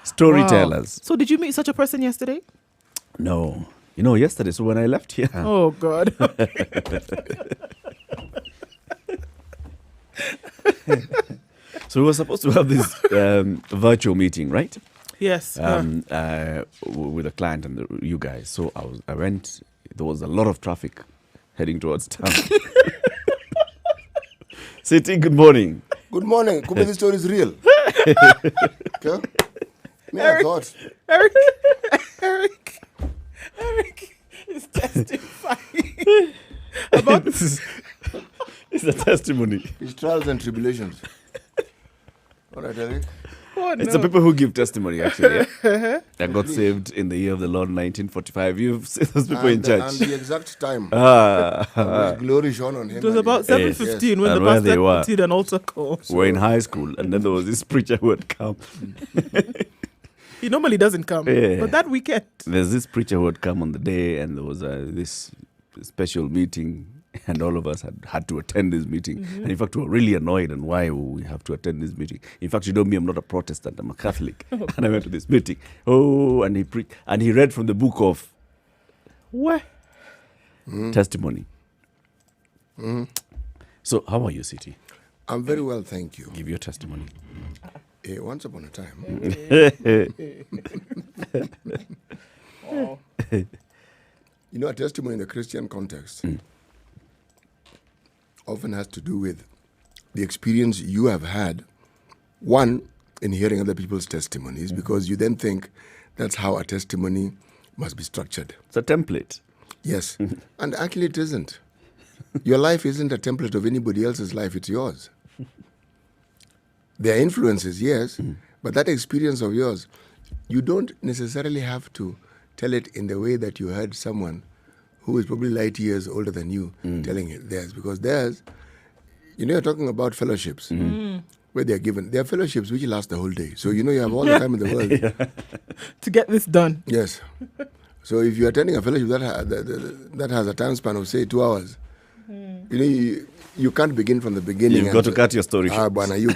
Storytellers. Wow. So did you meet such a person yesterday? No. Yesterday, so when I left here. Oh, God. So we were supposed to have this virtual meeting, right? Yes. With a client and you guys. So I went. There was a lot of traffic heading towards town. City, good morning. Good morning. Could be this story is real. Okay? Eric, I thought. Eric is testifying about This is a testimony. His trials and tribulations. All right, Eric. Oh, no. It's the people who give testimony, actually. Yeah? I got saved in the year of the Lord 1945. You've seen those people in church. And the exact time. His glory shone on him. It was about 7:15 when And the where they pastor were. did an altar call. We're in high school, and then there was this preacher who had come. He normally doesn't come, Yeah. but that weekend. There's this preacher who had come on the day, and there was this special meeting, and all of us had to attend this meeting. Mm-hmm. And in fact, we were really annoyed on why we have to attend this meeting. In fact, you know me, I'm not a Protestant, I'm a Catholic. And I went to this meeting. Oh, and he preached, and he read from the book of What? testimony. So, how are you, City? I'm very well, thank you. Give your testimony. Once upon a time, Oh. a testimony in the Christian context often has to do with the experience you have had, one, in hearing other people's testimonies, because you then think that's how a testimony must be structured. It's a template. Yes. And actually it isn't. Your life isn't a template of anybody else's life, it's yours. There are influences, yes, but that experience of yours, you don't necessarily have to tell it in the way that you heard someone who is probably light years older than you telling it theirs. Because theirs, you're talking about fellowships where they're given. There are fellowships which last the whole day. So you have all the time in the world. To get this done. Yes. So if you're attending a fellowship that has a time span of, say, 2 hours, you can't begin from the beginning. You've got to cut your story short. But you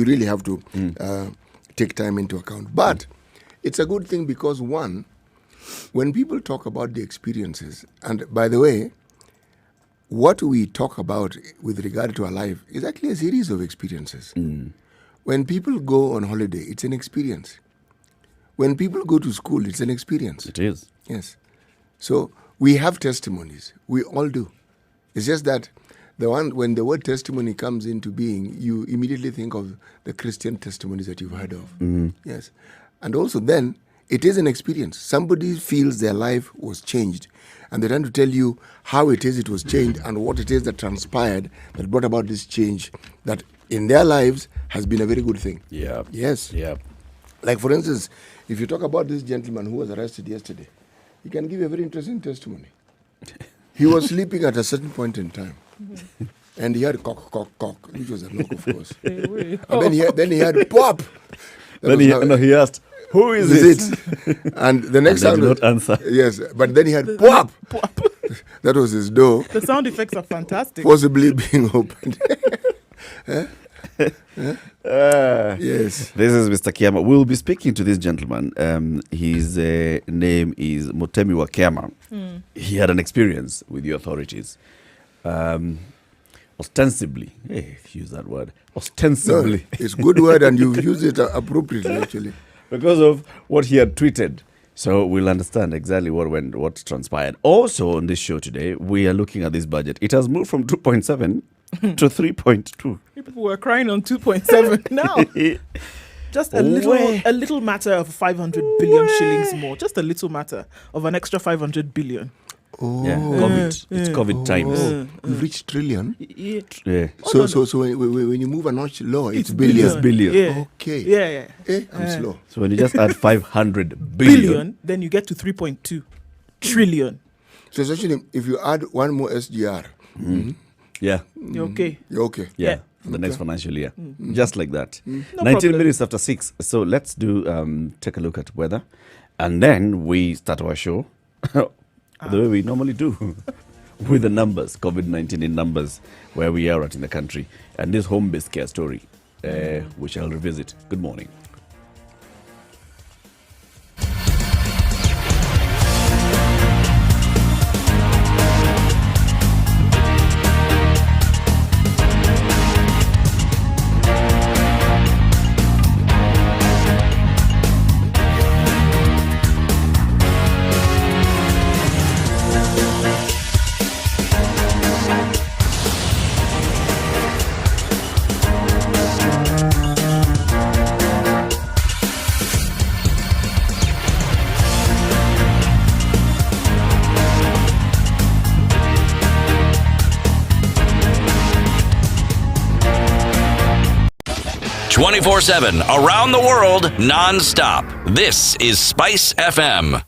really have to take time into account. But it's a good thing because, one, when people talk about the experiences, and by the way, what we talk about with regard to our life is actually a series of experiences. When people go on holiday, it's an experience. When people go to school, it's an experience. It is. Yes. So we have testimonies. We all do. It's just that when the word testimony comes into being, you immediately think of the Christian testimonies that you've heard of. Yes. And also then, it is an experience. Somebody feels their life was changed, and they're trying to tell you how it was changed and what it is that transpired that brought about this change that in their lives has been a very good thing. Yeah. Yes. Yeah. Like, for instance, if you talk about this gentleman who was arrested yesterday, he can give a very interesting testimony. He was sleeping at a certain point in time. And he had cock, which was a knock, of course. And then he had pop. He asked, who is it? And the next and sound did not answer. Yes, but then he had pop. That was his door. The sound effects are fantastic. Possibly being opened. Yes. This is Mr. Kiama. We'll be speaking to this gentleman. His name is Mutemi Wakema. He had an experience with the authorities. Ostensibly, use that word. Ostensibly. No, it's a good word and you use it appropriately, actually. Because of what he had tweeted. So we'll understand exactly what transpired. Also on this show today, we are looking at this budget. It has moved from 2.7 to 3.2. People were crying on 2.7 now. Just a little matter of 500 billion shillings more. Just a little matter of an extra 500 billion. Oh, yeah, COVID. It's COVID times. We've reached trillion. Yeah. So when you move a notch lower, it's billion. It's billion. Yeah. Okay. Yeah. I'm slow. So when you just add 500 billion, then you get to 3.2 trillion. So essentially, if you add one more SGR, yeah, you're okay. You're okay. Yeah. For the next financial year. Just like that. No 19 problem. minutes after 6. So let's take a look at weather. And then we start our show the way we normally do. With the numbers, COVID-19 in numbers, where we are at in the country. And this home-based care story, we shall revisit. Good morning. 24/7 around the world non-stop. This is Spice FM.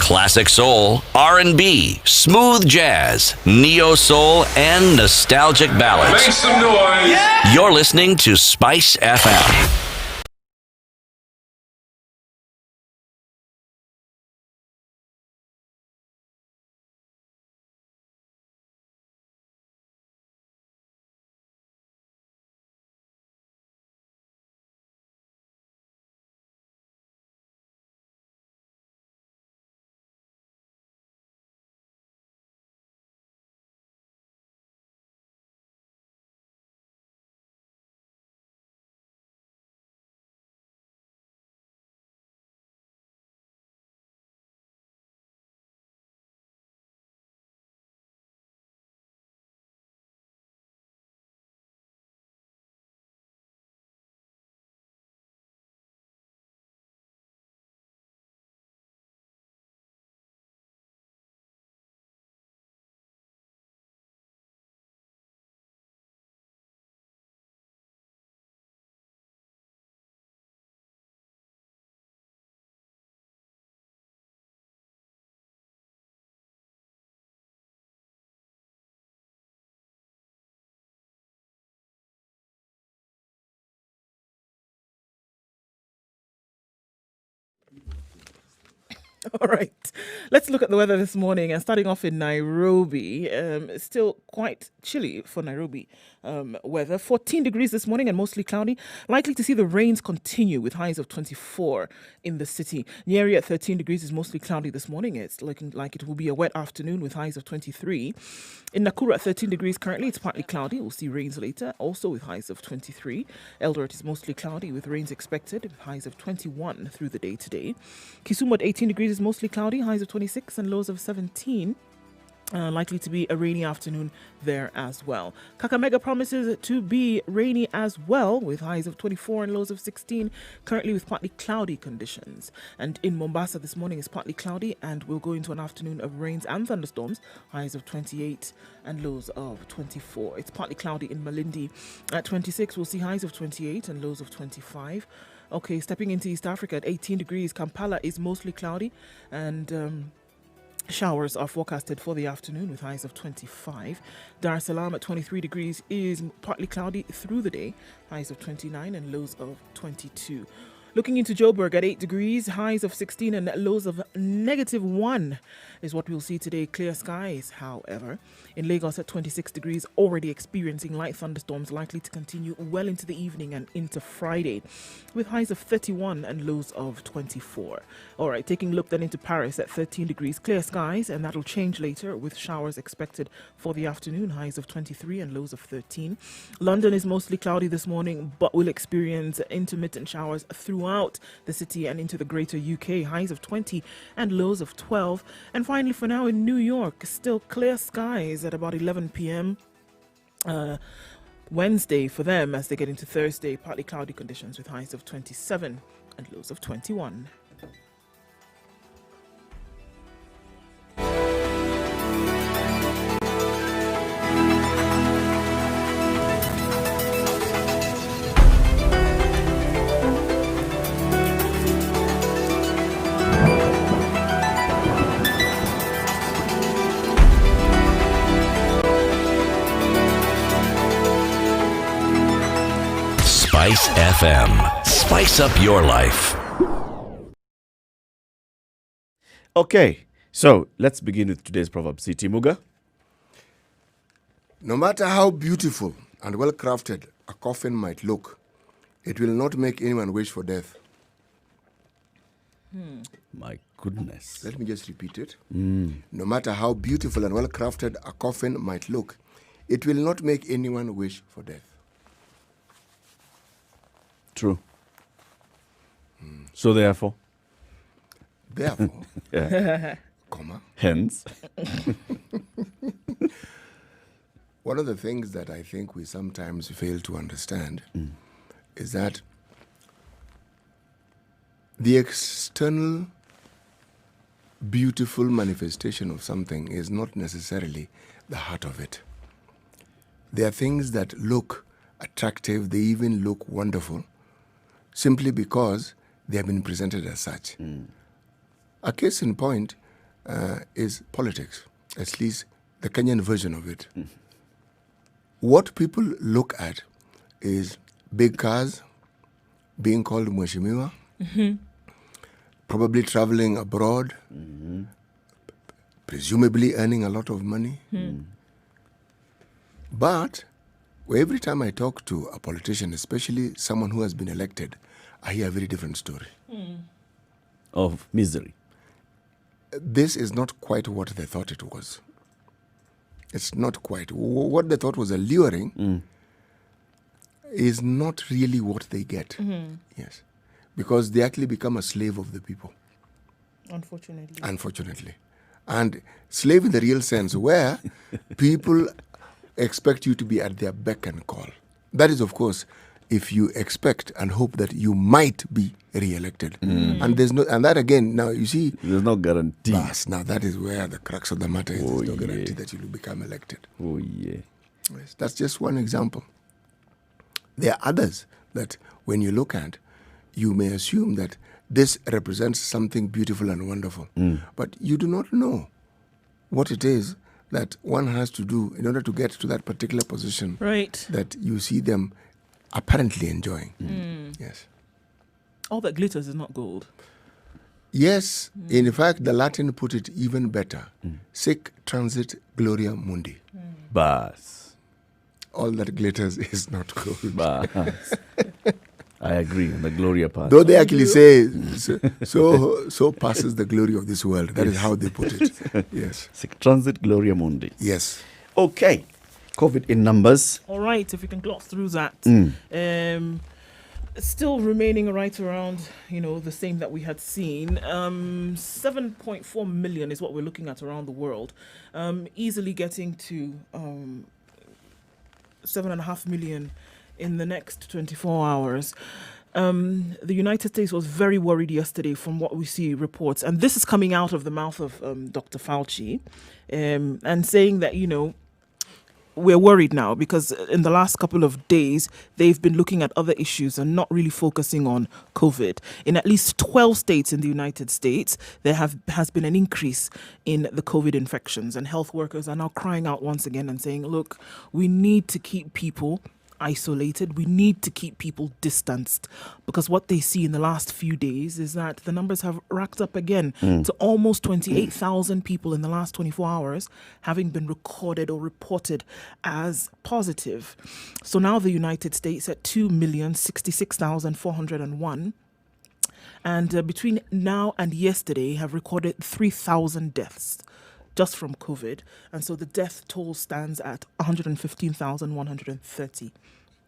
Classic soul, R&B, smooth jazz, neo soul, and nostalgic ballads. Make some noise. Yeah! You're listening to Spice FM. All right, let's look at the weather this morning. And starting off in Nairobi, it's still quite chilly for Nairobi weather. 14 degrees this morning and mostly cloudy. Likely to see the rains continue with highs of 24 in the city. Nyeri at 13 degrees is mostly cloudy this morning. It's looking like it will be a wet afternoon with highs of 23. In Nakuru at 13 degrees currently, it's partly cloudy. We'll see rains later, also with highs of 23. Eldoret is mostly cloudy with rains expected with highs of 21 through the day today. Kisumu at 18 degrees is mostly cloudy, highs of 26 and lows of 17. Likely to be a rainy afternoon there as well. Kakamega promises to be rainy as well with highs of 24 and lows of 16, currently with partly cloudy conditions. And in Mombasa this morning is partly cloudy and we'll go into an afternoon of rains and thunderstorms, highs of 28 and lows of 24. It's partly cloudy in Malindi at 26. We'll see highs of 28 and lows of 25. Okay, stepping into East Africa at 18 degrees, Kampala is mostly cloudy and showers are forecasted for the afternoon with highs of 25. Dar es Salaam at 23 degrees is partly cloudy through the day, highs of 29 and lows of 22. Looking into Joburg at 8 degrees, highs of 16 and lows of -1 is what we'll see today. Clear skies, however. In Lagos at 26 degrees, already experiencing light thunderstorms likely to continue well into the evening and into Friday, with highs of 31 and lows of 24. All right, taking a look then into Paris at 13 degrees, clear skies, and that'll change later with showers expected for the afternoon, highs of 23 and lows of 13. London is mostly cloudy this morning, but will experience intermittent showers throughout the city and into the greater UK, highs of 20 and lows of 12. And finally, for now in New York, still clear skies at about 11 p.m. Wednesday for them as they get into Thursday, partly cloudy conditions with highs of 27 and lows of 21. Spice FM. Spice up your life. Okay, so let's begin with today's proverb. Siti Muga. No matter how beautiful and well crafted a coffin might look, it will not make anyone wish for death. My goodness. Let me just repeat it. No matter how beautiful and well crafted a coffin might look, it will not make anyone wish for death. True. So therefore, yeah. comma, Hence, one of the things that I think we sometimes fail to understand is that the external beautiful manifestation of something is not necessarily the heart of it. There are things that look attractive, they even look wonderful, simply because they have been presented as such. A case in point is politics, at least the Kenyan version of it. What people look at is big cars, being called Mheshimiwa, probably traveling abroad, presumably earning a lot of money. But every time I talk to a politician, especially someone who has been elected, I hear a very different story. Of misery. This is not quite what they thought it was. It's not quite. What they thought was alluring is not really what they get. Yes. Because they actually become a slave of the people. Unfortunately. And slave in the real sense, where people expect you to be at their beck and call. That is, of course, if you expect and hope that you might be re-elected. And there's no, and that again, now you see, There's no guarantee. now that is where the crux of the matter is. There's no guarantee that you will become elected. Oh, yeah. Yes, that's just one example. There are others that when you look at, you may assume that this represents something beautiful and wonderful. But you do not know what it is that one has to do in order to get to that particular position that you see them apparently enjoying. Yes. All that glitters is not gold. Yes. In fact, the Latin put it even better. Sic transit gloria mundi. Bas. All that glitters is not gold. Bas. I agree on the Gloria part. Though they actually say, so passes the glory of this world. That is how they put it. Yes. Transit Gloria Mundi. Yes. Okay. COVID in numbers. All right, if we can gloss through that. Still remaining right around, the same that we had seen. 7.4 million is what we're looking at around the world. Easily getting to 7.5 million in the next 24 hours. The United States was very worried yesterday from what we see reports. And this is coming out of the mouth of Dr. Fauci and saying that, we're worried now because in the last couple of days, they've been looking at other issues and not really focusing on COVID. In at least 12 states in the United States, there has been an increase in the COVID infections, and health workers are now crying out once again and saying, look, we need to keep people isolated. We need to keep people distanced, because what they see in the last few days is that the numbers have racked up again to almost 28,000 people in the last 24 hours having been recorded or reported as positive. So now the United States at 2,066,401. And between now and yesterday have recorded 3,000 deaths just from COVID. And so the death toll stands at 115,130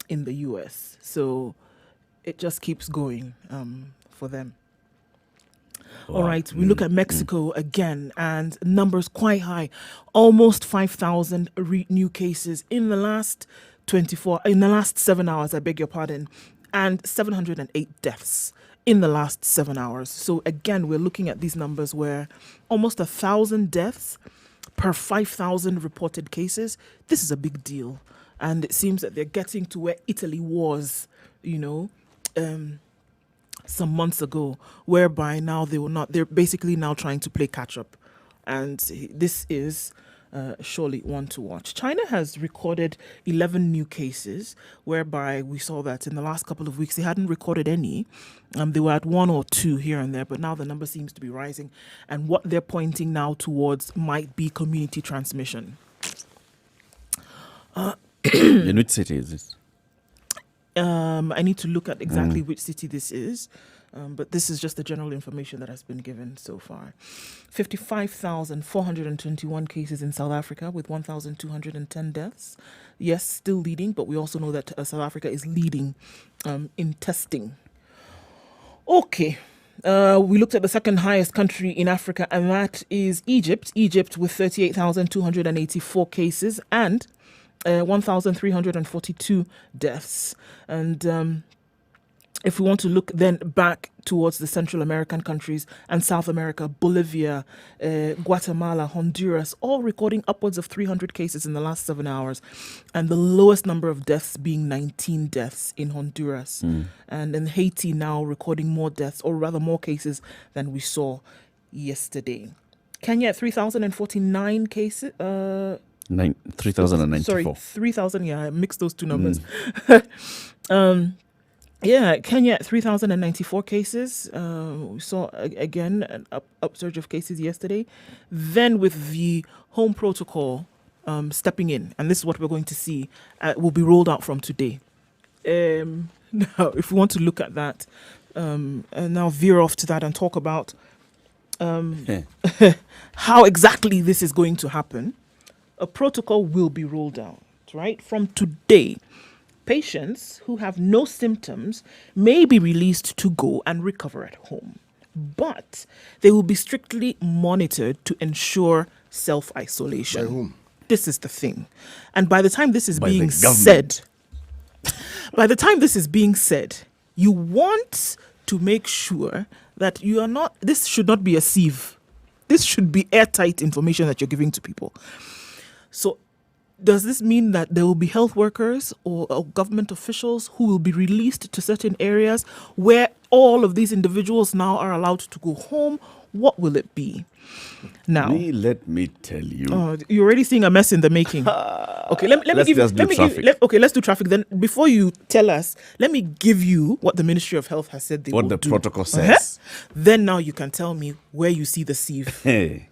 in the US. So it just keeps going for them. Wow. All right, we look at Mexico again, and numbers quite high. Almost 5,000 new cases in the last 7 hours, I beg your pardon, and 708 deaths in the last 7 hours. So again, we're looking at these numbers where almost 1,000 deaths per 5,000 reported cases. This is a big deal. And it seems that they're getting to where Italy was, some months ago, whereby now they're basically now trying to play catch up. And this is surely one to watch. China has recorded 11 new cases, whereby we saw that in the last couple of weeks they hadn't recorded any. They were at 1 or 2 here and there, but now the number seems to be rising. And what they're pointing now towards might be community transmission. In which city is this? I need to look at exactly which city this is. But this is just the general information that has been given so far. 55,421 cases in South Africa with 1,210 deaths. Yes, still leading, but we also know that South Africa is leading in testing. Okay. We looked at the second highest country in Africa, and that is Egypt. Egypt with 38,284 cases and 1,342 deaths. And If we want to look then back towards the Central American countries and South America, Bolivia, Guatemala, Honduras, all recording upwards of 300 cases in the last 7 hours, and the lowest number of deaths being 19 deaths in Honduras. And in Haiti now recording more deaths, or rather more cases than we saw yesterday. Kenya at 3,049 cases. 3,094. Sorry, 3,000. Yeah, I mixed those two numbers. Yeah, Kenya at 3,094 cases. We saw again an upsurge of cases yesterday. Then with the home protocol stepping in, and this is what we're going to see, will be rolled out from today. Now, if we want to look at that, and now veer off to that and talk about how exactly this is going to happen, a protocol will be rolled out, right? From today. Patients who have no symptoms may be released to go and recover at home, but they will be strictly monitored to ensure self-isolation. By whom? This is the thing. And by the time this is By being the government. said, you want to make sure that you are not, this should not be a sieve. This should be airtight information that you're giving to people. So does this mean that there will be health workers or government officials who will be released to certain areas where all of these individuals now are allowed to go home? What will it be? Now, Let me tell you. you're already seeing a mess in the making. Okay, Let's do traffic. Then before you tell us, let me give you what the Ministry of Health has said they will do. What the protocol says. Then now you can tell me where you see the sieve. Hey.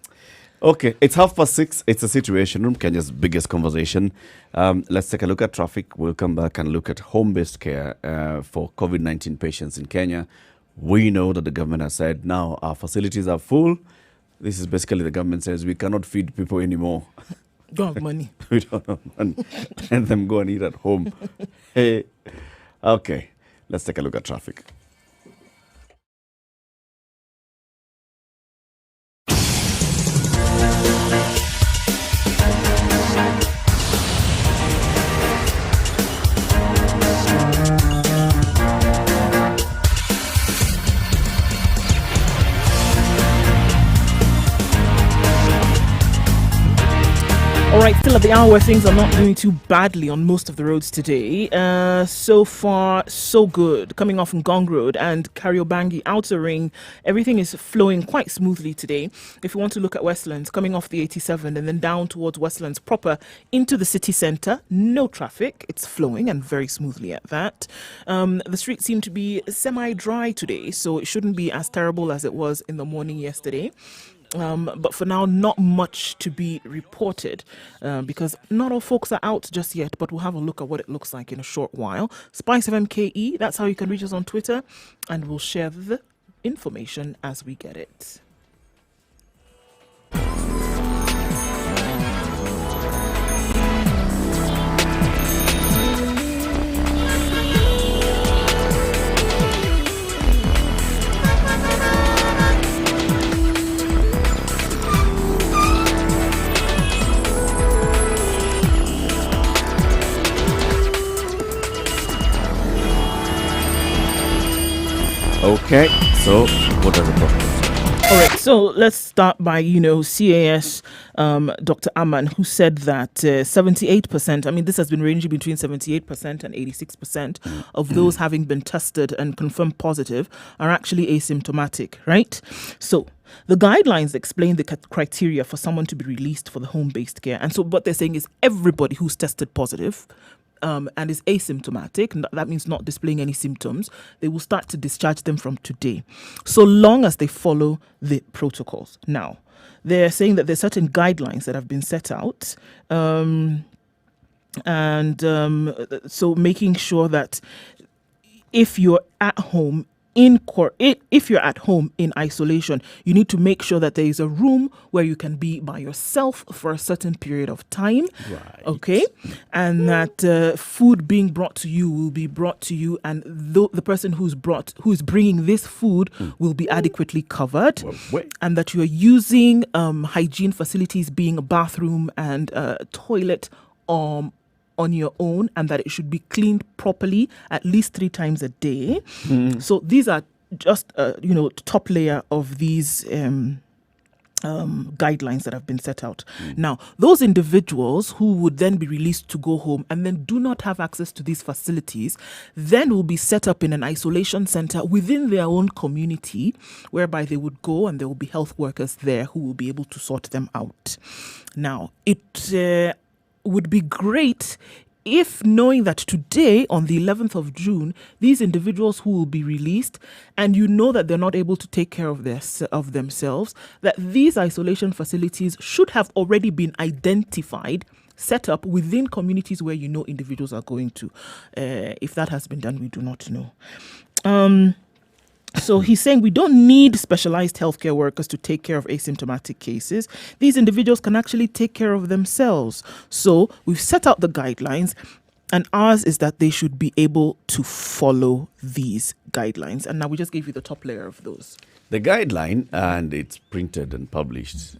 Okay, it's 6:30. It's a Situation Room, Kenya's biggest conversation. Let's take a look at traffic. We'll come back and look at home-based care for COVID-19 patients in Kenya. We know that the government has said now our facilities are full. This is basically the government says we cannot feed people anymore. Don't have money. We don't have money. Let them go and eat at home. Hey. Okay, let's take a look at traffic. All right, still at the hour where things are not doing too badly on most of the roads today. So far, so good. Coming off from Ngong Road and Kariobangi Outer Ring, everything is flowing quite smoothly today. If you want to look at Westlands, coming off the 87 and then down towards Westlands proper into the city centre, no traffic. It's flowing and very smoothly at that. The streets seem to be semi-dry today, so it shouldn't be as terrible as it was in the morning yesterday. But for now, not much to be reported because not all folks are out just yet, but we'll have a look at what it looks like in a short while. Spice of MKE, that's how you can reach us on Twitter, and we'll share the information as we get it. Okay, so what does the protocol say? All right, so let's start by, CAS Dr. Aman, who said that 78%, I mean, this has been ranging between 78% and 86% of those having been tested and confirmed positive are actually asymptomatic, right? So the guidelines explain the criteria for someone to be released for the home-based care. And so what they're saying is everybody who's tested positive and is asymptomatic, that means not displaying any symptoms, they will start to discharge them from today, so long as they follow the protocols. Now, they're saying that there's certain guidelines that have been set out, so making sure that if you're at home if you're at home in isolation, you need to make sure that there is a room where you can be by yourself for a certain period of time. Right. Okay. And that food being brought to you will be brought to you, and the person who's bringing this food will be adequately covered. And that you are using hygiene facilities, being a bathroom and toilet, on your own and that it should be cleaned properly at least 3 times a day. So these are just, top layer of these guidelines that have been set out. Now, those individuals who would then be released to go home and then do not have access to these facilities then will be set up in an isolation center within their own community, whereby they would go and there will be health workers there who will be able to sort them out. Now, it would be great if, knowing that today, on the 11th of June, these individuals who will be released, and you know that they're not able to take care of themselves, that these isolation facilities should have already been identified, set up within communities where you know individuals are going to. If that has been done, we do not know. So he's saying we don't need specialized healthcare workers to take care of asymptomatic cases. These individuals can actually take care of themselves. So we've set out the guidelines, and ours is that they should be able to follow these guidelines. And now we just gave you the top layer of those. The guideline, and it's printed and published,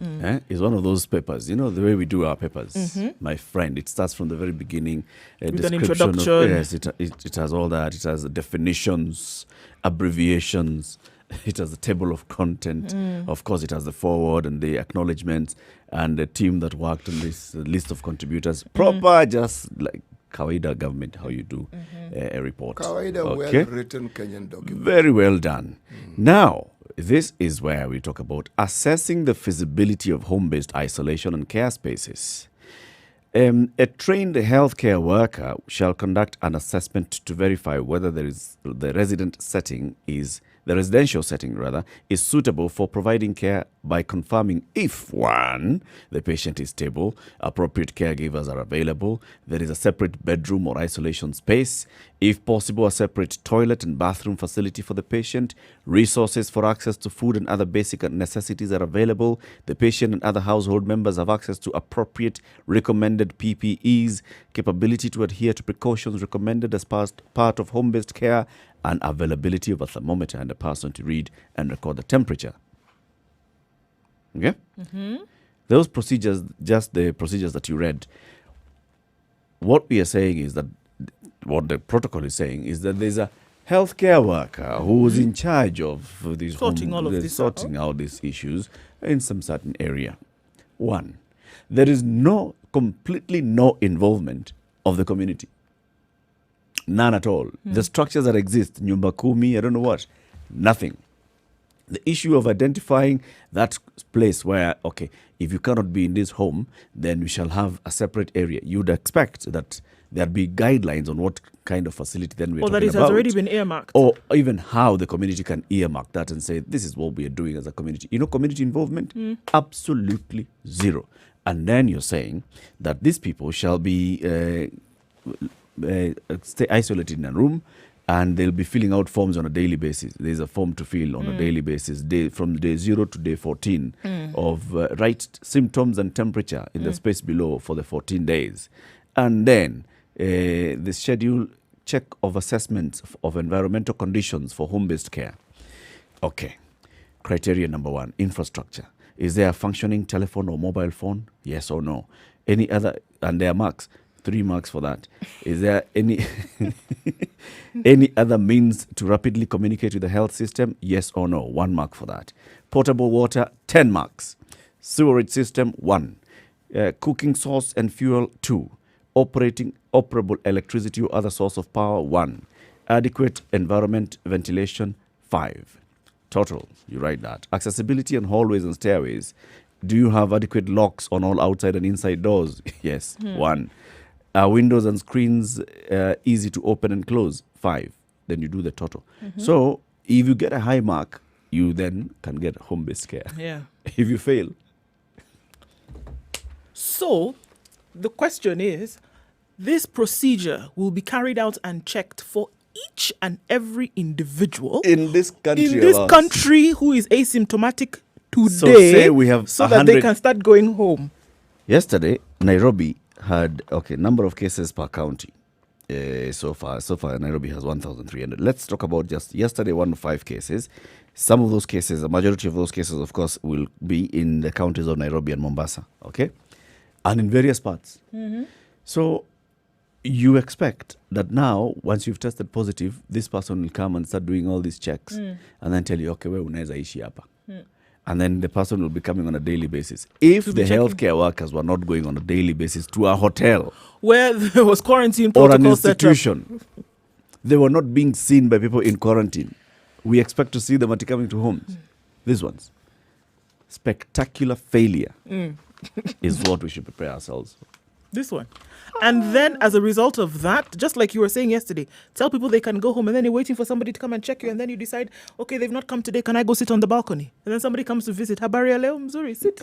is one of those papers. You know, the way we do our papers, my friend, it starts from the very beginning. With description an introduction. Yes, it has all that. It has definitions, abbreviations. It has a table of content. Of course, it has the foreword and the acknowledgements and the team that worked on this list of contributors. Proper, just like kawaida government, how you do a report. Kawaida, well-written Kenyan document. Very well done. Now, this is where we talk about assessing the feasibility of home-based isolation and care spaces. A trained healthcare worker shall conduct an assessment to verify whether the residential setting is suitable for providing care by confirming if, 1, the patient is stable, appropriate caregivers are available, there is a separate bedroom or isolation space, if possible, a separate toilet and bathroom facility for the patient, resources for access to food and other basic necessities are available, the patient and other household members have access to appropriate recommended PPEs, capability to adhere to precautions recommended as part of home-based care, and availability of a thermometer and a person to read and record the temperature. Okay? Those procedures, just the procedures that you read, what we are saying is that, what the protocol is saying is that there's a healthcare worker who's in charge of these Sorting out these issues in some certain area. 1, there is completely no involvement of the community. None at all. The structures that exist, nyumba kumi, I don't know what, nothing. The issue of identifying that place where, okay, if you cannot be in this home, then we shall have a separate area. You'd expect that there'd be guidelines on what kind of facility then we're talking about. Or that it has already been earmarked. Or even how the community can earmark that and say, this is what we are doing as a community. You know, community involvement? Absolutely zero. And then you're saying that these people shall be stay isolated in a room, and they'll be filling out forms on a daily basis. There's a form to fill on a daily basis, from day 0 to day 14, of write symptoms and temperature in the space below for the 14 days. And then the schedule check of assessments of environmental conditions for home-based care. Okay. Criteria number 1, infrastructure. Is there a functioning telephone or mobile phone? Yes or no? Any other, and there are marks. 3 marks for that. Is there any other means to rapidly communicate with the health system? Yes or no? 1 mark for that. Potable water, 10 marks. Sewerage system, 1. Cooking source and fuel, 2. Operable electricity or other source of power, 1. Adequate environment, ventilation, 5. Total, you write that. Accessibility on hallways and stairways. Do you have adequate locks on all outside and inside doors? Yes, 1. Windows and screens easy to open and close, 5. Then you do the total. So if you get a high mark, you then can get home-based care. Yeah. If you fail. So the question is, this procedure will be carried out and checked for each and every individual in this country, who is asymptomatic today, so say we have so that they can start going home. Yesterday, Nairobi had number of cases per county. So far Nairobi has 1,300. Let's talk about just yesterday, 105 cases. Some of those cases, a majority of those cases, of course, will be in the counties of Nairobi and Mombasa, okay, and in various parts. So you expect that now, once you've tested positive, this person will come and start doing all these checks and then tell you, okay, we unaweza ishi hapa. And then the person will be coming on a daily basis. If the healthcare workers were not going on a daily basis to a hotel where there was quarantine or an protocol set up. institution, they were not being seen by people in quarantine. We expect to see them at coming to homes. These ones. Spectacular failure is what we should prepare ourselves for. This one. And then as a result of that, just like you were saying yesterday, tell people they can go home, and then you're waiting for somebody to come and check you, and then you decide, okay, they've not come today, can I go sit on the balcony? And then somebody comes to visit. Habari ya leo mzuri, sit.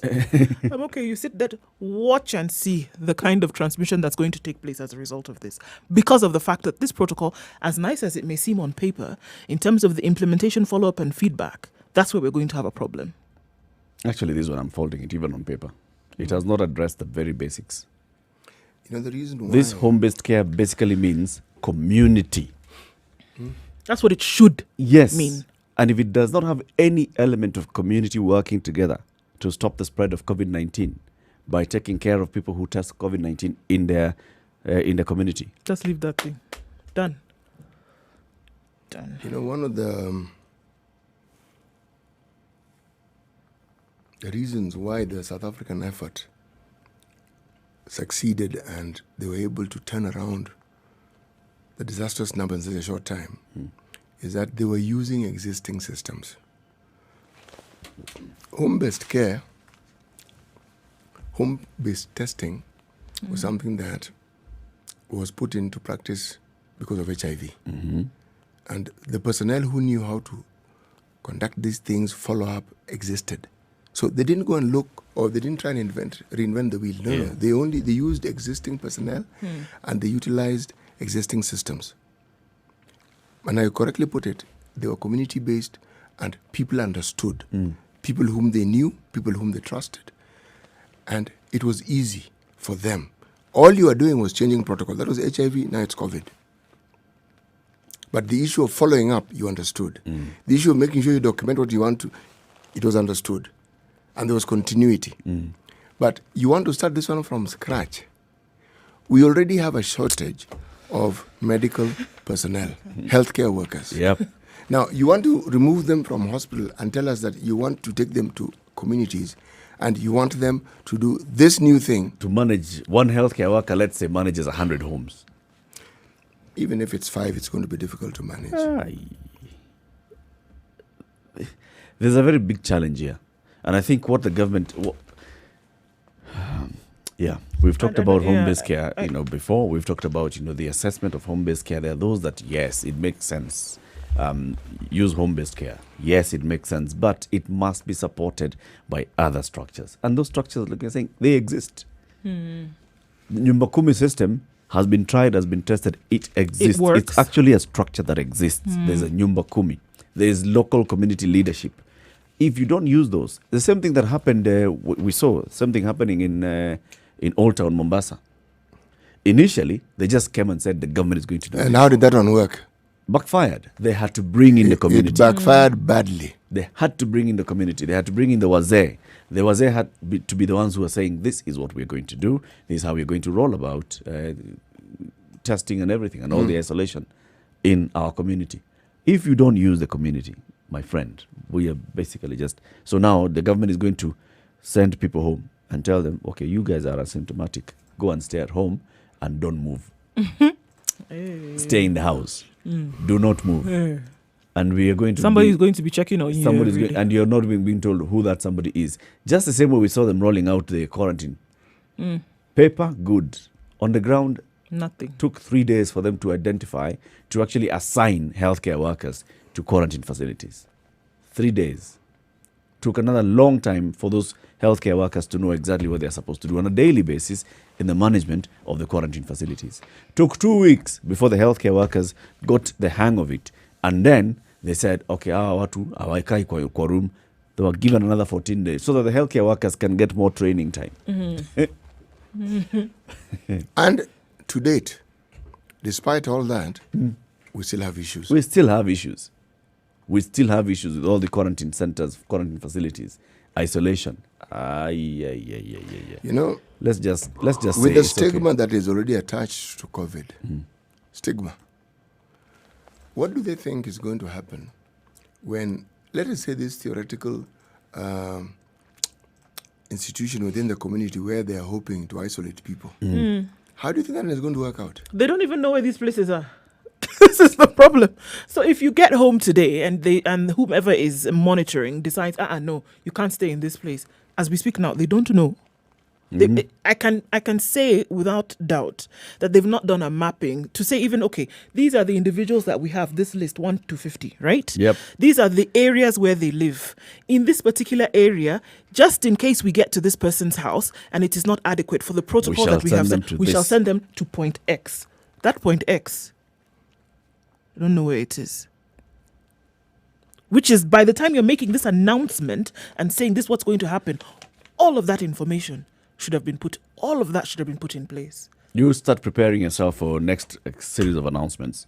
I'm okay, you sit there. Watch and see the kind of transmission that's going to take place as a result of this. Because of the fact that this protocol, as nice as it may seem on paper, in terms of the implementation, follow-up and feedback, that's where we're going to have a problem. Actually, this one I'm folding it even on paper. It has not addressed the very basics. You know the reason why This home-based care basically means community. That's what it should Yes. mean. And if it does not have any element of community working together to stop the spread of COVID-19 by taking care of people who test COVID-19 in the community. Just leave that thing. Done. You know, one of the reasons why the South African effort succeeded and they were able to turn around the disastrous numbers in such a short time is that they were using existing systems. Home-based care, home-based testing was something that was put into practice because of HIV. And the personnel who knew how to conduct these things, follow up, existed. So they didn't go and look, or they didn't try and reinvent the wheel. No. They used existing personnel and they utilized existing systems. And I correctly put it, they were community-based and people understood. People whom they knew, people whom they trusted. And it was easy for them. All you were doing was changing protocol. That was HIV, now it's COVID. But the issue of following up, you understood. The issue of making sure you document what you want to, it was understood. And there was continuity. But you want to start this one from scratch. We already have a shortage of medical personnel, healthcare workers. Yep. Now, you want to remove them from hospital and tell us that you want to take them to communities and you want them to do this new thing. To manage one healthcare worker, let's say, manages 100 homes. Even if it's 5, it's going to be difficult to manage. There's a very big challenge here. And I think what the government... we've talked about home-based care, before. We've talked about, the assessment of home-based care. There are those that, yes, it makes sense. Use home-based care. Yes, it makes sense. But it must be supported by other structures. And those structures, like you're saying, they exist. The Nyumba Kumi system has been tried, has been tested. It exists. It works. It's actually a structure that exists. There's a Nyumba Kumi. There's local community leadership. If you don't use those, the same thing that happened, we saw something happening in Old Town, Mombasa. Initially, they just came and said the government is going to do it. And how did that one work? Backfired. They had to bring in the community. It backfired badly. They had to bring in the community. They had to bring in the wazee. The wazee had to be the ones who were saying, this is what we're going to do. This is how we're going to roll about testing and everything and all the isolation in our community. If you don't use the community, my friend, we are basically just... So now the government is going to send people home and tell them, okay, you guys are asymptomatic. Go and stay at home and don't move. Stay in the house. Do not move. And we are going to... Somebody is going to be checking on you. Somebody's going, and you're not being told who that somebody is. Just the same way we saw them rolling out the quarantine. Paper, good. On the ground, Nothing. took 3 days for them to identify, to actually assign healthcare workers to quarantine facilities. 3 days. Took another long time for those healthcare workers to know exactly what they're supposed to do on a daily basis in the management of the quarantine facilities. Took 2 weeks before the healthcare workers got the hang of it. And then they said, okay, watu hawaikai kwa room. They were given another 14 days so that the healthcare workers can get more training time. And to date, despite all that, we still have issues. We still have issues. We still have issues with all the quarantine centers, quarantine facilities. isolation. You know, Let's just with say the it's stigma okay. that is already attached to COVID, stigma, what do they think is going to happen when, let us say, this theoretical institution within the community where they are hoping to isolate people? How do you think that is going to work out? They don't even know where these places are. This is the problem. So if you get home today and whomever is monitoring decides, no, you can't stay in this place. As we speak now, they don't know. I can say without doubt that they've not done a mapping to say even, okay, these are the individuals that we have, this list 1 to 50, right? Yep. These are the areas where they live. In this particular area, just in case we get to this person's house and it is not adequate for the protocol that we have set, we shall send them to point X. That point X, I don't know where it is. Which is, by the time you're making this announcement and saying this is what's going to happen, all of that information should have been put in place. You start preparing yourself for next series of announcements.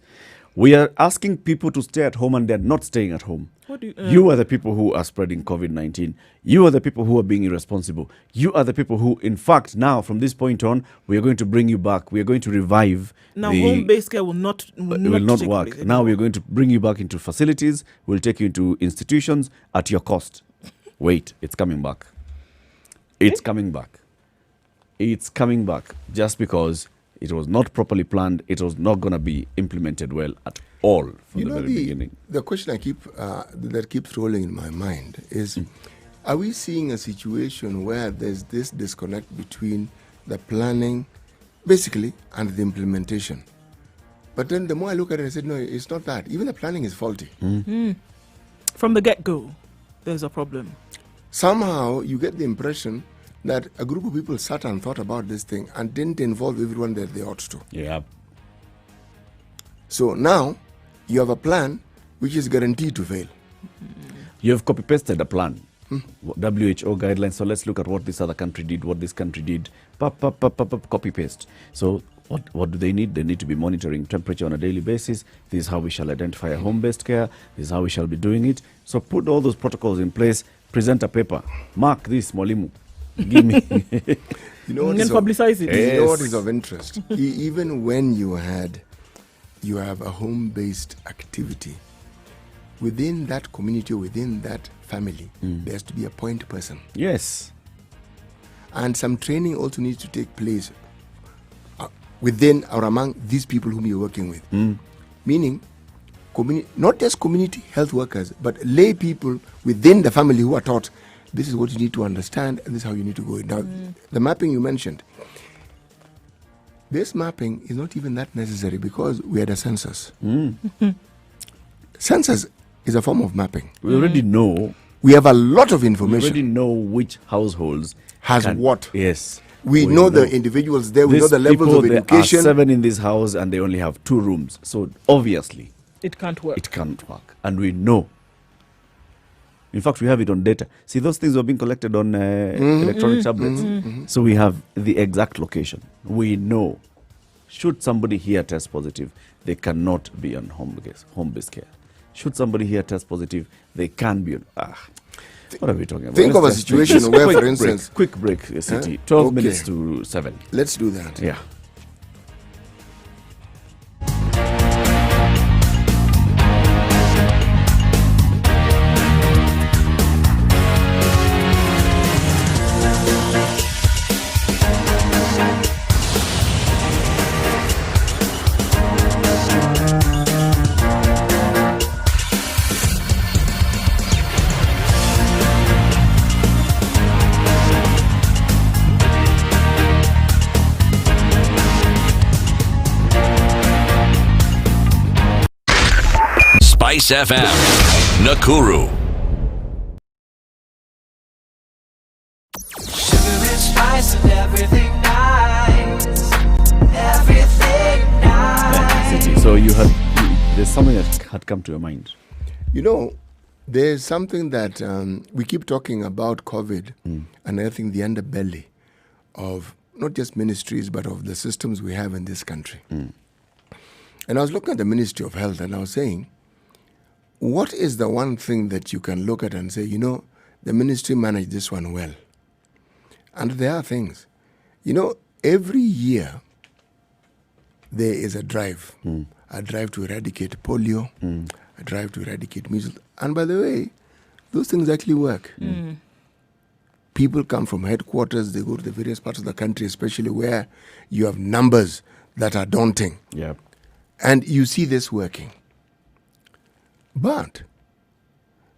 We are asking people to stay at home and they're not staying at home. What do You are the people who are spreading COVID-19. You are the people who are being irresponsible. You are the people who, in fact, now from this point on, we are going to bring you back. We are going to revive. Now, home-based care will not take work. place Now anymore. we are going to bring you back into facilities. We'll take you into institutions at your cost. Wait, it's coming back. It's coming back. It's coming back just because it was not properly planned. It was not going to be implemented well at all from the very beginning. The question I keep that keeps rolling in my mind is, are we seeing a situation where there's this disconnect between the planning, basically, and the implementation? But then the more I look at it, I said, no, it's not that. Even the planning is faulty. From the get-go, there's a problem. Somehow you get the impression that a group of people sat and thought about this thing and didn't involve everyone that they ought to. Yeah. So now you have a plan which is guaranteed to fail. You have copy-pasted a plan. WHO guidelines. So let's look at what this other country did, what this country did. Copy-paste. So what do they need? They need to be monitoring temperature on a daily basis. This is how we shall identify a home-based care. This is how we shall be doing it. So put all those protocols in place. Present a paper. Mark this, Molimu. Give me. You know what And publicize it. You know what is of interest? Even when you have a home-based activity, within that community, within that family, there has to be a point person. Yes. And some training also needs to take place within or among these people whom you're working with. Meaning, not just community health workers, but lay people within the family who are taught, this is what you need to understand and this is how you need to go. Now, the mapping you mentioned, this mapping is not even that necessary because we had a census. Census is a form of mapping. We already know. We have a lot of We information. already know which households Has what? Yes. We know the individuals there. We know These the levels people, of there education. are 7 in this house and they only have 2 rooms. So obviously, It can't work. it can't work. And we know. In fact, we have it on data. See, those things were being collected on electronic tablets. So we have the exact location. We know. Should somebody here test positive, they cannot be on home-based care. Should somebody here test positive, they can be on... what are we talking about? Think of a situation where, for instance... Quick break, City. 12 Okay. minutes to 7. Let's do that. Yeah. Spice FM, Nakuru. Sugar and spice and everything nice. Everything nice. City. So there's something that had come to your mind. You know, there's something that we keep talking about COVID and I think the underbelly of not just ministries, but of the systems we have in this country. And I was looking at the Ministry of Health and I was saying, what is the one thing that you can look at and say, you know, the ministry managed this one well. And there are things. You know, every year there is a drive to eradicate polio, a drive to eradicate measles. And by the way, those things actually work. People come from headquarters, they go to the various parts of the country, especially where you have numbers that are daunting. Yeah. And you see this working. But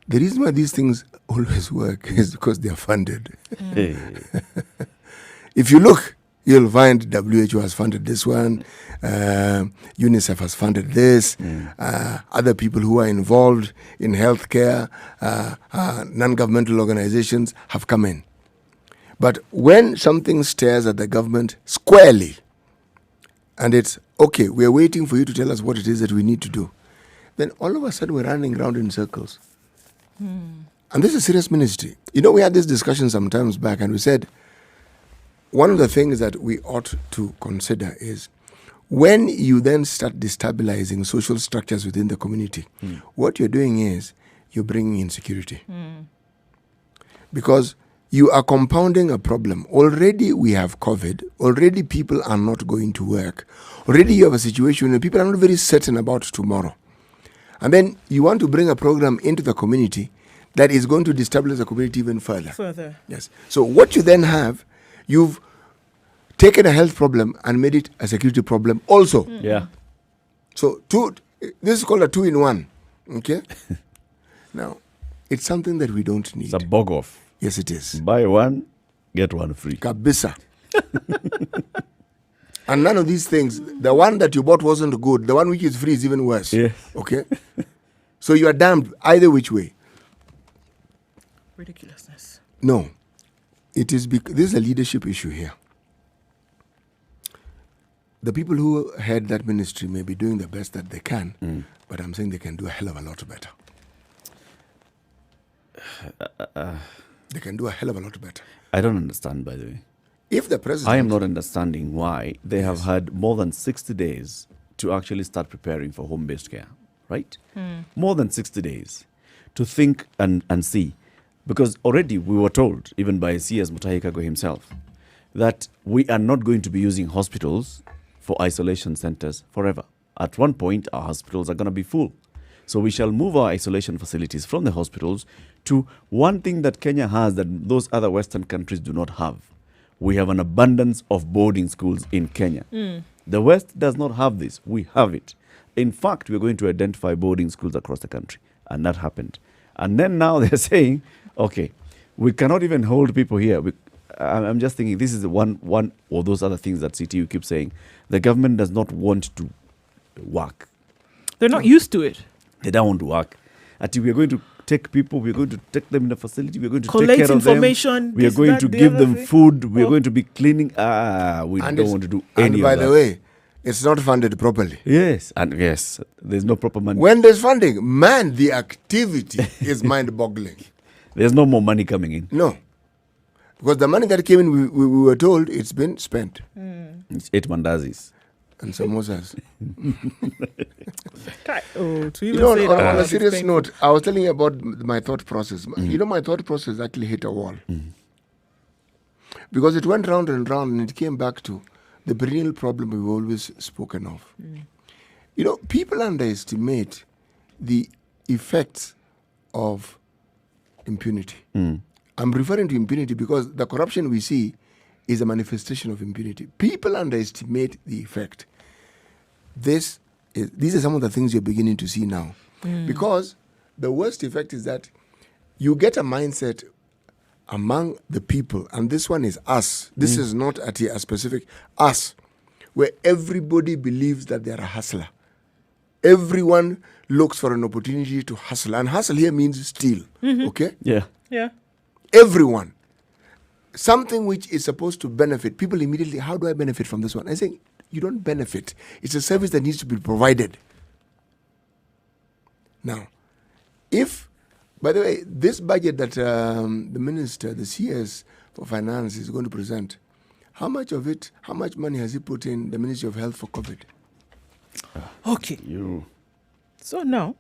the reason why these things always work is because they are funded. Hey. If you look, you'll find WHO has funded this one, UNICEF has funded this, other people who are involved in healthcare, non-governmental organizations have come in. But when something stares at the government squarely, and it's, okay, we're waiting for you to tell us what it is that we need to do, then all of a sudden we're running around in circles. And this is a serious ministry. You know, we had this discussion some times back, and we said, one of the things that we ought to consider is when you then start destabilizing social structures within the community, what you're doing is you're bringing insecurity. Because you are compounding a problem. Already we have COVID. Already people are not going to work. Already you have a situation where people are not very certain about tomorrow. And then you want to bring a program into the community that is going to destabilize the community even further. Yes. So what you then have, you've taken a health problem and made it a security problem also. Yeah. So this is called a 2-in-1. Okay? Now, it's something that we don't need. It's a bog off. Yes, it is. Buy one, get one free. Kabisa. And none of these things, the one that you bought wasn't good. The one which is free is even worse. Yes. Okay? So you are damned either which way. Ridiculousness. No. It is this is a leadership issue here. The people who head that ministry may be doing the best that they can, but I'm saying they can do a hell of a lot better. They can do a hell of a lot better. I don't understand, by the way. If the president... I am not understanding why they have had more than 60 days to actually start preparing for home-based care, right? More than 60 days to think and see. Because already we were told, even by CS Mutahi Kagwe himself, that we are not going to be using hospitals for isolation centers forever. At one point, our hospitals are going to be full. So we shall move our isolation facilities from the hospitals to one thing that Kenya has that those other Western countries do not have. We have an abundance of boarding schools in Kenya. The West does not have this. We have it. In fact, we're going to identify boarding schools across the country. And that happened. And then now they're saying, okay, we cannot even hold people here. I'm just thinking this is one or those other things that CTU keeps saying. The government does not want to work. They're not used to it. They don't want to work. Until we are going to take people, we're going to take them in the facility, we're going to Collate take care information, of them. We are this, going that, to the give other them thing. food. We are going to be cleaning. We And don't want to do any And of by that. the way, it's not funded properly. Yes, and yes, there's no proper money. When there's funding, man, the activity is mind-boggling. There's no more money coming in. No. Because the money that came in, we were told it's been spent. It's 8 mandazis. And samosas. To You even know, say on that a it's serious painful. note, I was telling you about my thought process. You know, my thought process actually hit a wall. Because it went round and round and it came back to the perennial problem we've always spoken of. You know, people underestimate the effects of impunity. I'm referring to impunity because the corruption we see is a manifestation of impunity. People underestimate the effect. These are some of the things you're beginning to see now. Because the worst effect is that you get a mindset among the people, and this one is us. This is not at a specific us, where everybody believes that they're a hustler. Everyone looks for an opportunity to hustle. And hustle here means steal. Okay? Yeah. Yeah. Everyone. Something which is supposed to benefit. People immediately, how do I benefit from this one? I say, you don't benefit. It's a service that needs to be provided. Now, by the way, this budget that the minister, the CS for Finance is going to present, how much money has he put in the Ministry of Health for COVID? Okay. You. So now,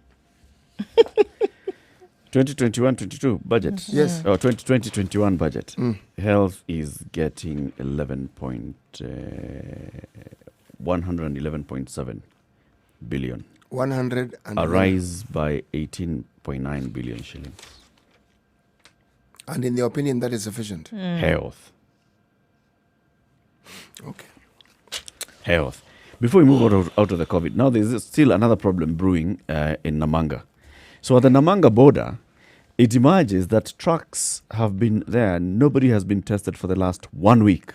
2021-22 budget. Yes. Or 2020-21 budget. Health is getting 111.7 billion. 100 and A rise by 18.9 billion shillings. And in the opinion, that is sufficient. Health. Okay. Health. Before we move out of the COVID, now there's still another problem brewing in Namanga. So at the Namanga border, it emerges that trucks have been there. Nobody has been tested for the last 1 week.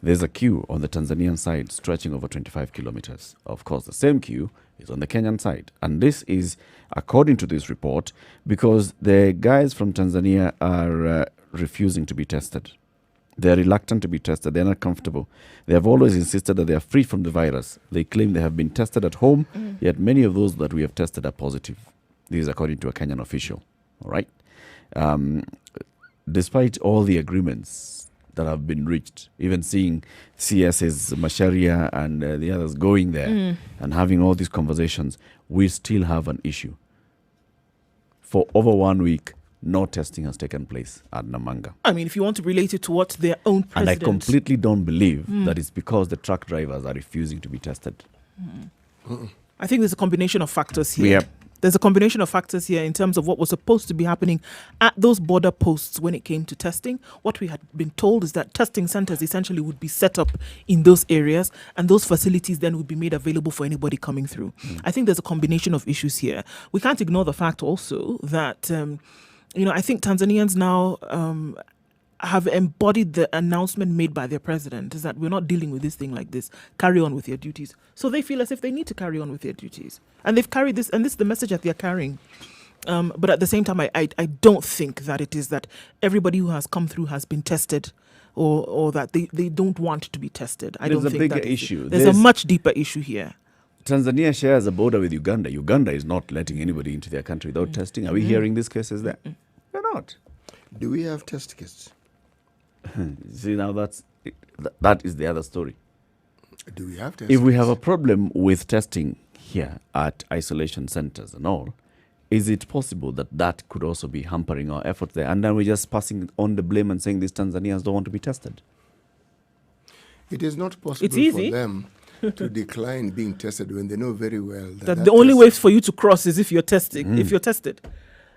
There's a queue on the Tanzanian side stretching over 25 kilometers. Of course, the same queue is on the Kenyan side. And this is, according to this report, because the guys from Tanzania are refusing to be tested. They're reluctant to be tested. They're not comfortable. They have always insisted that they are free from the virus. They claim they have been tested at home, yet many of those that we have tested are positive. This is according to a Kenyan official. All right. Despite all the agreements that have been reached, even seeing CS's Masharia and the others going there and having all these conversations, we still have an issue. For over 1 week, no testing has taken place at Namanga. I mean, if you want to relate it to what their own And president... I completely don't believe that it's because the truck drivers are refusing to be tested. I think there's a combination of factors here. Yep. There's a combination of factors here in terms of what was supposed to be happening at those border posts when it came to testing. What we had been told is that testing centers essentially would be set up in those areas, and those facilities then would be made available for anybody coming through. I think there's a combination of issues here. We can't ignore the fact also that, I think Tanzanians now have embodied the announcement made by their president, is that we're not dealing with this thing like this. Carry on with your duties. So they feel as if they need to carry on with their duties. And they've carried this, and this is the message that they're carrying. But at the same time, I don't think that it is that everybody who has come through has been tested or that they don't want to be tested. I There's don't a think bigger that is it. issue. There's a much deeper issue here. Tanzania shares a border with Uganda. Uganda is not letting anybody into their country without testing. Are we hearing these cases there? We're not. Do we have test kits? See, now that is the other story. Do we have test If we kits? have a problem with testing here at isolation centers and all, is it possible that could also be hampering our efforts there? And then we're just passing on the blame and saying these Tanzanians don't want to be tested. It is not possible It's easy. for them to decline being tested when they know very well That the only way for you to cross is if you're testing, if you're tested.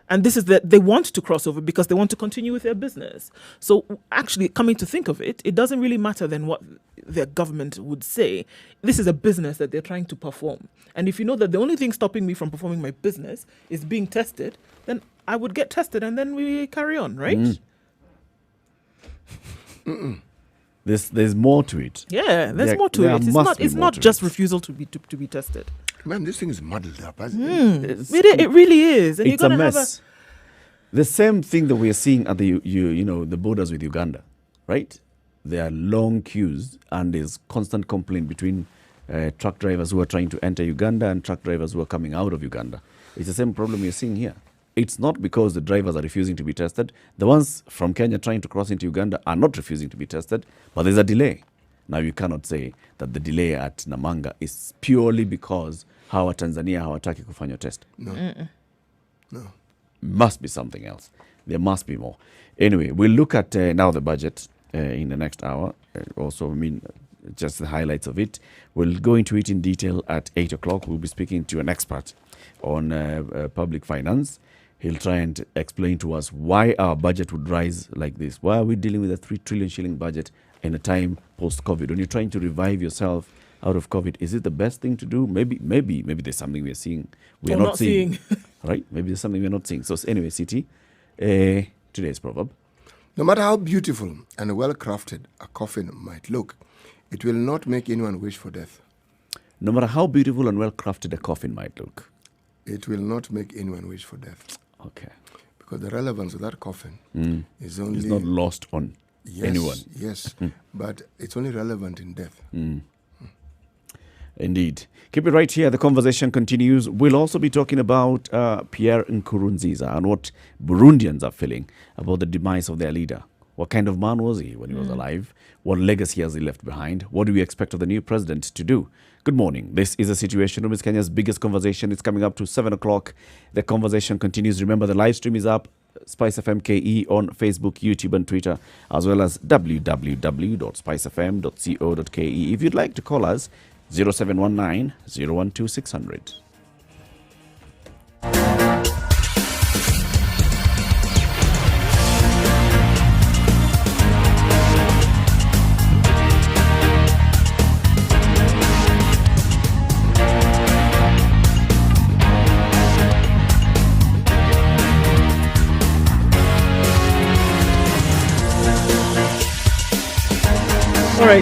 And this is that they want to cross over because they want to continue with their business. So actually, coming to think of it, it doesn't really matter then what their government would say. This is a business that they're trying to perform. And if you know that the only thing stopping me from performing my business is being tested, then I would get tested and then we carry on, right? There's more to it. Yeah, there's There- more to there it. must be It's more not to just it. refusal to be tested. Man, this thing is muddled up, hasn't it? It really is. And It's a you're gonna mess. The same thing that we are seeing at the the borders with Uganda, right? There are long queues and there's constant complaint between truck drivers who are trying to enter Uganda and truck drivers who are coming out of Uganda. It's the same problem we're seeing here. It's not because the drivers are refusing to be tested. The ones from Kenya trying to cross into Uganda are not refusing to be tested, but there's a delay. Now, you cannot say that the delay at Namanga is purely because Tanzania hawataki kufanya test. No. No. Must be something else. There must be more. Anyway, we'll look at now the budget in the next hour. Just the highlights of it. We'll go into it in detail at 8 o'clock. We'll be speaking to an expert on public finance. He'll try and explain to us why our budget would rise like this. Why are we dealing with a 3 trillion shilling budget in a time post-COVID? When you're trying to revive yourself out of COVID, is it the best thing to do? Maybe there's something we're seeing we are not seeing. Right? Maybe there's something we're not seeing. So anyway, CT, today's proverb. No matter how beautiful and well-crafted a coffin might look, it will not make anyone wish for death. No matter how beautiful and well-crafted a coffin might look. It will not make anyone wish for death. Okay. Because the relevance of that coffin is only... It's not lost on anyone. Yes, but it's only relevant in death. Indeed. Keep it right here. The conversation continues. We'll also be talking about Pierre Nkurunziza and what Burundians are feeling about the demise of their leader. What kind of man was he when he was alive? What legacy has he left behind? What do we expect of the new president to do? Good morning. This is a Situation Room. It's Kenya's biggest conversation. It's coming up to 7 o'clock. The conversation continues. Remember, the live stream is up. Spice FM KE on Facebook, YouTube, and Twitter, as well as www.spicefm.co.ke. If you'd like to call us, 0719 012 600. All right,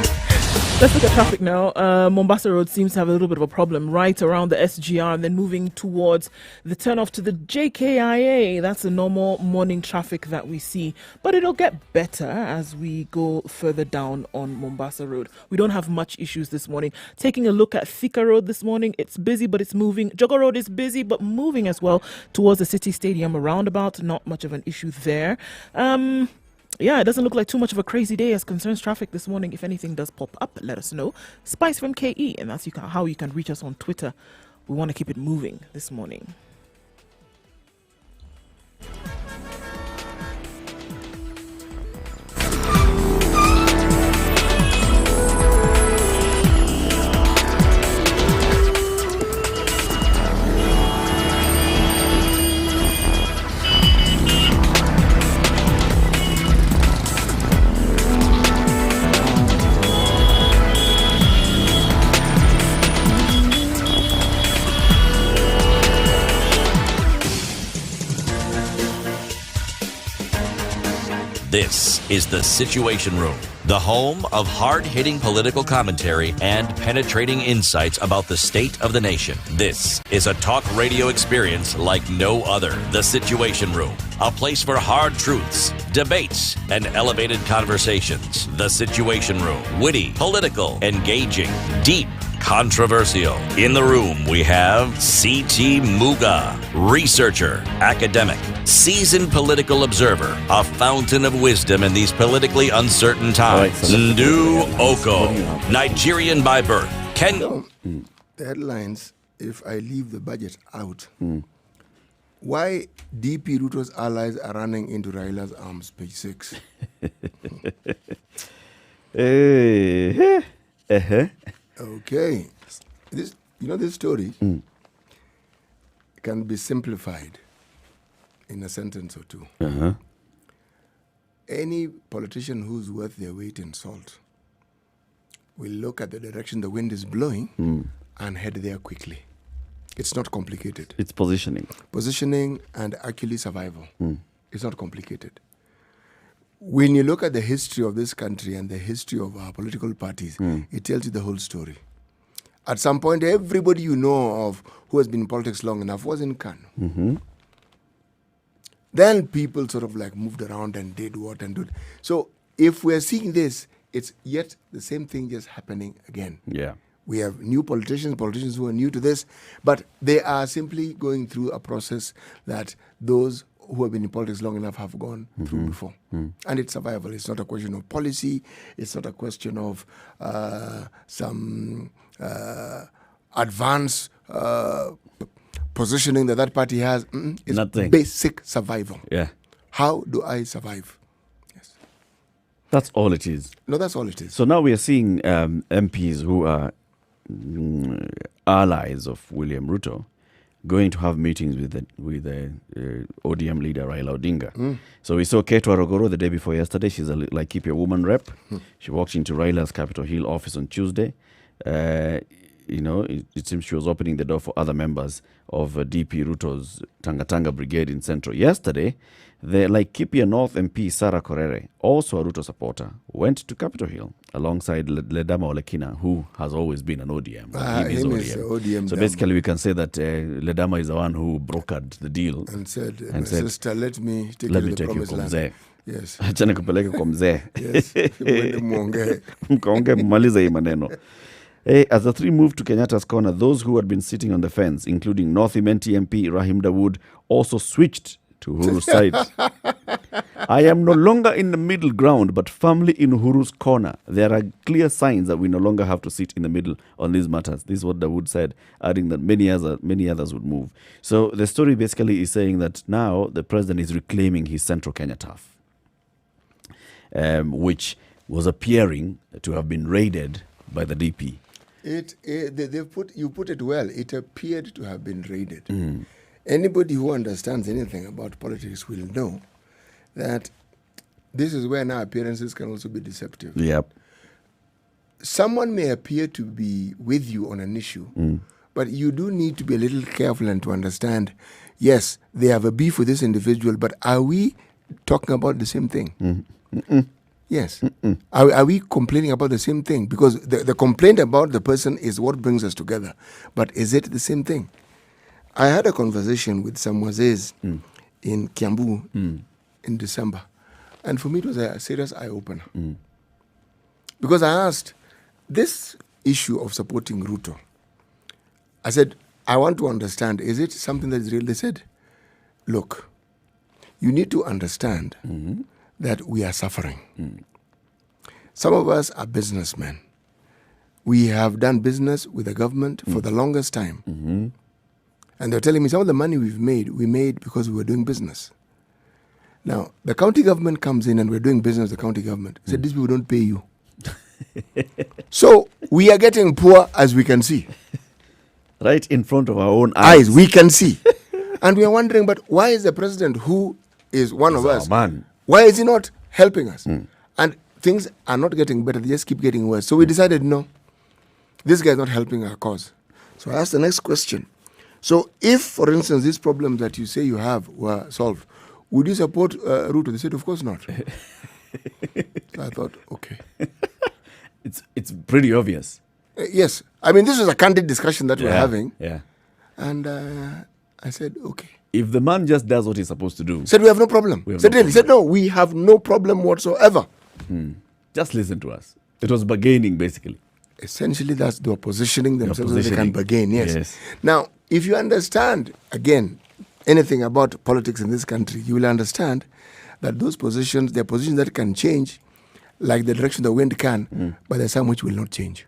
let's look at traffic now. Mombasa Road seems to have a little bit of a problem right around the SGR and then moving towards the turnoff to the JKIA. That's the normal morning traffic that we see, but it'll get better as we go further down on Mombasa Road. We don't have much issues this morning. Taking a look at Thika Road this morning, it's busy, but it's moving. Jogo Road is busy, but moving as well towards the City Stadium roundabout. Not much of an issue there. Yeah, it doesn't look like too much of a crazy day as concerns traffic this morning. If anything does pop up, let us know. Spice from KE, and that's how you can reach us on Twitter. We want to keep it moving this morning. This is the Situation Room, the home of hard-hitting political commentary and penetrating insights about the state of the nation. This is a talk radio experience like no other. The Situation Room, a place for hard truths, debates, and elevated conversations. The Situation Room, witty, political, engaging, deep, controversial. In the room, we have C.T. Muga, researcher, academic, seasoned political observer, a fountain of wisdom in these politically uncertain times. Ndu Oko, Nigerian by birth. So, the headlines, if I leave the budget out, why DP Ruto's allies are running into Raila's arms, page 6. Okay. This story can be simplified in a sentence or two. Any politician who's worth their weight in salt will look at the direction the wind is blowing and head there quickly. It's not complicated. It's positioning. Positioning and actually survival. It's not complicated. When you look at the history of this country and the history of our political parties, it tells you the whole story. At some point, everybody you know of who has been in politics long enough was in Kanu. Then people sort of like moved around and did what and did. So if we're seeing this, it's yet the same thing just happening again. Yeah. We have new politicians who are new to this, but they are simply going through a process that those who have been in politics long enough have gone through before. And it's survival. It's not a question of policy. It's not a question of some advanced positioning that party has. It's Nothing. Basic survival. Yeah. How do I survive? Yes. That's all it is. No, that's all it is. So now we are seeing MPs who are allies of William Ruto going to have meetings with the ODM leader Raila Odinga. So we saw Ketu Arogoro the day before yesterday. She's a Laikipia woman rep. She walked into Raila's Capitol Hill office on Tuesday. It seems she was opening the door for other members of DP Ruto's Tanga Brigade in Central. Yesterday, the Laikipia North MP Sarah Korere, also a Ruto supporter, went to Capitol Hill alongside Ledama Olekina, who has always been an ODM. Him is ODM. So basically, we can say that Ledama is the one who brokered the deal and said, my sister, let me take you to the promised land. Yes. Achana kupeleke kwa mzee. Yes. Mwende muongee. Mkaongee mmalize hii maneno. As the three moved to Kenyatta's corner, those who had been sitting on the fence, including North Imenti MP Rahim Dawood, also switched to Uhuru's side. I am no longer in the middle ground, but firmly in Uhuru's corner. There are clear signs that we no longer have to sit in the middle on these matters. This is what Dawood said, adding that many others would move. So the story basically is saying that now the president is reclaiming his central Kenya turf, which was appearing to have been raided by the DP. You put it well. It appeared to have been raided. Anybody who understands anything about politics will know that this is where now appearances can also be deceptive. Yep. Someone may appear to be with you on an issue, but you do need to be a little careful and to understand, yes, they have a beef with this individual, but are we talking about the same thing? Yes. Are we complaining about the same thing? Because the complaint about the person is what brings us together. But is it the same thing? I had a conversation with some Wazes in Kiambu in December. And for me, it was a serious eye-opener. Because I asked, this issue of supporting Ruto, I said, I want to understand, is it something that is real? They said, look, you need to understand that we are suffering. Some of us are businessmen. We have done business with the government for the longest time. And they're telling me some of the money we made because we were doing business. Now, the county government comes in and we're doing business with the county government. Said, these people don't pay you. So we are getting poor as we can see. Right in front of our own eyes. We can see. And we are wondering, but why is the president, who is one of us, why is he not helping us? And things are not getting better, they just keep getting worse. So we decided, no, this guy is not helping our cause. So I asked the next question. So if, for instance, these problems that you say you have were solved, would you support Ruto? They said, of course not. So I thought, okay. It's pretty obvious. Yes. I mean, this was a candid discussion that we're having. Yeah. And I said, okay. If the man just does what he's supposed to do. Said, we have no problem. He said, no, we have no problem whatsoever. Just listen to us. It was bargaining, basically. Essentially, that's they were positioning themselves so they can bargain, yes. Now, if you understand, again, anything about politics in this country, you will understand that those positions, they're positions that can change like the direction the wind can, but there's some which will not change.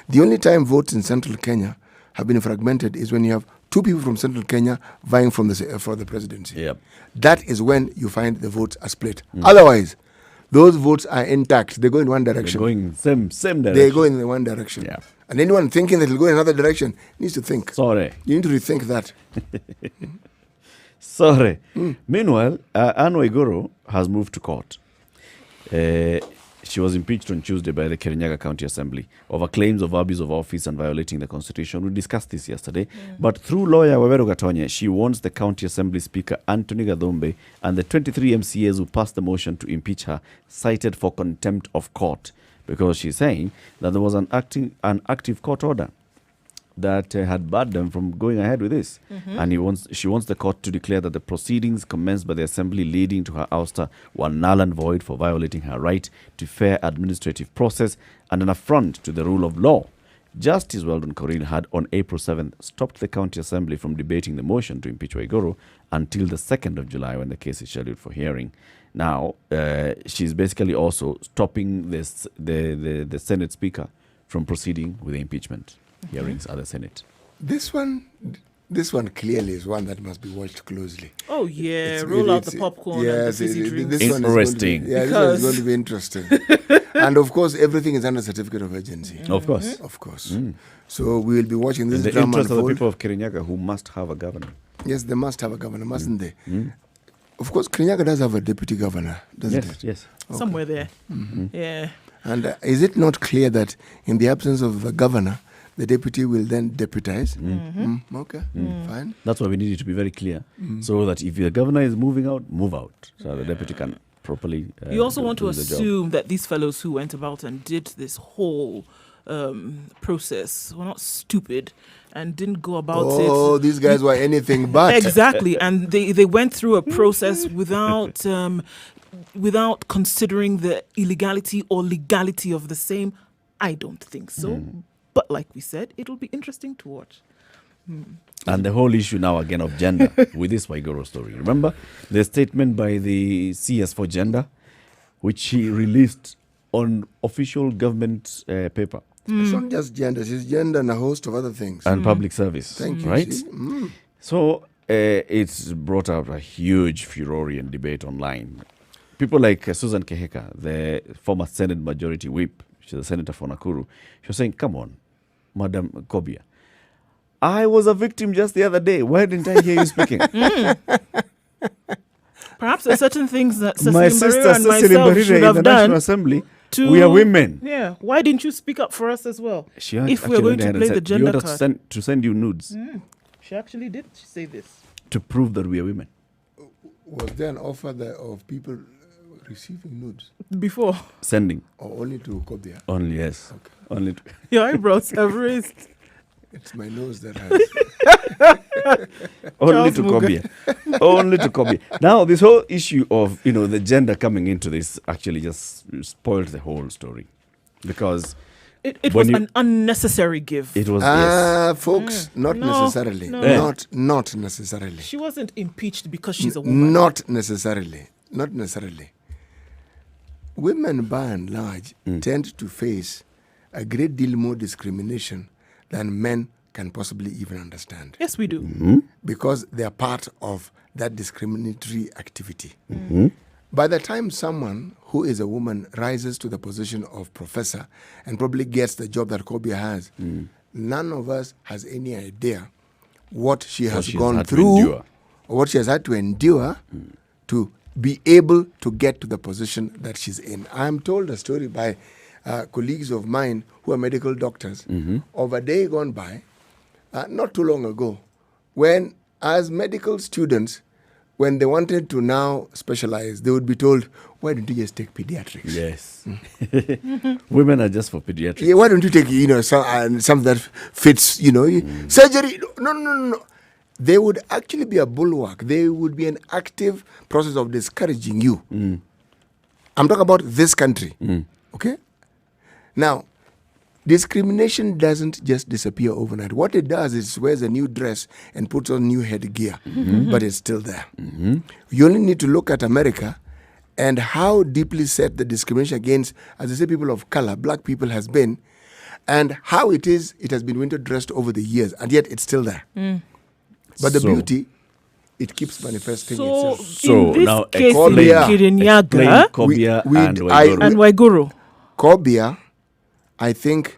The only time votes in central Kenya have been fragmented is when you have two people from central Kenya vying for the presidency. Yep. That is when you find the votes are split. Otherwise, those votes are intact. They go in one direction. They're going same direction. They go in one direction. Yeah. And anyone thinking that it'll go in another direction needs to think. Sorry. You need to rethink that. Sorry. Meanwhile, Anne Waiguru has moved to court. She was impeached on Tuesday by the Kirinyaga County Assembly over claims of abuse of office and violating the Constitution. We discussed this yesterday. But through lawyer Waweru Gatonye, she warns the County Assembly Speaker Anthony Gathombe and the 23 MCAs who passed the motion to impeach her, cited for contempt of court, because she's saying that there was an active court order that had barred them from going ahead with this. And she wants the court to declare that the proceedings commenced by the assembly leading to her ouster were null and void for violating her right to fair administrative process and an affront to the rule of law. Justice Weldon Korir had on April 7th stopped the county assembly from debating the motion to impeach Waiguru until the 2nd of July when the case is scheduled for hearing. Now, she's basically also stopping this the Senate Speaker from proceeding with the impeachment hearings at the Senate. This one clearly is one that must be watched closely. Oh yeah, roll out the popcorn and the fizzy drinks. This interesting. This one is going to be interesting. And of course, everything is under certificate of urgency. Of course. Of course. So we will be watching this the drama interest unfold. of the people of Kirinyaga who must have a governor. Yes, they must have a governor, mustn't they? Of course, Kirinyaga does have a deputy governor, doesn't it? Yes. Okay. Somewhere there. Yeah. And is it not clear that in the absence of the governor, the deputy will then deputize? Okay, fine. That's why we need it to be very clear, so that if the governor is moving out, move out, so the deputy can properly. You also want to do the job. assume that these fellows who went about and did this whole process were not stupid and didn't go about it. Oh, these guys were anything but. Exactly, and they went through a process without considering the illegality or legality of the same. I don't think so. But like we said, it'll be interesting to watch. And the whole issue now again of gender with this Waigoro story. Remember the statement by the CS for Gender, which she released on official government paper. It's not just gender, it's gender and a host of other things. And public service. Thank you. Right? See? So it's brought out a huge furor and debate online. People like Susan Keheka, the former Senate Majority Whip, she's a senator for Nakuru, she was saying, come on, Madam Kobia, I was a victim just the other day. Why didn't I hear you speaking? Perhaps there are certain things that My Cecily sister Mbarira and Cecily myself Mbarira should in have the done. National Assembly, to- we are women. Yeah. Why didn't you speak up for us as well? She If we're going to play the you gender want us card. to send you nudes She actually did say this. to prove that we are women. Was there an offer there of people receiving nudes? Before. Sending. Or only to Kobia? Only, yes. Only to, Your eyebrows have raised. It's my nose that has. only Charles to Muga. Kobia. Only to Kobia. Now, this whole issue of, the gender coming into this actually just spoiled the whole story. Because It When was you- an unnecessary give. it was, yes. Folks, not No, necessarily. no. Not necessarily. She wasn't impeached because she's a woman. Not necessarily. Not necessarily. Women, by and large, tend to face a great deal more discrimination than men can possibly even understand, Yes, we do. because they are part of that discriminatory activity. By the time someone who is a woman rises to the position of professor and probably gets the job that Kobia has, none of us has any idea what she has she's gone had to through endure. or what she has had to endure to be able to get to the position that she's in. I'm told a story by colleagues of mine who are medical doctors of a day gone by, not too long ago, when as medical students, when they wanted to now specialize, they would be told, why don't you just take pediatrics? Yes. Women are just for pediatrics. Yeah, why don't you take, something that fits, surgery? No. They would actually be a bulwark. They would be an active process of discouraging you. I'm talking about this country. Okay? Now, discrimination doesn't just disappear overnight. What it does is wears a new dress and puts on new headgear, but it's still there. You only need to look at America and how deeply set the discrimination against, as I say, people of color, black people has been, and how it has been winter dressed over the years, and yet it's still there. But the So- beauty, it keeps manifesting So, itself. So in this now case, in explain- Kirinyaga Kobia we- and I- Waiguru. and Waiguru. Kobia, I think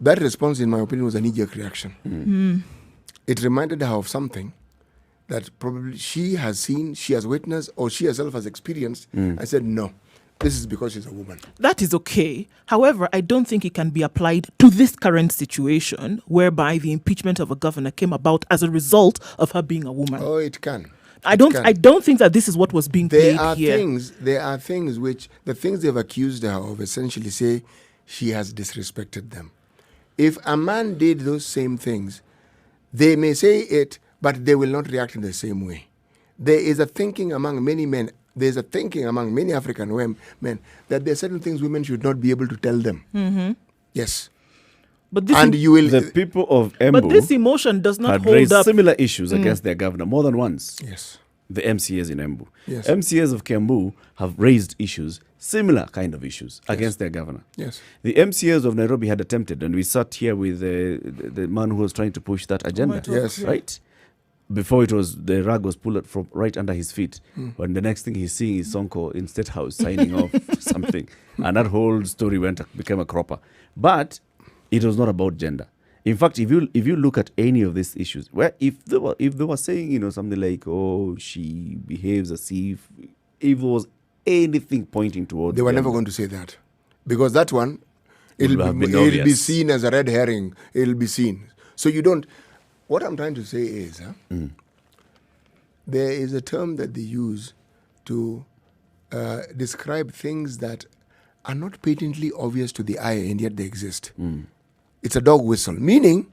that response, in my opinion, was a knee-jerk reaction. It reminded her of something that probably she has seen, she has witnessed, or she herself has experienced. I said, no, this is because she's a woman. That is okay. However, I don't think it can be applied to this current situation whereby the impeachment of a governor came about as a result of her being a woman. Oh, it can. I It don't can. I don't think that this is what was being There played are here. things which, the things they've accused her of, essentially say she has disrespected them. If a man did those same things, they may say it, but they will not react in the same way. There is a thinking among many men, there's a thinking among many African men that there are certain things women should not be able to tell them. Yes. But this And you will... The people of Embu but this emotion does not had hold raised up. similar issues against their governor more than once. Yes. The MCAs in Embu. Yes. MCAs of Kiambu have raised issues, similar kind of issues, against their governor. Yes. The MCAs of Nairobi had attempted, and we sat here with the man who was trying to push that agenda. Yes. Right? Before the rug was pulled from right under his feet. When the next thing he's seeing is Sonko in State House signing off something. And that whole story became a cropper. But it was not about gender. In fact, if you look at any of these issues, where if they were saying, something like, oh, she behaves as if there was anything pointing towards They were gender, never going to say that. Because that one, Would have been it'll be obvious. seen as a red herring. It'll be seen. So you don't... What I'm trying to say is, there is a term that they use to describe things that are not patently obvious to the eye and yet they exist. It's a dog whistle, meaning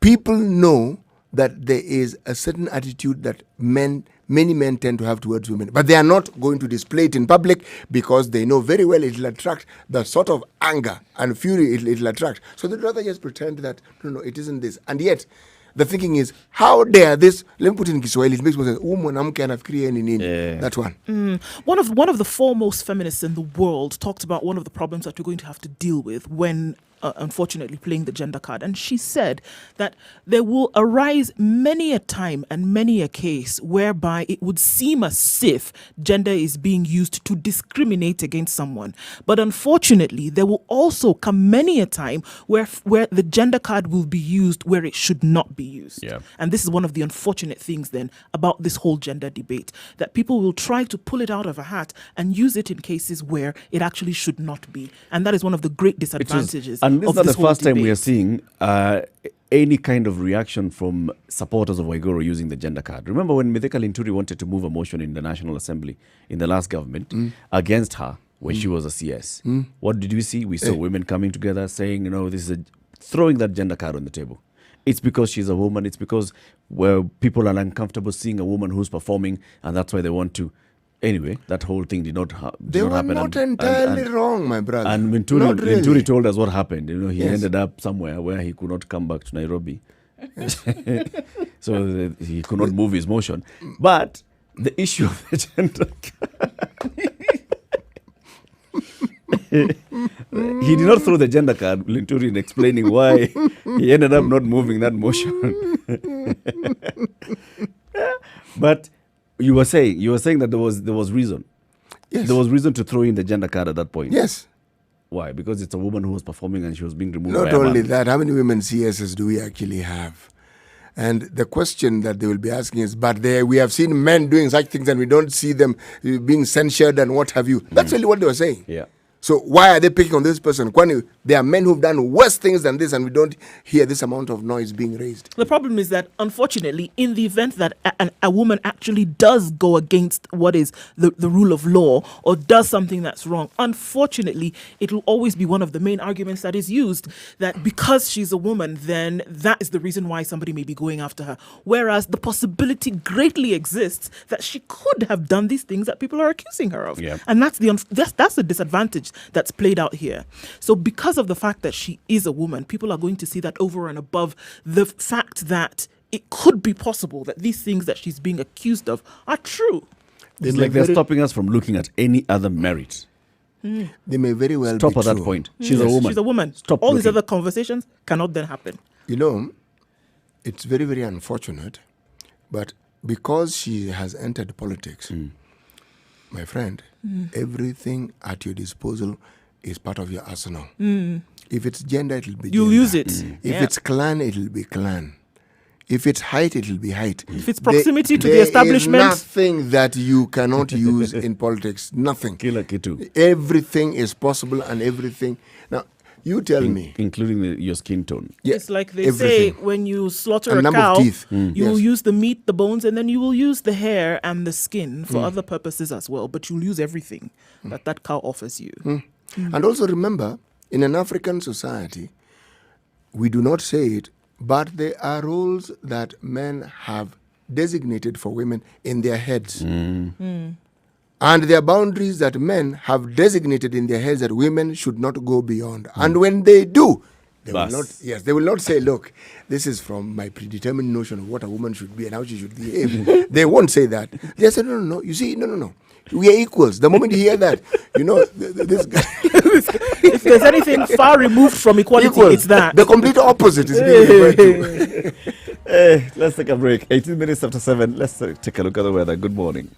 people know that there is a certain attitude that men many men tend to have towards women, but they are not going to display it in public because they know very well it will attract the sort of anger and fury it will attract. So they'd rather just pretend that, no, it isn't this. And yet, the thinking is, how dare this? Let me put it in Kiswahili. It makes more sense. Mwanamke anafikiria nini? That one. One of the foremost feminists in the world talked about one of the problems that we're going to have to deal with when unfortunately playing the gender card. And she said that there will arise many a time and many a case whereby it would seem as if gender is being used to discriminate against someone. But unfortunately, there will also come many a time where the gender card will be used where it should not be used. Yeah. And this is one of the unfortunate things then about this whole gender debate, that people will try to pull it out of a hat and use it in cases where it actually should not be. And that is one of the great disadvantages. And this is of not the this whole first time we debate. are seeing any kind of reaction from supporters of Waiguru using the gender card. Remember when Mithika Linturi wanted to move a motion in the National Assembly in the last government against her when she was a CS? What did we see? We saw women coming together saying, this is throwing that gender card on the table. It's because she's a woman. It's because people are uncomfortable seeing a woman who's performing, and that's why they want to. Anyway, that whole thing did not happen. They were not entirely wrong, my brother. And Not really. Venturi told us what happened. He Yes. ended up somewhere where he could not come back to Nairobi. So he could not move his motion. But the issue of the gender he did not throw the gender card, Linturi, in explaining why he ended up not moving that motion. But you were saying that there was reason. Yes. There was reason to throw in the gender card at that point. Yes. Why? Because it's a woman who was performing and she was being removed. Not by a only man. that, how many women CSs do we actually have? And the question that they will be asking is, but we have seen men doing such things and we don't see them being censured and what have you. That's really what they were saying. Yeah. So why are they picking on this person? Kwani there are men who've done worse things than this and we don't hear this amount of noise being raised. The problem is that, unfortunately, in the event that a woman actually does go against what is the rule of law or does something that's wrong, unfortunately, it will always be one of the main arguments that is used, that because she's a woman, then that is the reason why somebody may be going after her. Whereas the possibility greatly exists that she could have done these things that people are accusing her of. Yeah. And that's the disadvantage that's played out here. So because of the fact that she is a woman, people are going to see that over and above the fact that it could be possible that these things that she's being accused of are true. They It's may like they're very- stopping us from looking at any other merit. They may very well Stop be at that true. point. She's a woman. She's a woman. Stop All these looking. other conversations cannot then happen. It's very, very unfortunate, but because she has entered politics, my friend, everything at your disposal is part of your arsenal. If it's gender, it'll be You'll gender. use it. If Yeah. it's clan, it'll be clan. If it's height, it'll be height. If it's proximity to the there is establishment. nothing that you cannot use in politics. Nothing. Kila kitu. Everything is possible and everything. Now, you tell me. Including your skin tone. Yeah, It's like they everything. say, when you slaughter And a number of cow, teeth. you will Yes. use the meat, the bones, and then you will use the hair and the skin for other purposes as well. But you'll use everything that cow offers you. And also remember, in an African society, we do not say it, but there are roles that men have designated for women in their heads. And there are boundaries that men have designated in their heads that women should not go beyond. And when they do, they will Bas. not say, look, this is from my predetermined notion of what a woman should be and how she should behave. They won't say that. They say, no. You see, no. We are equals. The moment you hear that, this guy. If there's anything far removed from equality, Equal. it's that. The complete opposite is being referred to. Let's take a break. 18 minutes after 7. Let's take a look at the weather. Good morning.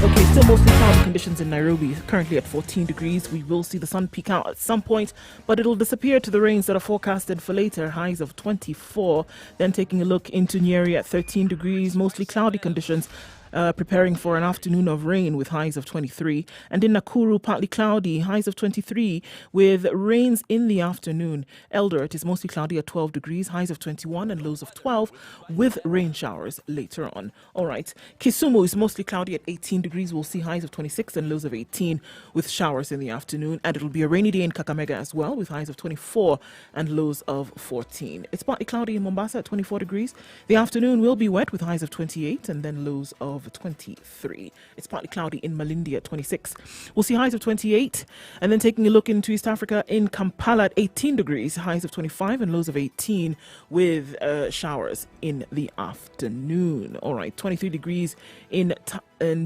Okay, still mostly cloudy conditions in Nairobi, currently at 14 degrees. We will see the sun peek out at some point, but it'll disappear to the rains that are forecasted for later, highs of 24. Then taking a look into Nyeri at 13 degrees, mostly cloudy conditions. preparing for an afternoon of rain with highs of 23. And in Nakuru, partly cloudy, highs of 23 with rains in the afternoon. Eldoret is mostly cloudy at 12 degrees, highs of 21 and lows of 12 with rain showers later on. All right. Kisumu is mostly cloudy at 18 degrees. We'll see highs of 26 and lows of 18 with showers in the afternoon. And it'll be a rainy day in Kakamega as well with highs of 24 and lows of 14. It's partly cloudy in Mombasa at 24 degrees. The afternoon will be wet with highs of 28 and then lows of 23. It's partly cloudy in Malindi at 26. We'll see highs of 28. And then taking a look into East Africa, in Kampala at 18 degrees, highs of 25 and lows of 18 with showers in the afternoon. All right, 23 degrees in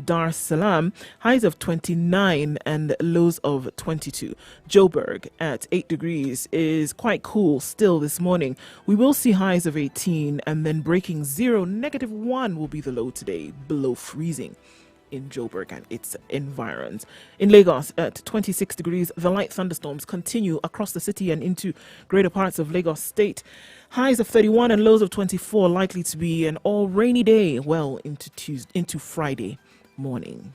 Dar es Salaam, highs of 29 and lows of 22. Joburg at 8 degrees is quite cool still this morning. We will see highs of 18 and then breaking zero, -1 will be the low today, below freezing in Joburg and its environs. In Lagos at 26 degrees, the light thunderstorms continue across the city and into greater parts of Lagos State. Highs of 31 and lows of 24, likely to be an all rainy day well into Friday morning.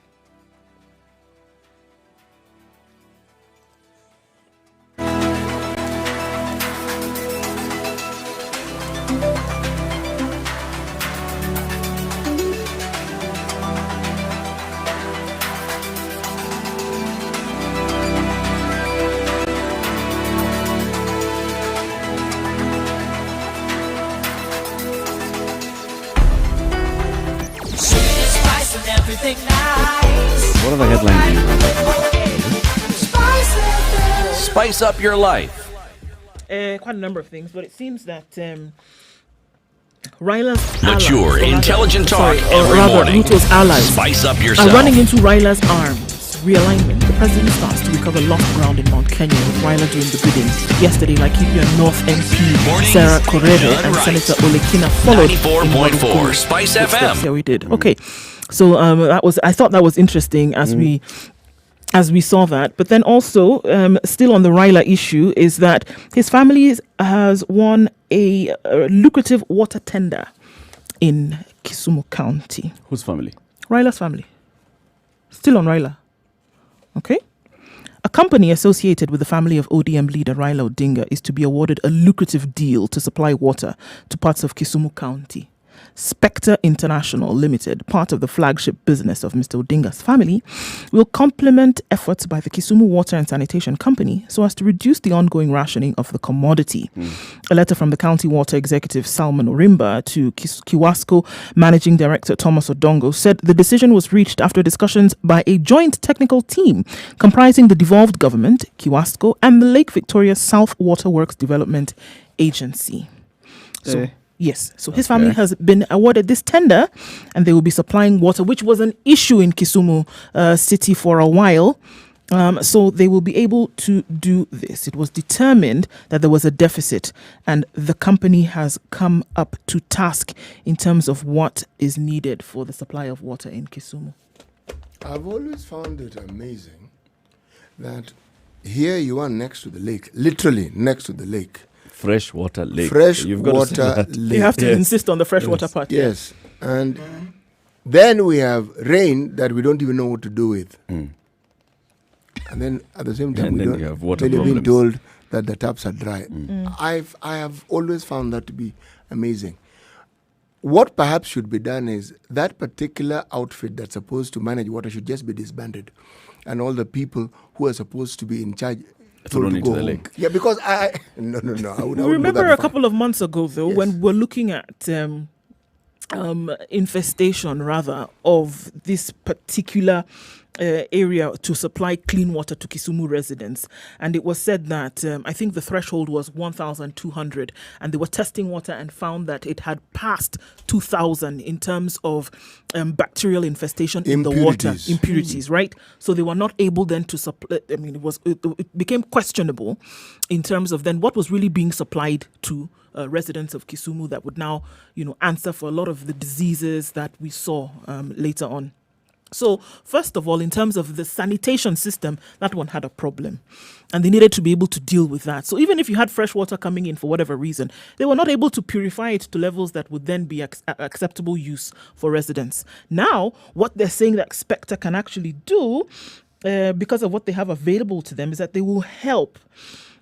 Everything nice. What are the headlines? Spice up your life. Quite a number of things, but it seems that Ryla's Mature, allies, intelligent talk or every rather, morning. Ruto's allies Spice up are yourself. running into Ryla's arms. Realignment. The president starts to recover lost ground in Mount Kenya with Ryla doing the bidding. Yesterday, Laikipia North MP Mornings Sarah Korede done and right. Senator Olekina followed. 94.4 Spice FM. Yeah, we did. Okay, so I thought that was interesting as we saw that. But then also, still on the Ryla issue, is that his family has won a lucrative water tender in Kisumu County. Whose family? Ryla's family. Still on Ryla. Okay. A company associated with the family of ODM leader Raila Odinga is to be awarded a lucrative deal to supply water to parts of Kisumu County. Spectre International Limited, part of the flagship business of Mr. Odinga's family, will complement efforts by the Kisumu Water and Sanitation Company so as to reduce the ongoing rationing of the commodity. A letter from the county water executive Salman Orimba to Kiwasco Managing Director Thomas Odongo said the decision was reached after discussions by a joint technical team comprising the devolved government, Kiwasco, and the Lake Victoria South Water Works Development Agency. Yes, so his family has been awarded this tender and they will be supplying water, which was an issue in Kisumu city for a while. So they will be able to do this. It was determined that there was a deficit and the company has come up to task in terms of what is needed for the supply of water in Kisumu. I've always found it amazing that here you are next to the lake, literally next to the lake. Freshwater lake. Freshwater lake. You have to insist on the freshwater part. Yes. And then we have rain that we don't even know what to do with. And then at the same time, And we then don't, you have water when you've been problems. told that the taps are dry. I have always found that to be amazing. What perhaps should be done is that particular outfit that's supposed to manage water should just be disbanded. And all the people who are supposed to be in charge Thrown to into go the home. lake. Yeah, because no. I would We I would go remember that a far. couple of months ago, though, Yes. when we're looking at infestation, rather, of this particular area to supply clean water to Kisumu residents. And it was said that I think the threshold was 1,200 and they were testing water and found that it had passed 2,000 in terms of bacterial infestation in the water. Impurities, right? So they were not able then to supply. I mean, it became questionable in terms of then what was really being supplied to residents of Kisumu that would now, answer for a lot of the diseases that we saw later on So, first of all, in terms of the sanitation system, that one had a problem. And they needed to be able to deal with that. So even if you had fresh water coming in for whatever reason, they were not able to purify it to levels that would then be acceptable use for residents. Now, what they're saying that Spectre can actually do, because of what they have available to them, is that they will help.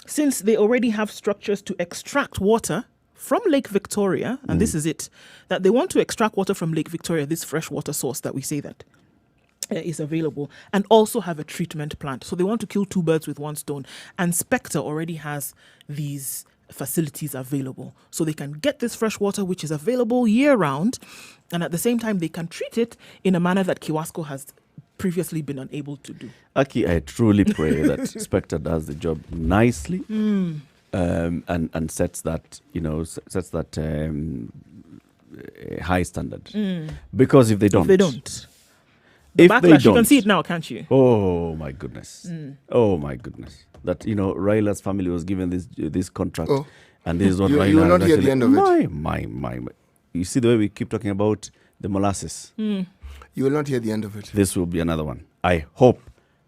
Since they already have structures to extract water from Lake Victoria, and this is it, that they want to extract water from Lake Victoria, this fresh water source that we say that is available, and also have a treatment plant. So they want to kill two birds with one stone. And Spectre already has these facilities available. So they can get this fresh water, which is available year round, and at the same time, they can treat it in a manner that Kiwasco has previously been unable to do. Aki, I truly pray that Spectre does the job nicely and sets that, high standard. Because if they don't, the backlash, you can see it now, can't you? Oh my goodness! Oh my goodness! That Raila's family was given this contract, and this is what Raila. You will not hear the end of it. My! You see the way we keep talking about the molasses. You will not hear the end of it. This will be another one. I hope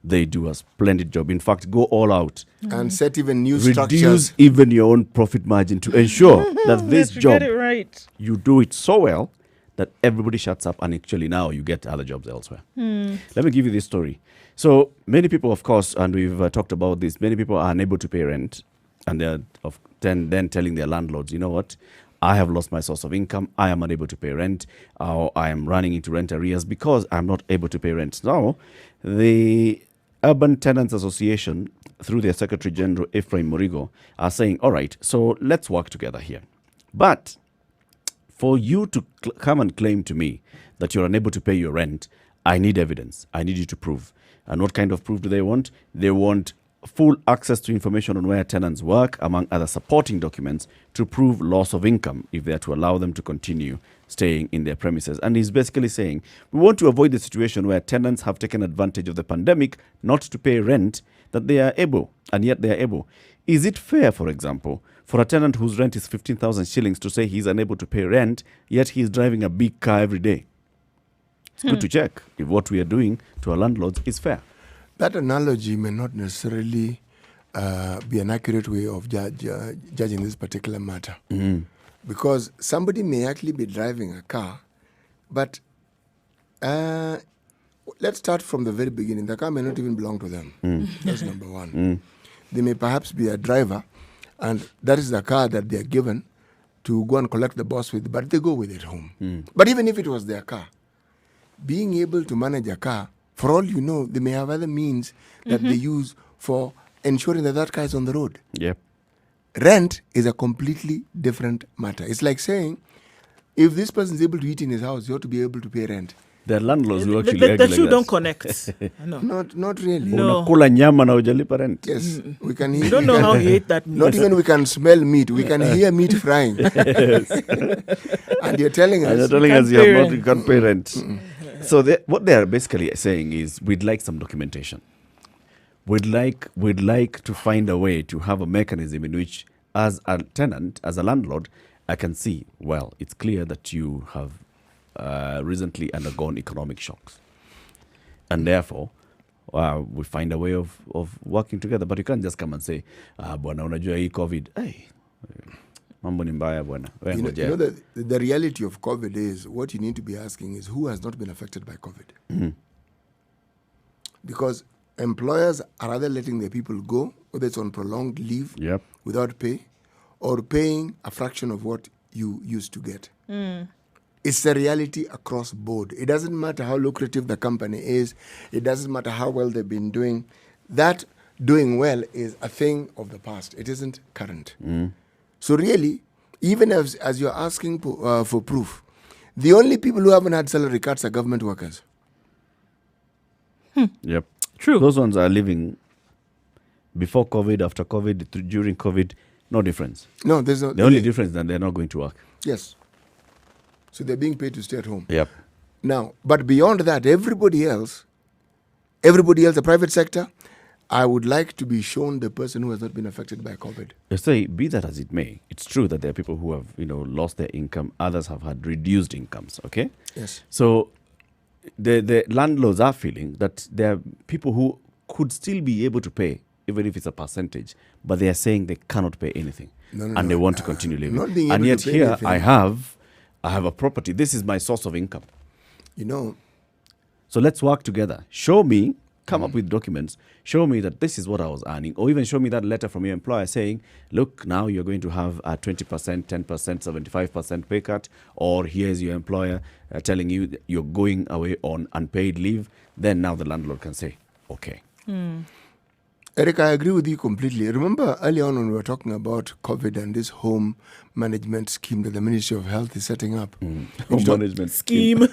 they do a splendid job. In fact, go all out and set even new reduce structures. Even your own profit margin to ensure that this job get it right. You do it so well that everybody shuts up, and actually now you get other jobs elsewhere. Let me give you this story. So many people, of course, and we've talked about this, many people are unable to pay rent, and they're then telling their landlords, you know what, I have lost my source of income, I am unable to pay rent, or I am running into rent arrears because I'm not able to pay rent. Now, the Urban Tenants Association, through their Secretary General, Ephraim Murigo, are saying, all right, so let's work together here. But for you to come and claim to me that you're unable to pay your rent, I need evidence. I need you to prove. And what kind of proof do they want? They want full access to information on where tenants work, among other supporting documents, to prove loss of income if they are to allow them to continue staying in their premises. And he's basically saying, we want to avoid the situation where tenants have taken advantage of the pandemic not to pay rent that they are able, and yet they are able. Is it fair, for example, for a tenant whose rent is 15,000 shillings to say he's unable to pay rent, yet he's driving a big car every day? It's good to check if what we are doing to our landlords is fair. That analogy may not necessarily be an accurate way of judging this particular matter. Because somebody may actually be driving a car, but let's start from the very beginning. The car may not even belong to them. That's number one. They may perhaps be a driver, and that is the car that they are given to go and collect the boss with, but they go with it home. But even if it was their car, being able to manage a car, for all you know, they may have other means that they use for ensuring that that car is on the road. Yep. Rent is a completely different matter. It's like saying, if this person is able to eat in his house, you ought to be able to pay rent. There are landlords who actually The two don't connect. No. Not really. No. Unakula nyama na hujalipa rent. Yes, we can hear. You don't know how he ate that meat. Not even we can smell meat. We can hear meat frying. And you're telling us. And you're telling us you can't pay rent. So what they are basically saying is, we'd like some documentation. We'd like to find a way to have a mechanism in which, as a tenant, as a landlord, I can see, well, it's clear that you have recently undergone economic shocks. And therefore, we find a way of working together. But you can't just come and say, bwana, unajua hii COVID. Hey, mambo ni mbaya bwana. You know the reality of COVID is, what you need to be asking is, who has not been affected by COVID? Because employers are either letting their people go, whether it's on prolonged leave without pay, or paying a fraction of what you used to get. It's the reality across board. It doesn't matter how lucrative the company is. It doesn't matter how well they've been doing. That doing well is a thing of the past. It isn't current. So really, even as you're asking for proof, the only people who haven't had salary cuts are government workers. Yep. True. Those ones are living before COVID, after COVID, during COVID, no difference. No, there's no. The only difference is that they're not going to work. Yes. So they're being paid to stay at home. Yep. Now, but beyond that, everybody else, the private sector, I would like to be shown the person who has not been affected by COVID. You say, be that as it may, it's true that there are people who have, lost their income. Others have had reduced incomes. Okay. Yes. So the landlords are feeling that there are people who could still be able to pay, even if it's a percentage, but they are saying they cannot pay anything. And they want to continue living. not being And able yet to pay here anything. I have a property. This is my source of income. You know, So let's work together. Show me, come up with documents, show me that this is what I was earning, or even show me that letter from your employer saying, look, now you're going to have a 20%, 10%, 75% pay cut, or here's your employer telling you that you're going away on unpaid leave. Then now the landlord can say, okay. Eric, I agree with you completely. Remember earlier on when we were talking about COVID and this home management scheme that the Ministry of Health is setting up? Home talk- management Scheme.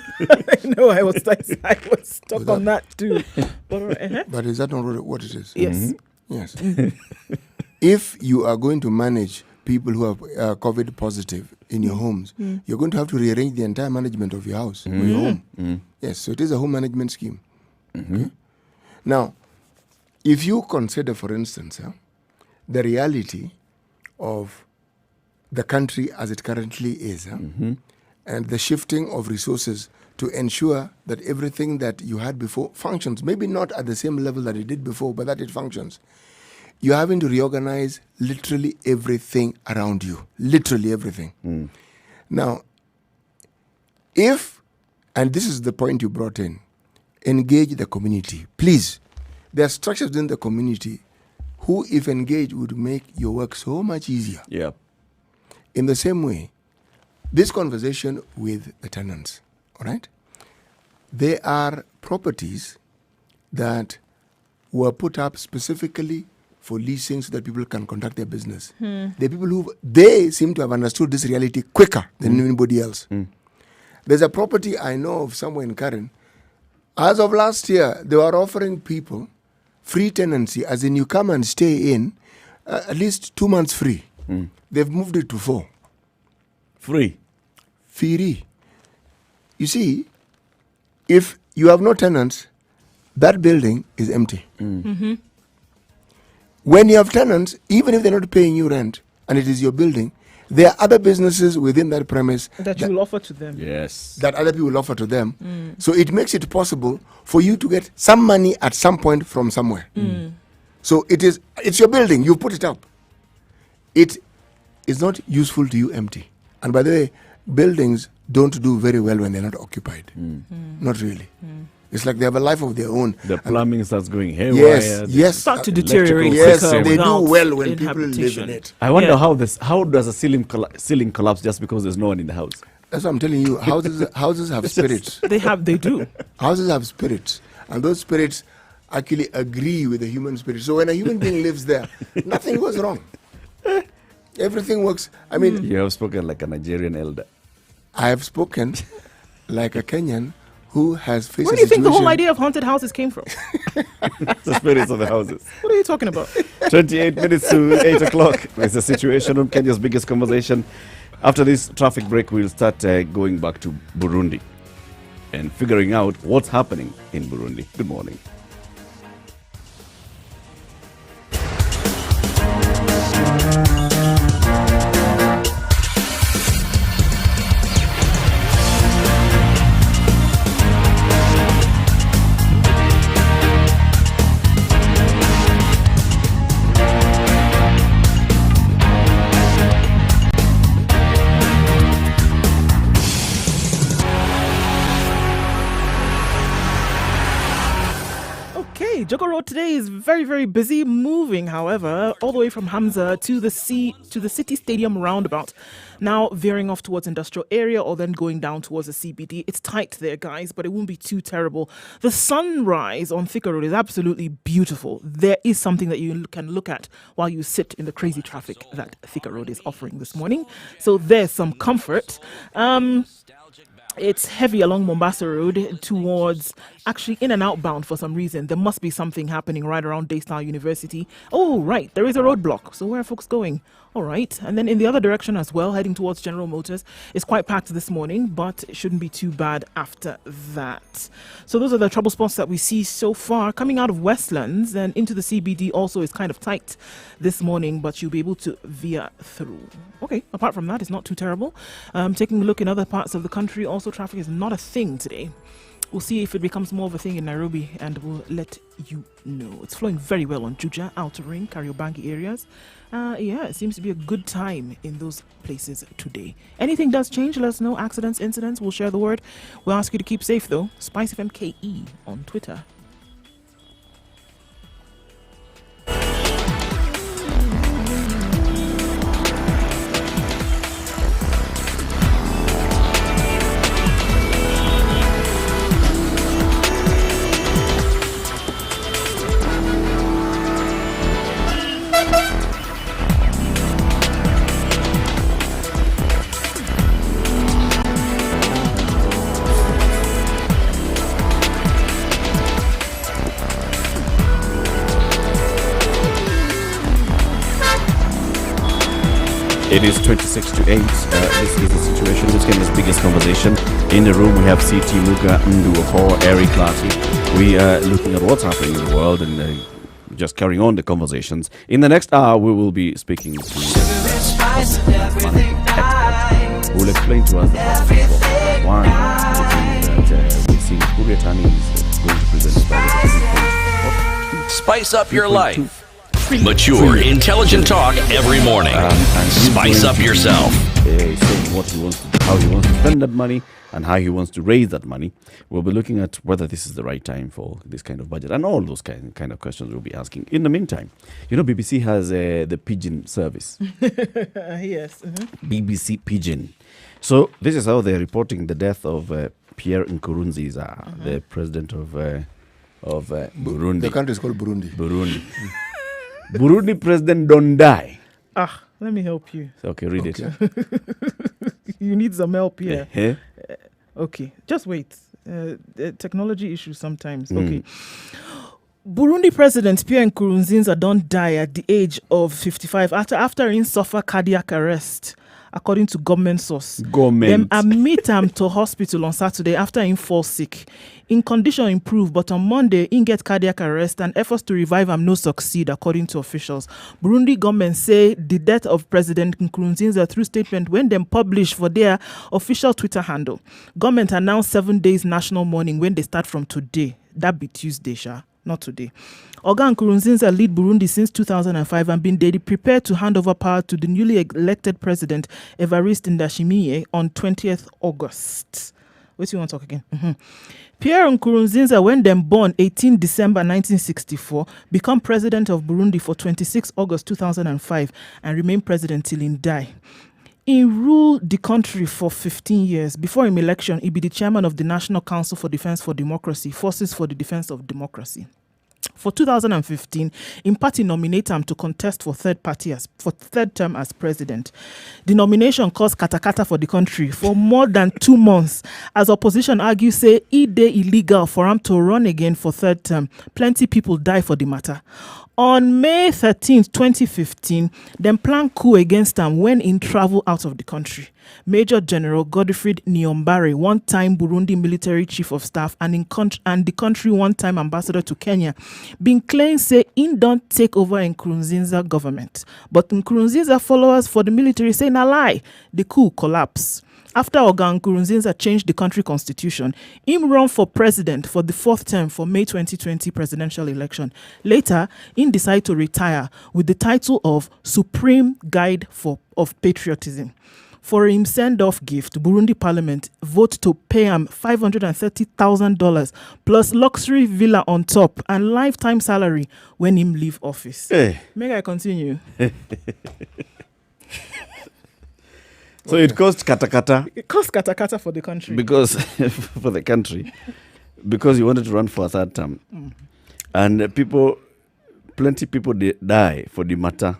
No, I was stuck on that too. But, But is that not what it is? Yes. Yes. If you are going to manage people who are COVID positive in your homes, you're going to have to rearrange the entire management of your house or your home. Yes, so it is a home management scheme. Okay? Now, if you consider, for instance, the reality of the country as it currently is, and the shifting of resources to ensure that everything that you had before functions, maybe not at the same level that it did before, but that it functions, you're having to reorganize literally everything around you. Literally everything. Now, if, and this is the point you brought in, engage the community. Please, there are structures within the community who, if engaged, would make your work so much easier. Yeah. In the same way, this conversation with the tenants, all right? They are properties that were put up specifically for leasing so that people can conduct their business. The people who, they seem to have understood this reality quicker than anybody else. There's a property I know of somewhere in Karen. As of last year, they were offering people free tenancy, as in you come and stay in at least 2 months free. They've moved it to 4. Free. Free. You see, if you have no tenants, that building is empty. When you have tenants, even if they're not paying you rent and it is your building, there are other businesses within that premise that you will offer to them. Yes. that other people will offer to them. So it makes it possible for you to get some money at some point from somewhere. So it's your building, you put it up. It is not useful to you empty. And by the way, buildings don't do very well when they're not occupied. Not really. It's like they have a life of their own. The plumbing starts going haywire. Yes. Start to Electrical deteriorate Yes, quicker they do without well when people live in inhabitation. it. I wonder Yeah. how does a ceiling collapse just because there's no one in the house? That's what I'm telling you. Houses have spirits. They do. Houses have spirits. And those spirits actually agree with the human spirit. So when a human being lives there, nothing goes wrong. Everything works. I mean, You have spoken like a Nigerian elder. I have spoken like a Kenyan who has faced Where a do you think the whole situation- idea of haunted houses came from? The spirits of the houses. What are you talking about? 28 minutes to 8 o'clock. It's a situation on Kenya's biggest conversation. After this traffic break, we'll start going back to Burundi and figuring out what's happening in Burundi. Good morning. Okay, Jogo Road today is very, very busy moving, however, all the way from Hamza to the City Stadium roundabout. Now veering off towards industrial area or then going down towards the CBD. It's tight there, guys, but it won't be too terrible. The sunrise on Thika Road is absolutely beautiful. There is something that you can look at while you sit in the crazy traffic that Thika Road is offering this morning. So there's some comfort. It's heavy along Mombasa Road towards actually in and outbound for some reason. There must be something happening right around Daystar University. Oh, right. There is a roadblock. So where are folks going? All right. And then in the other direction as well, heading towards General Motors, it's quite packed this morning, but it shouldn't be too bad after that. So those are the trouble spots that we see so far. Coming out of Westlands and into the CBD also is kind of tight this morning, but you'll be able to veer through. Okay. Apart from that, it's not too terrible. Taking a look in other parts of the country, also traffic is not a thing today. We'll see if it becomes more of a thing in Nairobi, and we'll let you know. It's flowing very well on Juja, Outer Ring, Kariobangi areas. It seems to be a good time in those places today. Anything does change, let us know. Accidents, incidents, we'll share the word. We'll ask you to keep safe, though. Spice FM KE on Twitter. It is 26 to 8. This is the situation. This game is biggest conversation. In the room, we have CT Muga, Nduoko, Eric Lati. We are looking at what's happening in the world and just carrying on the conversations. In the next hour, we will be speaking to who will explain to us the process of why we see Kuretani is going to present by Spice up your life. Mature, intelligent talk every morning. Spice up yourself. Saying what he wants to do, how he wants to spend that money, and how he wants to raise that money. We'll be looking at whether this is the right time for this kind of budget, and all those kind of questions we'll be asking. In the meantime, BBC has the Pigeon service. Yes. BBC Pigeon. So this is how they're reporting the death of Pierre Nkurunziza, the president of Burundi. The country is called Burundi. Burundi president don't die. Let me help you. Okay, read it. You need some help here. Okay, just wait. Technology issues sometimes. Okay. Burundi President Pierre Nkurunziza don't die at the age of 55 after he suffer cardiac arrest, according to government source. Them admit him to hospital on Saturday after he fall sick. In condition improved, but on Monday he get cardiac arrest and efforts to revive him no succeed, according to officials. Burundi government say the death of President Nkurunziza through statement when them publish for their official Twitter handle. Government announced 7 days national mourning when they start from today. That be Tuesday, not today. Oga Nkurunziza lead Burundi since 2005 and been daily prepared to hand over power to the newly elected president Evariste Ndayishimiye on 20th August. Wait, you want to talk again? Pierre Nkurunziza, when them born 18 December 1964, become president of Burundi for 26 August 2005 and remain president till he die. He ruled the country for 15 years. Before his election, he be the chairman of the National Council for Defense for Democracy, Forces for the Defense of Democracy. For 2015, his party nominated him to contest for third term as president. The nomination caused katakata for the country for more than 2 months, as opposition argue say it dey illegal for him to run again for third term. Plenty people die for the matter. On May 13, 2015, them plan coup against him when in travel out of the country. Major General Godfred Niyombare, one-time Burundi military chief of staff and the country one-time ambassador to Kenya, been claimed say he don't take over Nkurunziza government. But Nkurunziza followers for the military say na lie, the coup collapsed. After Oga Nkurunziza changed the country constitution, him run for president for the 4th term for May 2020 presidential election. Later, he decided to retire with the title of Supreme Guide of Patriotism. For him send-off gift, Burundi Parliament vote to pay him $530,000 plus luxury villa on top and lifetime salary when him leave office. Hey. May I continue? So it cost katakata. It cost katakata for the country. Because because you wanted to run for a third term. And plenty people die for the matter.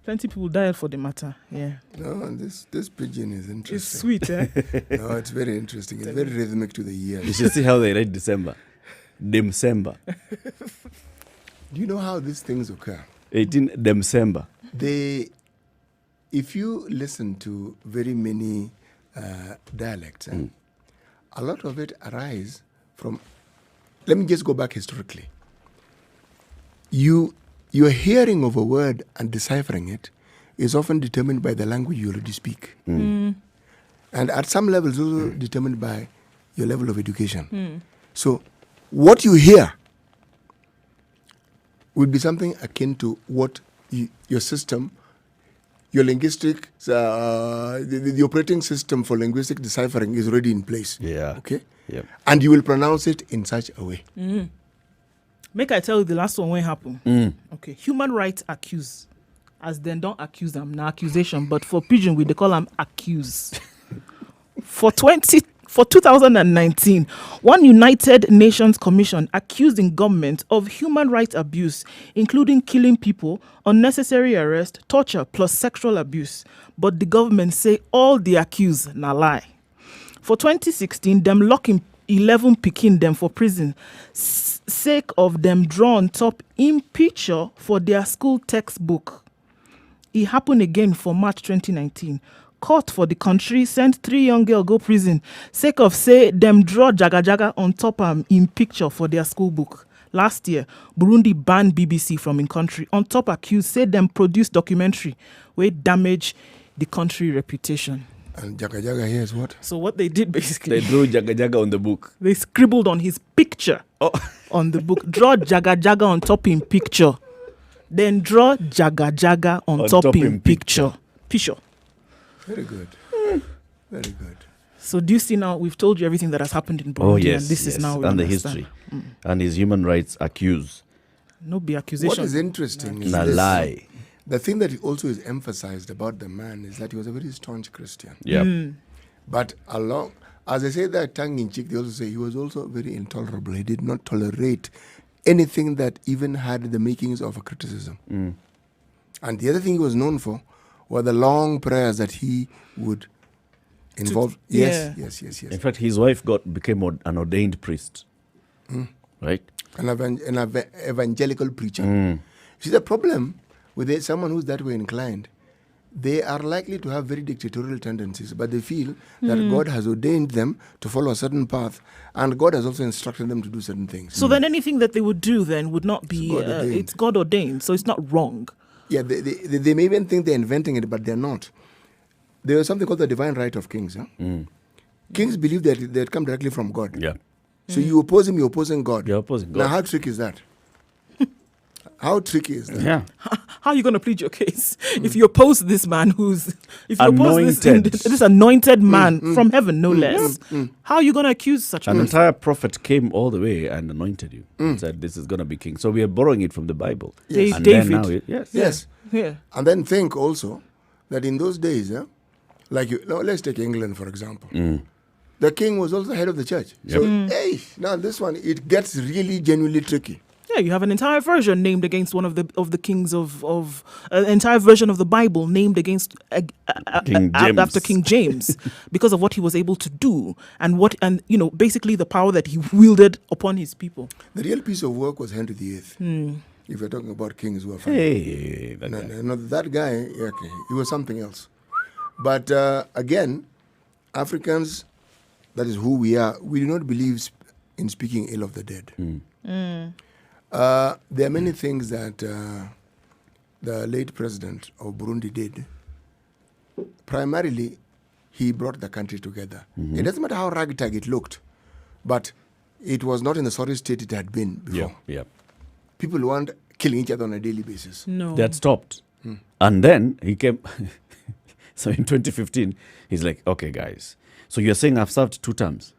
Plenty people died for the matter, yeah. No, this pigeon is interesting. It's sweet, eh? No, it's very interesting. It's very rhythmic to the ears. You should see how they write December. December. Do you know how these things occur? 18 December. If you listen to very many dialects, a lot of it arises from, let me just go back historically. Your hearing of a word and deciphering it is often determined by the language you already speak. And at some levels also determined by your level of education. So what you hear would be something akin to what your system, your linguistic, the operating system for linguistic deciphering is already in place. Yeah. Okay? Yeah. And you will pronounce it in such a way. Make I tell you the last one when happen. Okay. Human rights accuse. As then don't accuse them, no accusation. But for pigeon, we they call them accuse. For 2019, one United Nations Commission accused the government of human rights abuse, including killing people, unnecessary arrest, torture, plus sexual abuse. But the government say all the accused na lie. For 2016, them locking 11 pikin them for prison sake of them drawn top in picture for their school textbook. It happened again for March 2019. Court for the country sent 3 young girls go prison sake of say them draw jaga jaga on top in picture for their school book. Last year, Burundi banned BBC from in country on top accused say them produce documentary where damage the country reputation. And Jaga Jaga here is what? So what they did basically, They drew Jaga Jaga on the book. they scribbled on his picture on the book. Draw jaga jaga on top in picture. Then draw jaga jaga on top in picture. Picture. Very good. Very good. So do you see now, we've told you everything that has happened in Burundi. Oh, yes. And this is now we and the understand. history. And his human rights accused. No be accusation. What is interesting is Na this. lie. The thing that also is emphasized about the man is that he was a very staunch Christian. Yeah. But as I say that tongue in cheek, they also say he was also very intolerable. He did not tolerate anything that even had the makings of a criticism. And the other thing he was known for were the long prayers that he would involve. Yes. In fact, his wife became an ordained priest. Right? An evangelical preacher. See, the problem with someone who's that way inclined, they are likely to have very dictatorial tendencies, but they feel that God has ordained them to follow a certain path, and God has also instructed them to do certain things. So then anything that they would do then would not be, it's God ordained, so it's not wrong. Yeah, they may even think they're inventing it, but they're not. There is something called the divine right of kings. Kings believe that they come directly from God. Yeah. So you oppose him, you're opposing God. You're opposing God. Now, how tricky is that? How tricky is that? Yeah. How are you going to plead your case if you oppose this man if you oppose Anointed. this anointed man from heaven, no less? How are you going to accuse such a An person? entire prophet came all the way and anointed you. And said, this is going to be king. So we are borrowing it from the Bible. Yes. And David. then now, yes. Yes. Yeah. And then think also that in those days, let's take England, for example. The king was also head of the church. Yep. So, now this one, it gets really genuinely tricky. Yeah, you have an entire version named against one of the kings of an entire version of the Bible named against King James. after King James because of what he was able to do and basically the power that he wielded upon his people. The real piece of work was Henry VIII. If you're talking about kings who are funny. Hey, that No, guy. no, that guy, okay, he was something else. But again, Africans, that is who we are, we do not believe in speaking ill of the dead. There are many things that the late president of Burundi did. Primarily, he brought the country together. It doesn't matter how ragtag it looked, but it was not in the sorry state it had been before. Yeah. People weren't killing each other on a daily basis. No. They had stopped. And then he came. So in 2015, he's like, okay, guys. So you're saying I've served 2 terms,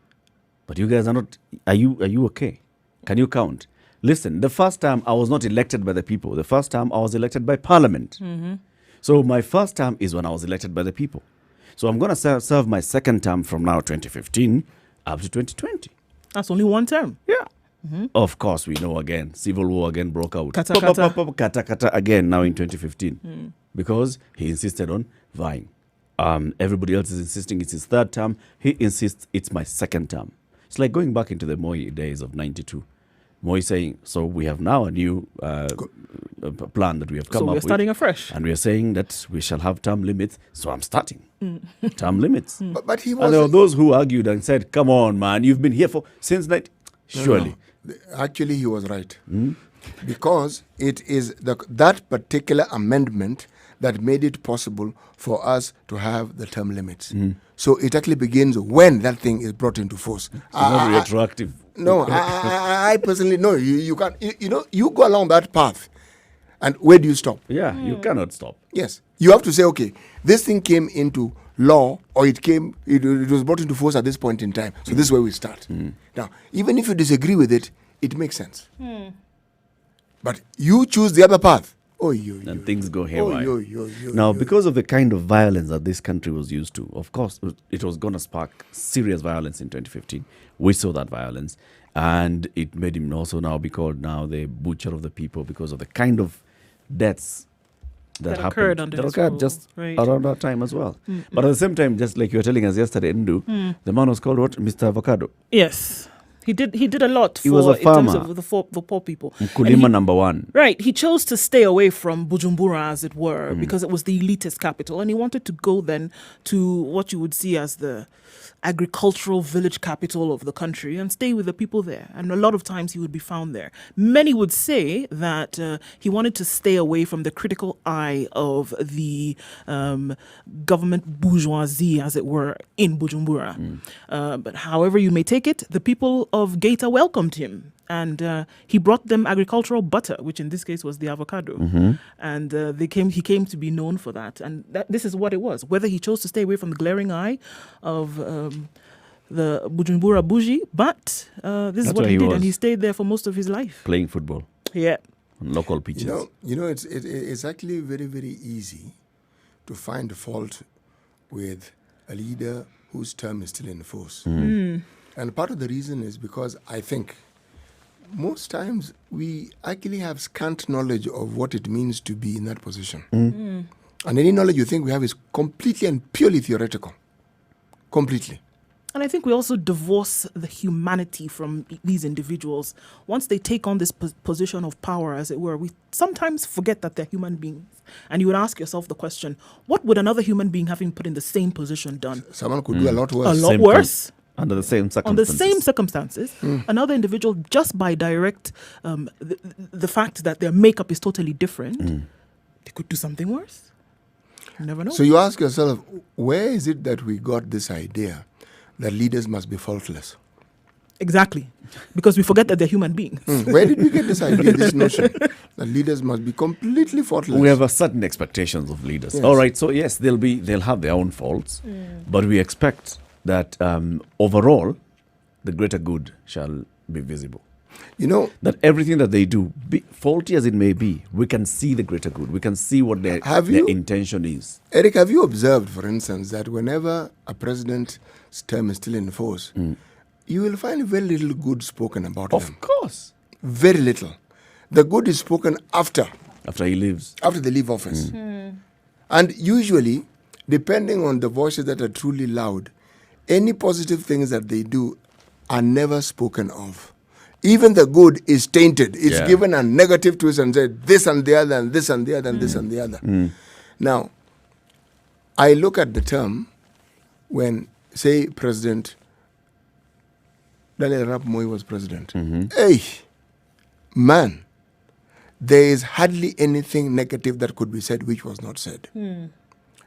but you guys are not. Are you okay? Can you count? Listen, the first time I was not elected by the people. The first time I was elected by parliament. So my first term is when I was elected by the people. So I'm going to serve my second term from now, 2015, up to 2020. That's only one term. Yeah. Of course, we know again, civil war again broke out. Kata Pop, pop, kata. pop, pop, kata kata again now in 2015 because he insisted on vying. Everybody else is insisting it's his third term. He insists it's my second term. It's like going back into the Moi days of 92. Moi saying, so we have now a new plan that we have come So up we're with. starting afresh. And we are saying that we shall have term limits. So I'm starting. Term limits. But he And there were was those who argued and said, come on, man, you've been here since night. Surely. No. Actually, he was right. Because it is that particular amendment that made it possible for us to have the term limits. So it actually begins when that thing is brought into force. It's not retroactive. No, I personally, no, you can't, you go along that path. And where do you stop? Yeah, you cannot stop. Yes. You have to say, okay, this thing came into law, or it was brought into force at this point in time. So this is where we start. Now, even if you disagree with it, it makes sense. But you choose the other path. And things go haywire. Now, because of the kind of violence that this country was used to, of course, it was going to spark serious violence in 2015. We saw that violence. And it made him also now be called now the butcher of the people because of the kind of deaths that occurred happened. under That his occurred rule, just right. around that time as well. But at the same time, just like you were telling us yesterday, Ndu, the man was called what? Mr. Avocado. Yes. He did a lot He was a in terms farmer. of the poor people. And Mkulima number one. Right. He chose to stay away from Bujumbura, as it were, because it was the elitist capital. And he wanted to go then to what you would see as the agricultural village capital of the country and stay with the people there. And a lot of times he would be found there. Many would say that he wanted to stay away from the critical eye of the government bourgeoisie, as it were, in Bujumbura. But however you may take it, the people of Geita welcomed him. And he brought them agricultural butter, which in this case was the avocado. And he came to be known for that. And this is what it was. Whether he chose to stay away from the glaring eye of the Bujumbura bougie, but this is what he did. And he stayed there for most of his life. Playing football Yeah. on local pitches. It's actually very, very easy to find fault with a leader whose term is still in force. And part of the reason is because I think most times we actually have scant knowledge of what it means to be in that position. And any knowledge you think we have is completely and purely theoretical. Completely. And I think we also divorce the humanity from these individuals. Once they take on this position of power, as it were, we sometimes forget that they're human beings. And you would ask yourself the question, what would another human being having put in the same position done? Someone could do a lot worse. A lot worse. Under the same circumstances. On the same circumstances, another individual, just by direct, the fact that their makeup is totally different, they could do something worse. You never know. So you ask yourself, where is it that we got this idea that leaders must be faultless? Exactly. Because we forget that they're human beings. Where did we get this idea, this notion that leaders must be completely faultless? We have a certain expectations of leaders. Yes. All right, so yes, they'll have their own faults, but we expect that overall, the greater good shall be visible. That everything that they do, faulty as it may be, we can see the greater good. We can see what their intention is. Eric, have you observed, for instance, that whenever a president's term is still in force, you will find very little good spoken about them? Of course. Very little. The good is spoken after he leaves. After they leave office. And usually, depending on the voices that are truly loud, any positive things that they do are never spoken of. Even the good is tainted. It's given a negative twist and said this and the other and this and the other and this and the other. Now, I look at the term when, say, President Daniel Arap Moi was president. Hey, man, there is hardly anything negative that could be said which was not said.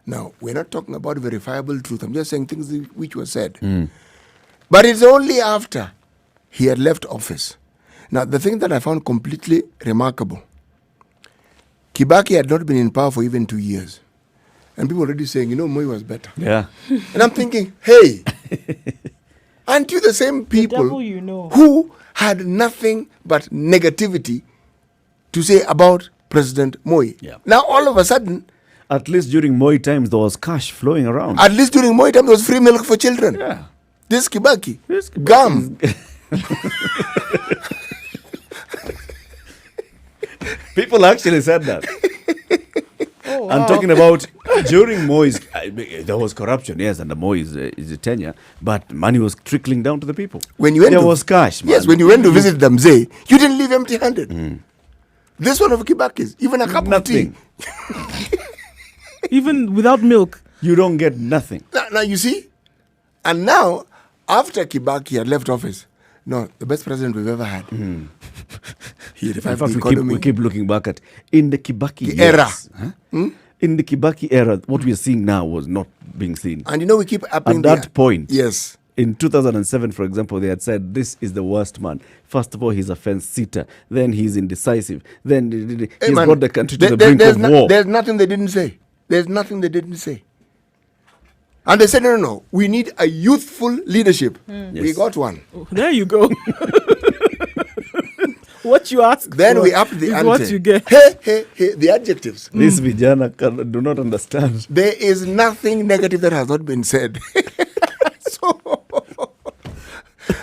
Now, we're not talking about verifiable truth. I'm just saying things which were said. But it's only after he had left office. Now, the thing that I found completely remarkable, Kibaki had not been in power for even 2 years. And people already saying, Moi was better. Yeah. And I'm thinking, hey, aren't you the same people who had nothing but negativity to say about President Moi? Yeah. Now, all of a sudden, at least during Moi times, there was cash flowing around. At least during Moi time, there was free milk for children. Yeah. This Kibaki. Gum. People actually said that. Oh, wow. I'm talking about during Moi's, there was corruption, yes, under Moi's tenure, but money was trickling down to the people. When you went there was cash, man. Yes, when you went to visit Damze, you didn't leave empty-handed. This one of Kibaki's, even a cup of tea. Even without milk. You don't get nothing. Now, you see? And now, after Kibaki had left office, no, the best president we've ever had. He revived the economy. We keep looking back at, in the Kibaki era. years, In the Kibaki era, what we are seeing now was not being seen. And we keep upping At that point, yes. In 2007, for example, they had said, this is the worst man. First of all, he's a fence-sitter. Then he's indecisive. Then he's brought the country to the brink of war. There's nothing they didn't say. There's nothing they didn't say. And they said, no. We need a youthful leadership. Yes. We got one. Oh, there you go. What you ask Then for we up the is ante. what you get. Hey, the adjectives. These vijana do not understand. There is nothing negative that has not been said. So,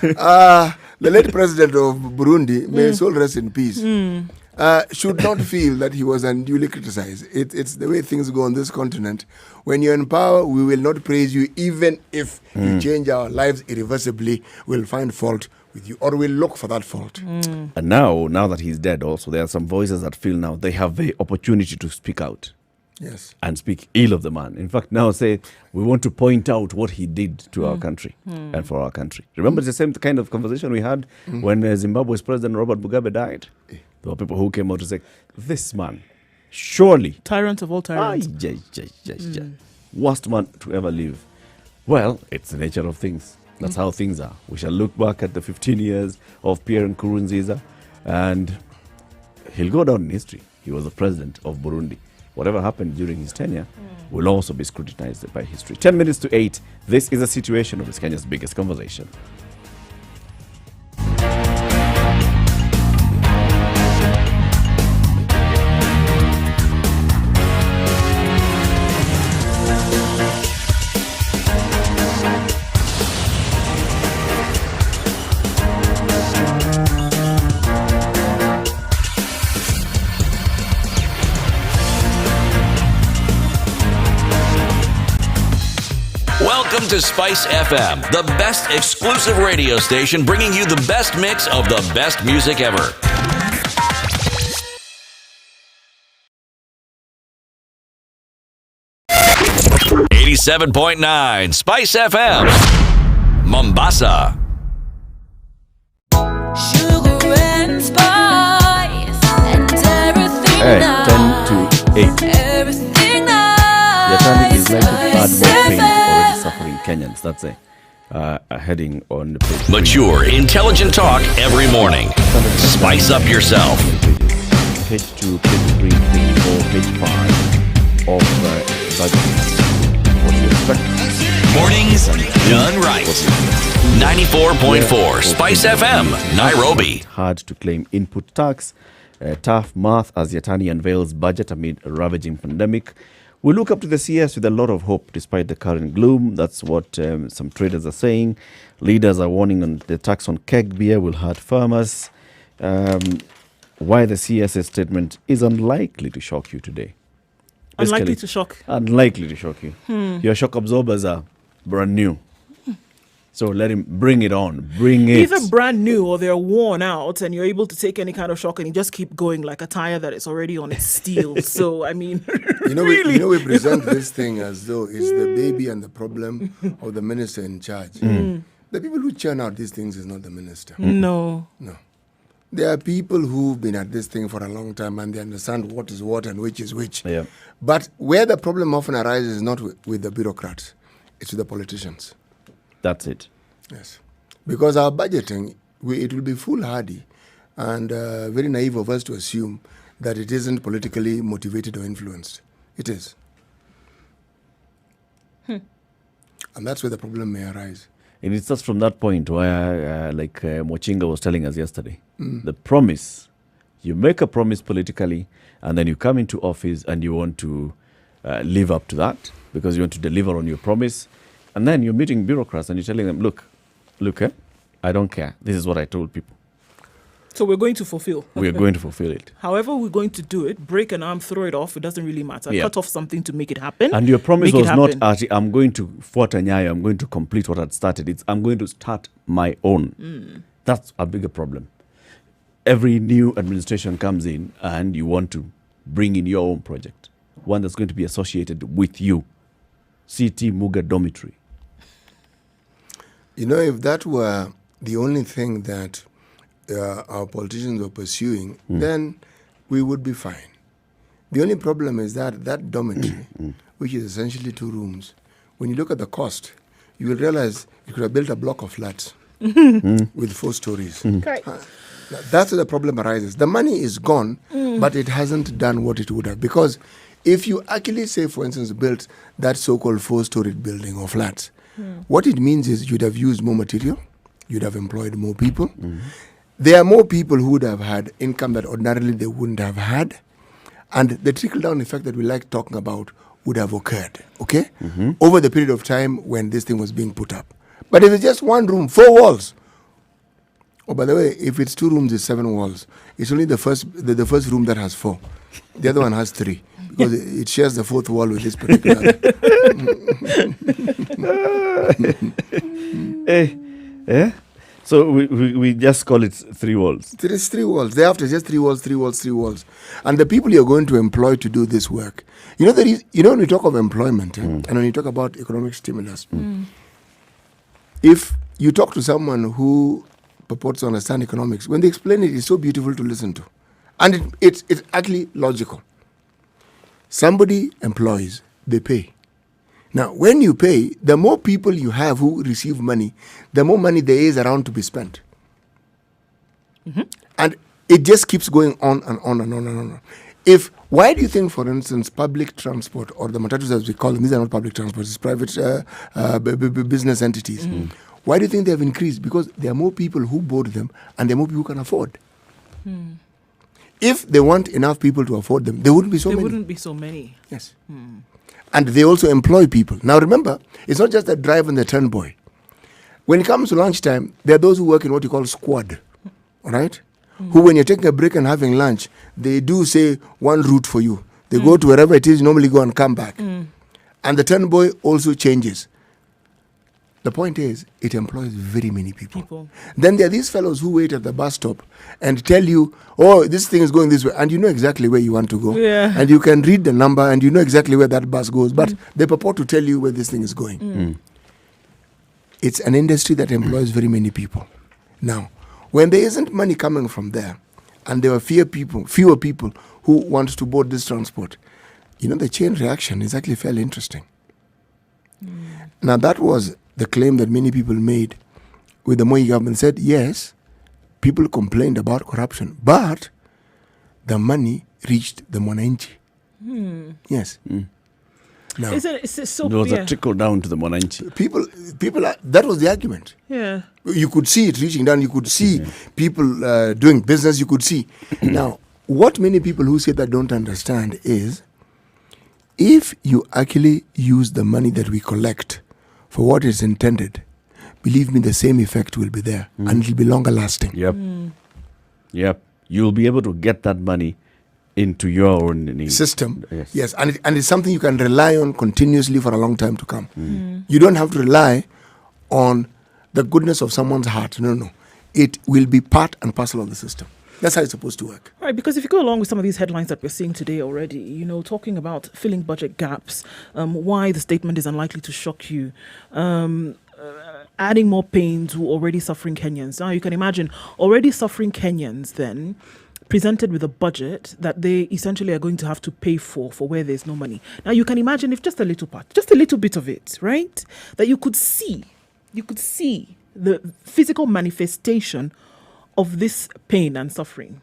the late president of Burundi, may his soul rest in peace, should not feel that he was unduly criticized. It's the way things go on this continent. When you're in power, we will not praise you, even if you change our lives irreversibly. We'll find fault with you, or we'll look for that fault. And now that he's dead also, there are some voices that feel now they have the opportunity to speak out. Yes. And speak ill of the man. In fact, now say, we want to point out what he did to our country and for our country. Remember, it's the same kind of conversation we had when Zimbabwe's President Robert Mugabe died. There were people who came out to say, this man, surely, Tyrant of all tyrants. worst man to ever live. Well, it's the nature of things. That's how things are. We shall look back at the 15 years of Pierre Nkurunziza, and he'll go down in history. He was the president of Burundi. Whatever happened during his tenure will also be scrutinized by history. 10 minutes to 8. This is a situation of Kenya's biggest conversation. Welcome to Spice FM, the best exclusive radio station bringing you the best mix of the best music ever. .9 Spice FM, Mombasa. Sugar and spice and everything Hey, nice. 10 to 8. Everything nice. Yatani is like to add Spice more pain FM. already suffering Kenyans. That's a heading on the page. Mature, intelligent talk every morning. Spice up yourself. Page 2, page 3, page 4, page 5 of budget. What do you expect? Mornings done right. 94.4 Spice FM, Nairobi. Hard to claim input tax. Tough math as Yatani unveils budget amid a ravaging pandemic. We look up to the CS with a lot of hope despite the current gloom. That's what some traders are saying. Leaders are warning on the tax on keg beer will hurt farmers. Why the CS's statement is unlikely to shock you today. Unlikely Basically, to shock. Unlikely to shock you. Your shock absorbers are brand new. So let him bring it on. Bring it. Either brand new or they're worn out and you're able to take any kind of shock and you just keep going like a tire that is already on its steel. So, I mean, really. We present this thing as though it's the baby and the problem of the minister in charge. The people who churn out these things is not the minister. No. No. There are people who've been at this thing for a long time and they understand what is what and which is which. Yeah. But where the problem often arises is not with the bureaucrats, it's with the politicians. That's it. Yes. Because our budgeting, it will be foolhardy and very naive of us to assume that it isn't politically motivated or influenced. It is. And that's where the problem may arise. And it's just from that point where, Mochinga was telling us yesterday, the promise, you make a promise politically, and then you come into office and you want to live up to that because you want to deliver on your promise. And then you're meeting bureaucrats and you're telling them, look, I don't care. This is what I told people. So we're going to fulfill. We are going to fulfill it. However we're going to do it, break an arm, throw it off, it doesn't really matter. Yeah. Cut off something to make it happen. And your promise Make it was not, happen. I'm going to fuata nyayo, I'm going to complete what I'd started. It's, I'm going to start my own. That's a bigger problem. Every new administration comes in and you want to bring in your own project, one that's going to be associated with you. CT Muga Dormitory. You know, if that were the only thing that our politicians were pursuing, then we would be fine. The only problem is that dormitory, which is essentially 2 rooms, when you look at the cost, you will realize you could have built a block of flats with 4 stories. Right. That's where the problem arises. The money is gone, but it hasn't done what it would have. Because if you actually say, for instance, built that so-called 4-storied building or flats, what it means is you'd have used more material, you'd have employed more people. There are more people who would have had income that ordinarily they wouldn't have had. And the trickle-down effect that we like talking about would have occurred, okay? Over the period of time when this thing was being put up. But if it's just 1 room, 4 walls. Oh, by the way, if it's 2 rooms, it's 7 walls. It's only the first room that has 4. The other one has 3. Because it shares the 4th wall with this particular. Yeah. So we just call it 3 walls. There is 3 walls. Thereafter, just 3 walls, 3 walls, 3 walls. And the people you're going to employ to do this work. When we talk of employment and when you talk about economic stimulus, if you talk to someone who purports to understand economics, when they explain it, it's so beautiful to listen to. And it's actually logical. Somebody employs, they pay. Now, when you pay, the more people you have who receive money, the more money there is around to be spent. And it just keeps going on and on and on and on. Why do you think, for instance, public transport, or the matatus as we call them, these are not public transport, it's private business entities. Why do you think they have increased? Because there are more people who board them and there are more people who can afford. If they want enough people to afford them, there wouldn't be so many. There wouldn't be so many. Yes. And they also employ people. Now remember, it's not just the driver and the turn boy. When it comes to lunchtime, there are those who work in what you call squad. All right? Who, when you're taking a break and having lunch, they do say 1 route for you. They go to wherever it is, normally go and come back. And the turn boy also changes. The point is, it employs very many people. Then there are these fellows who wait at the bus stop and tell you, oh, this thing is going this way. And you know exactly where you want to go. Yeah. And you can read the number and you know exactly where that bus goes. But they purport to tell you where this thing is going. It's an industry that employs very many people. Now, when there isn't money coming from there, and there are fewer people who want to board this transport, the chain reaction is actually fairly interesting. Now, that was the claim that many people made with the Moi government. Said, yes, people complained about corruption, but the money reached the Mwananchi. Yes. Now, it's so there was a trickle down to the Mwananchi. People that was the argument. Yeah. You could see it reaching down. You could see people doing business. You could see. Now, what many people who say that don't understand is, if you actually use the money that we collect for what is intended, believe me, the same effect will be there, and it will be longer lasting. Yep. You'll be able to get that money into your own system. Yes. And it's something you can rely on continuously for a long time to come. You don't have to rely on the goodness of someone's heart. No. It will be part and parcel of the system. That's how it's supposed to work. Right, because if you go along with some of these headlines that we're seeing today already, talking about filling budget gaps, why the statement is unlikely to shock you, adding more pain to already suffering Kenyans. Now, you can imagine already suffering Kenyans then presented with a budget that they essentially are going to have to pay for where there's no money. Now, you can imagine if just a little part, just a little bit of it, right, that you could see the physical manifestation of this pain and suffering.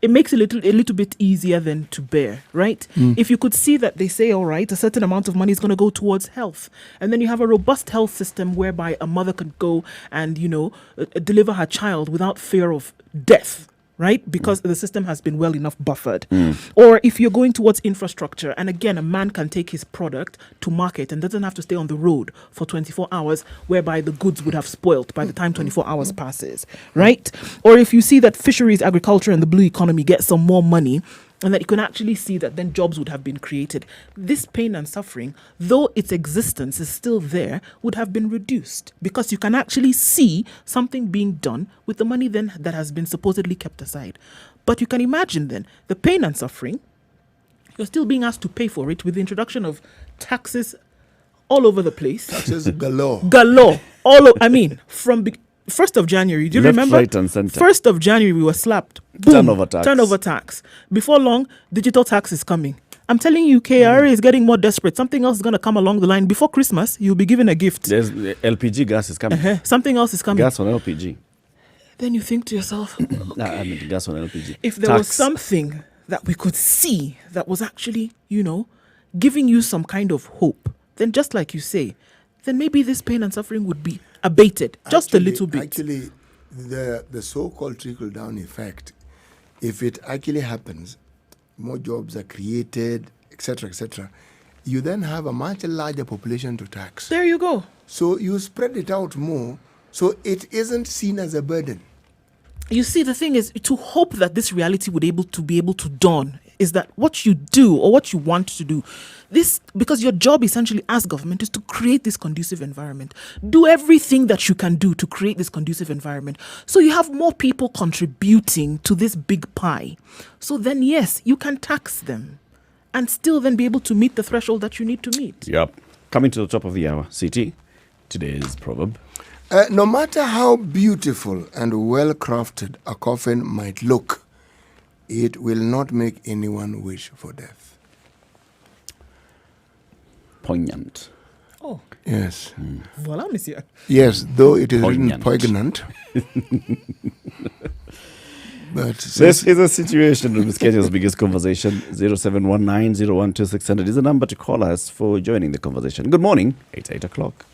It makes it a little bit easier then to bear, right? If you could see that they say, all right, a certain amount of money is going to go towards health. And then you have a robust health system whereby a mother can go and, deliver her child without fear of death, right? Because the system has been well enough buffered. Or if you're going towards infrastructure, and again, a man can take his product to market and doesn't have to stay on the road for 24 hours, whereby the goods would have spoiled by the time 24 hours passes, right? Or if you see that fisheries, agriculture, and the blue economy get some more money, and that you can actually see that then jobs would have been created. This pain and suffering, though its existence is still there, would have been reduced because you can actually see something being done with the money then that has been supposedly kept aside. But you can imagine then the pain and suffering, you're still being asked to pay for it with the introduction of taxes all over the place. Taxes galore. Galore. 1st of January, do you Left, remember? right, and center. 1st of January, we were slapped. Boom, Turnover tax. Turnover tax. Before long, digital tax is coming. I'm telling you, KRA is getting more desperate. Something else is going to come along the line. Before Christmas, you'll be given a gift. There's LPG gas is coming. Something else is coming. Gas on LPG. Then you think to yourself, I mean, gas on LPG. if there was something that we could see that was actually, giving you some kind of hope, then just like you say, then maybe this pain and suffering would be abated just a little bit. Actually, the so-called trickle-down effect, if it actually happens, more jobs are created, etc., you then have a much larger population to tax. There you go. So you spread it out more, so it isn't seen as a burden. You see, the thing is, to hope that this reality would be able to dawn is that what you do or what you want to do, this, because your job essentially as government is to create this conducive environment. Do everything that you can do to create this conducive environment. So you have more people contributing to this big pie. So then, yes, you can tax them and still then be able to meet the threshold that you need to meet. Yep. Coming to the top of the hour, CT, today's proverb. No matter how beautiful and well-crafted a coffin might look, it will not make anyone wish for death. Poignant. Oh, Yes. voilà, monsieur. Yes, though it is written Poignant. poignant. But This is a situation room. Kenya's biggest conversation. 0719-012-600 is the number to call us for joining the conversation. Good morning. It's 8 o'clock.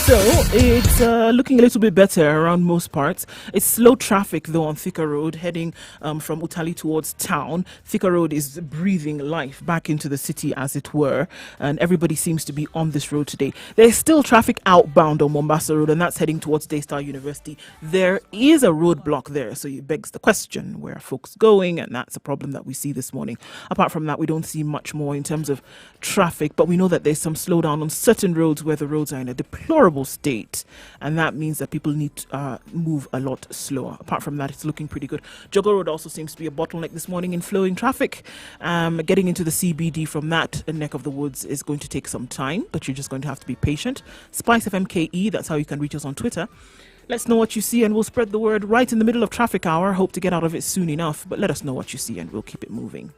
So it's looking a little bit better around most parts. It's slow traffic though on Thika Road heading from Utali towards town. Thika Road is breathing life back into the city as it were, and everybody seems to be on this road today. There's still traffic outbound on Mombasa Road, and that's heading towards Daystar University. There is a roadblock there, so it begs the question, where are folks going? And that's a problem that we see this morning. Apart from that, we don't see much more in terms of traffic, but we know that there's some slowdown on certain roads where the roads are in a deplorable state, and that means that people need to move a lot slower. Apart from that, it's looking pretty good. Jogo Road also seems to be a bottleneck this morning in flowing traffic. Getting into the CBD from that neck of the woods is going to take some time, but you're just going to have to be patient. Spice FMKE, that's how you can reach us on Twitter. Let's know what you see and we'll spread the word right in the middle of traffic hour. Hope to get out of it soon enough, but let us know what you see and we'll keep it moving.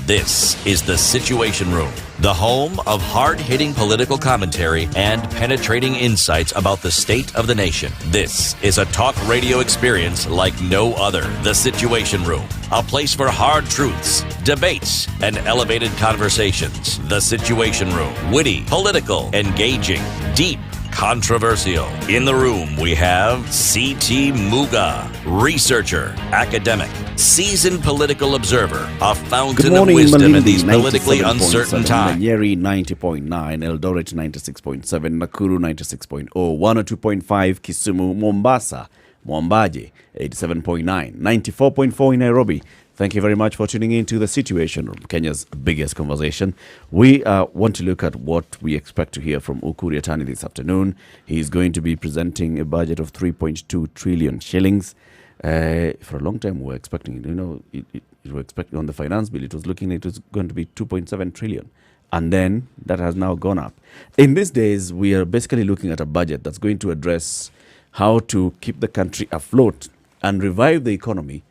This is The Situation Room, the home of hard-hitting political commentary and penetrating insights about the state of the nation. This is a talk radio experience like no other. The Situation Room, a place for hard truths, debates, and elevated conversations. The Situation Room, witty, political, engaging, deep, controversial. In the room, we have C.T. Muga, researcher, academic, seasoned political observer, a fountain Good morning, of wisdom Malindi, in these politically uncertain 97.7, times. Nyeri 90.9, Eldoret 96.7, Nakuru 96.0, 102.5, Kisumu, Mombasa, Mwambaje 87.9, 94.4 in Nairobi. Thank you very much for tuning in to The Situation Room, Kenya's biggest conversation. We want to look at what we expect to hear from Ukur Yatani this afternoon. He's going to be presenting a budget of 3.2 trillion shillings. For a long time, we were expecting, we were expecting on the finance bill, it was going to be 2.7 trillion. And then that has now gone up. In these days, we are basically looking at a budget that's going to address how to keep the country afloat and revive the economy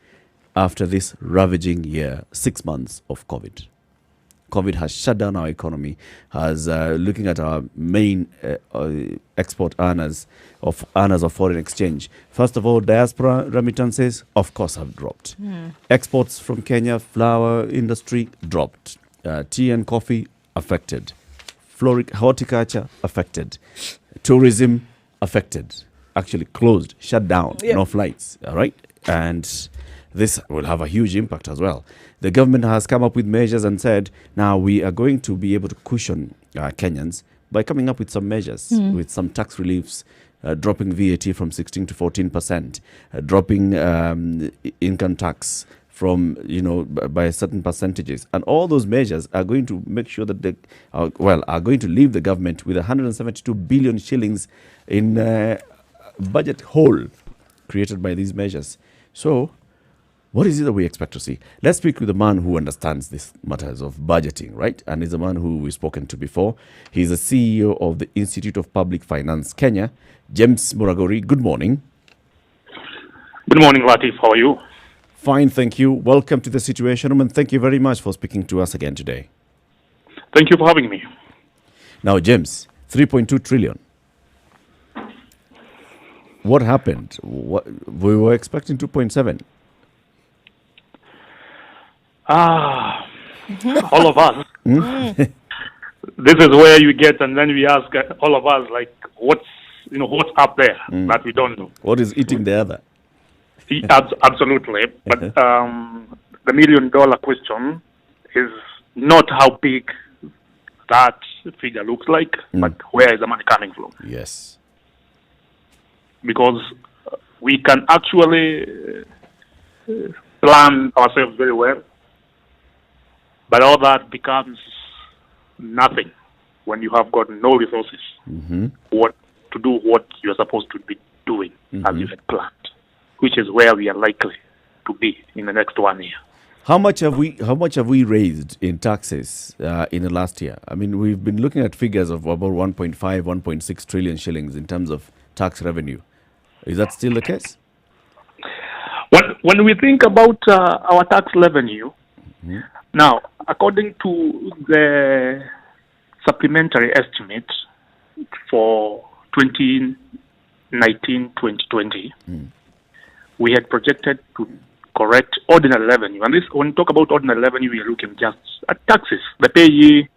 after this ravaging year, 6 months of COVID. COVID has shut down our economy, has looking at our main export earners of foreign exchange. First of all, diaspora remittances, of course, have dropped. Exports from Kenya, flour industry dropped. Tea and coffee affected. Horticulture affected. Tourism affected. Actually closed, shut down, no flights. All right, and this will have a huge impact as well. The government has come up with measures and said, now we are going to be able to cushion Kenyans by coming up with some measures, with some tax reliefs, dropping VAT from 16 to 14%, dropping income tax from, by certain percentages. And all those measures are going to make sure that they are going to leave the government with 172 billion shillings in budget hole created by these measures. So, what is it that we expect to see? Let's speak with a man who understands these matters of budgeting, right? And is a man who we've spoken to before. He's the CEO of the Institute of Public Finance Kenya, James Muragori. Good morning. Good morning, Latif. How are you? Fine, thank you. Welcome to the Situation Room, and thank you very much for speaking to us again today. Thank you for having me. Now, James, 3.2 trillion. What happened? We were expecting 2.7. All of us. This is where you get, and then we ask all of us, like, what's up there that we don't know. What is eating the other? Absolutely. But the million-dollar question is not how big that figure looks like, but where is the money coming from? Yes. Because we can actually plan ourselves very well, but all that becomes nothing when you have got no resources what to do what you're supposed to be doing as you had planned, which is where we are likely to be in the next 1 year. How much have we raised in taxes in the last year? I mean, we've been looking at figures of about 1.5, 1.6 trillion shillings in terms of tax revenue. Is that still the case? When we think about our tax revenue, now, according to the supplementary estimate for 2019-2020, we had projected to correct ordinary revenue. And this, when we talk about ordinary revenue, we are looking just at taxes, the payee,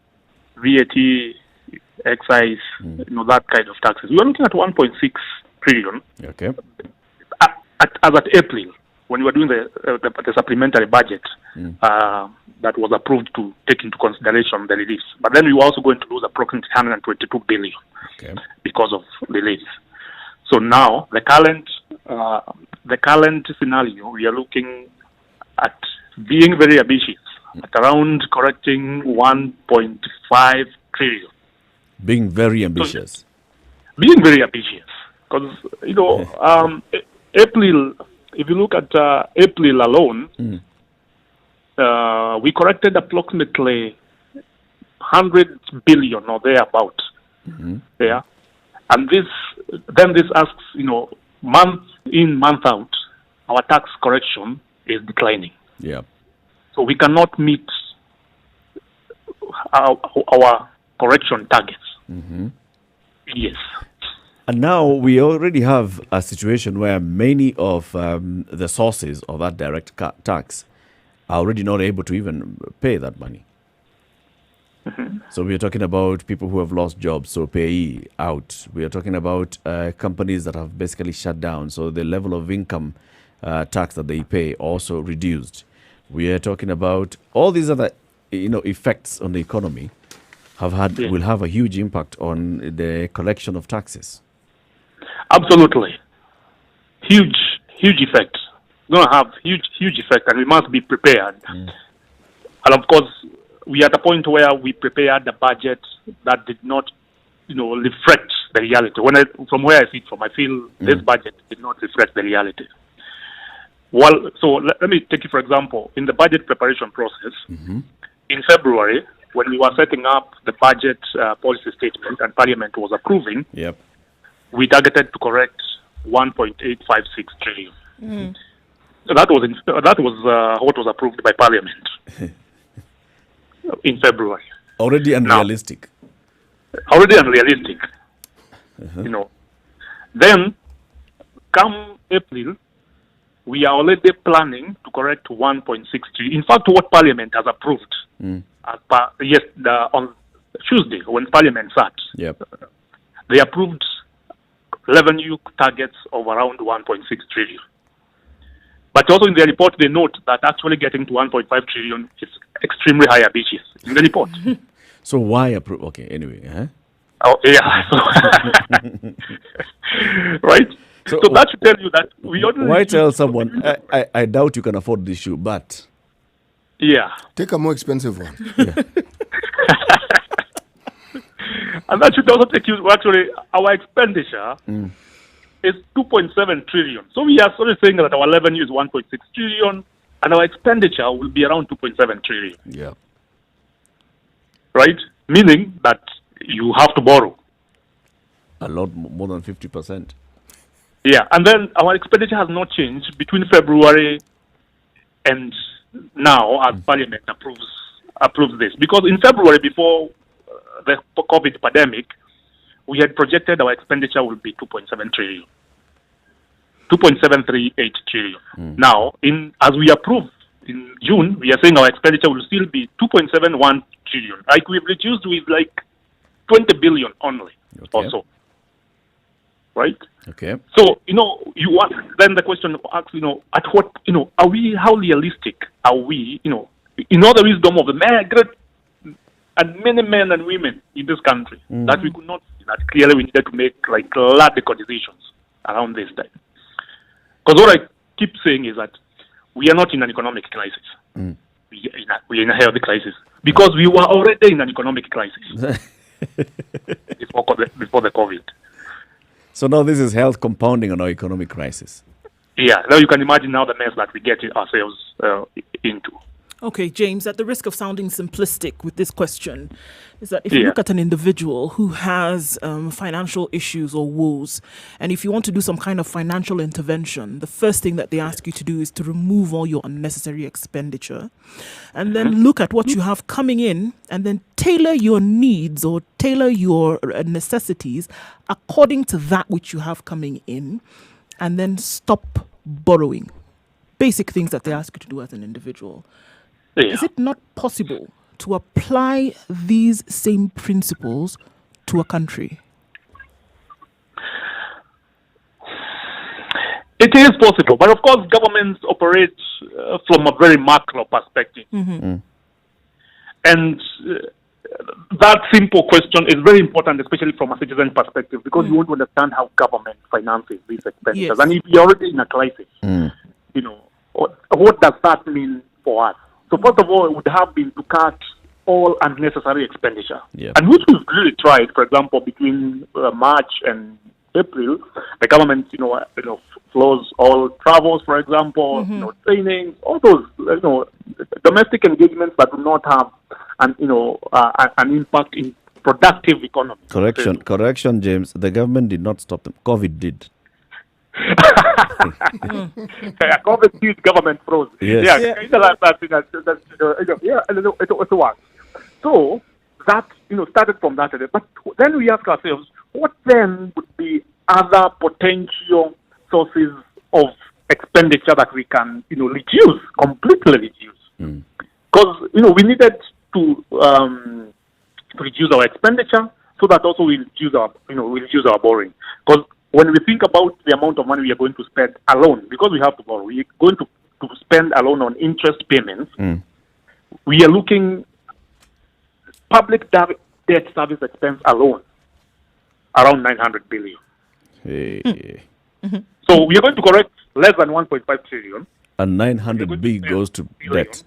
VAT, excise, that kind of taxes. We are looking at 1.6 trillion. Okay. As at April, when we were doing the supplementary budget that was approved to take into consideration the reliefs. But then we were also going to lose approximately 122 billion because of the reliefs. So now, the current scenario, we are looking at being very ambitious, at around correcting 1.5 trillion. Being very ambitious. Being very ambitious. Because, April, if you look at April alone, we corrected approximately 100 billion or thereabout. Yeah. And this asks, month in, month out, our tax correction is declining. Yeah. So we cannot meet our correction targets. Yes. And now we already have a situation where many of the sources of that direct tax are already not able to even pay that money. So we are talking about people who have lost jobs, so payee out. We are talking about companies that have basically shut down, so the level of income tax that they pay also reduced. We are talking about all these other effects on the economy will have a huge impact on the collection of taxes. Absolutely. Huge effect. It's going to have huge effect, and we must be prepared. And of course, we are at a point where we prepared a budget that did not, reflect the reality. From where I see it from, I feel this budget did not reflect the reality. Well, so let me take you, for example, in the budget preparation process, in February, when we were setting up the budget policy statement and Parliament was approving, we targeted to correct 1.856 trillion. So that was what was approved by Parliament. in February. Already unrealistic. Already unrealistic. You know. Then, come April, we are already planning to correct 1.6 trillion. In fact, what Parliament has approved on Tuesday when Parliament sat, they approved revenue targets of around 1.6 trillion. But also in the report, they note that actually getting to 1.5 trillion is extremely high ambitious in the report. So why approve? Okay, anyway. Huh? Oh, yeah. Right? So that should tell you that we already... Why tell someone, I doubt you can afford this shoe, but... Yeah. Take a more expensive one. And that should also take you... Actually, our expenditure is 2.7 trillion. So we are sort of saying that our revenue is 1.6 trillion, and our expenditure will be around 2.7 trillion. Yeah. Right? Meaning that you have to borrow. A lot more than 50%. Yeah, and then our expenditure has not changed between February and now as Parliament approves this. Because in February, before the COVID pandemic, we had projected our expenditure will be 2.7 trillion. 2.738 trillion. Now, as we approve in June, we are saying our expenditure will still be 2.71 trillion. Like we've reduced with like 20 billion only or so. Right? Okay. So, then the question asks, at what, how realistic are we, in all the wisdom of the and many men and women in this country, that we could not see that clearly we needed to make like radical decisions around this time. Because what I keep saying is that we are not in an economic crisis. We're in a health crisis. Because we were already in an economic crisis before the COVID. So now this is health compounding on our economic crisis. Yeah, now you can imagine now the mess that we get ourselves into. Okay, James, at the risk of sounding simplistic with this question, is that if you look at an individual who has financial issues or woes, and if you want to do some kind of financial intervention, the first thing that they ask you to do is to remove all your unnecessary expenditure, and then look at what you have coming in, and then tailor your needs or tailor your necessities according to that which you have coming in, and then stop borrowing. Basic things that they ask you to do as an individual. Yeah. Is it not possible to apply these same principles to a country? It is possible, but of course governments operate from a very macro perspective. And that simple question is very important, especially from a citizen perspective, because you want to understand how government finances these expenditures. Yes. And if you're already in a crisis, what does that mean for us? So first of all, it would have been to cut all unnecessary expenditure, and which we've really tried. For example, between March and April, the government, flows all travels, for example, trainings, all those, domestic engagements that do not have an impact in productive economy. Correction, James. The government did not stop them. COVID did. COVID did, government froze. Yes. It was. So that started from that. But then we ask ourselves, what then would be other potential sources of expenditure that we can completely reduce? Because we needed to reduce our expenditure so that also we reduce our borrowing. Because when we think about the amount of money we are going to spend alone, because we have to borrow, we are going to spend alone on interest payments. We are looking public debt service expense alone around 900 billion. So we are going to correct less than 1.5 trillion. And 900 billion goes to debt.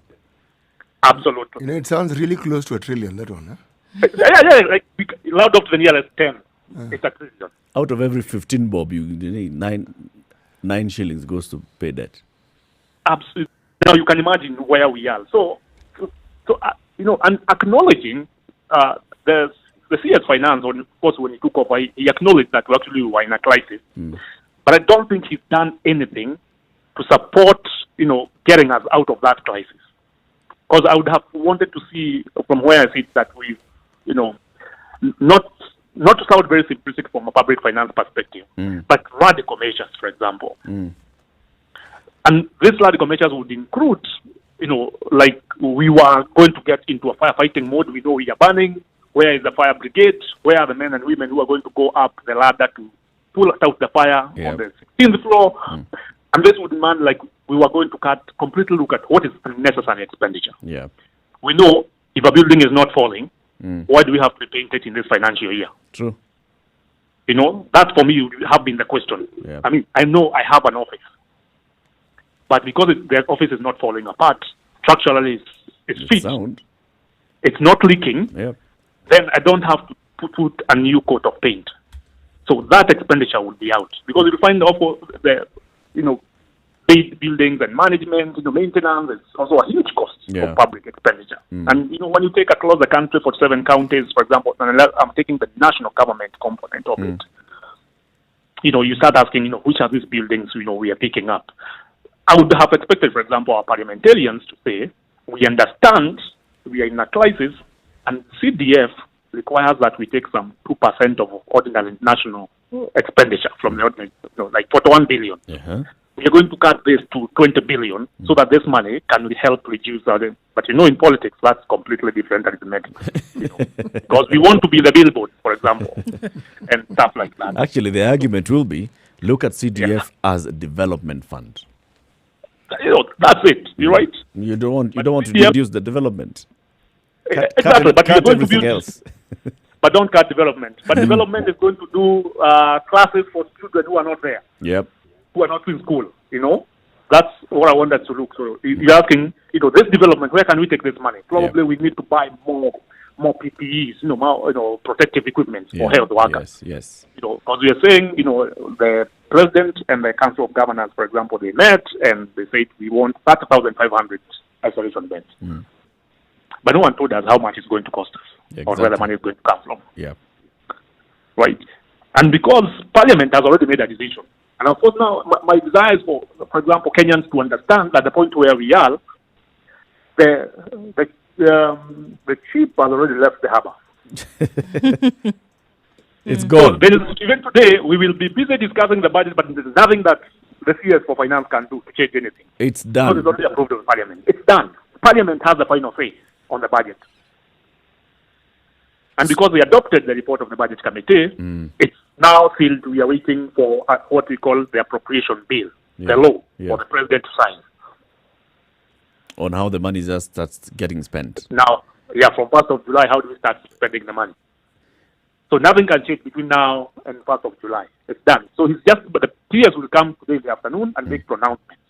Absolutely. It sounds really close to a trillion, that one, huh? Yeah, like round up to the nearest 10. It's a trillion. Out of every 15 bob, you need 9 shillings goes to pay debt. Absolutely. Now you can imagine where we are. So and acknowledging the CS Finance, of course, when he took over, he acknowledged that we actually were in a crisis. But I don't think he's done anything to support, getting us out of that crisis. Because I would have wanted to see from where I sit that we, not to sound very simplistic from a public finance perspective, but radical measures, for example. And these radical measures would include, like we were going to get into a firefighting mode. We know we are burning. Where is the fire brigade? Where are the men and women who are going to go up the ladder to pull out the fire on the 16th floor? And this would demand, like, we were going to completely look at what is necessary expenditure. Yeah. We know if a building is not falling, why do we have to repaint it in this financial year? True. That for me would have been the question. Yeah. I mean, I know I have an office, but because the office is not falling apart, structurally it's fit, sound. it's not leaking, Yeah. then I don't have to put a new coat of paint. So that expenditure would be out. Because if you find the paid buildings and management, maintenance, it's also a huge cost of public expenditure. And, when you take across the country for 7 counties, for example, and I'm taking the national government component of it, you start asking, which are these buildings, we are picking up. I would have expected, for example, our parliamentarians to say, we understand we are in a crisis, and CDF requires that we take some 2% of ordinary national expenditure from the ordinary, like 41 billion. We are going to cut this to 20 billion so that this money can help reduce our. But in politics, that's completely different arithmetic. Because we want to be the billboard, for example, and stuff like that. Actually, the argument will be, look at CDF as a development fund. That's it. You're right. You don't want to reduce the development. Exactly, but cut you're going to everything build, else. but don't cut development. But development is going to do classes for children who are not there, Yep. who are not in school. That's what I wanted to look. So you're asking, this development, where can we take this money? Probably we need to buy more PPEs, more protective equipment for health workers. Yes. Because we are saying, the president and the council of governors, for example, they met and they said we want 30,500 isolation beds. But no one told us how much it's going to cost us or where the money is going to come from. Yeah. Right. And because Parliament has already made a decision, and of course now my desire is for example, Kenyans to understand that the point where we are, the ship has already left the harbor. It's gone. So even today, we will be busy discussing the budget, but there's nothing that the CS for Finance can do to change anything. It's Because done. it's already approved in Parliament. It's done. Parliament has the final say on the budget. And because we adopted the report of the Budget Committee, it's now sealed. We are waiting for what we call the appropriation bill, the law, for the president to sign. On how the money just starts getting spent. Now, from 1st of July, how do we start spending the money? So nothing can change between now and 1st of July. It's done. So but the PS will come today in the afternoon and make pronouncements.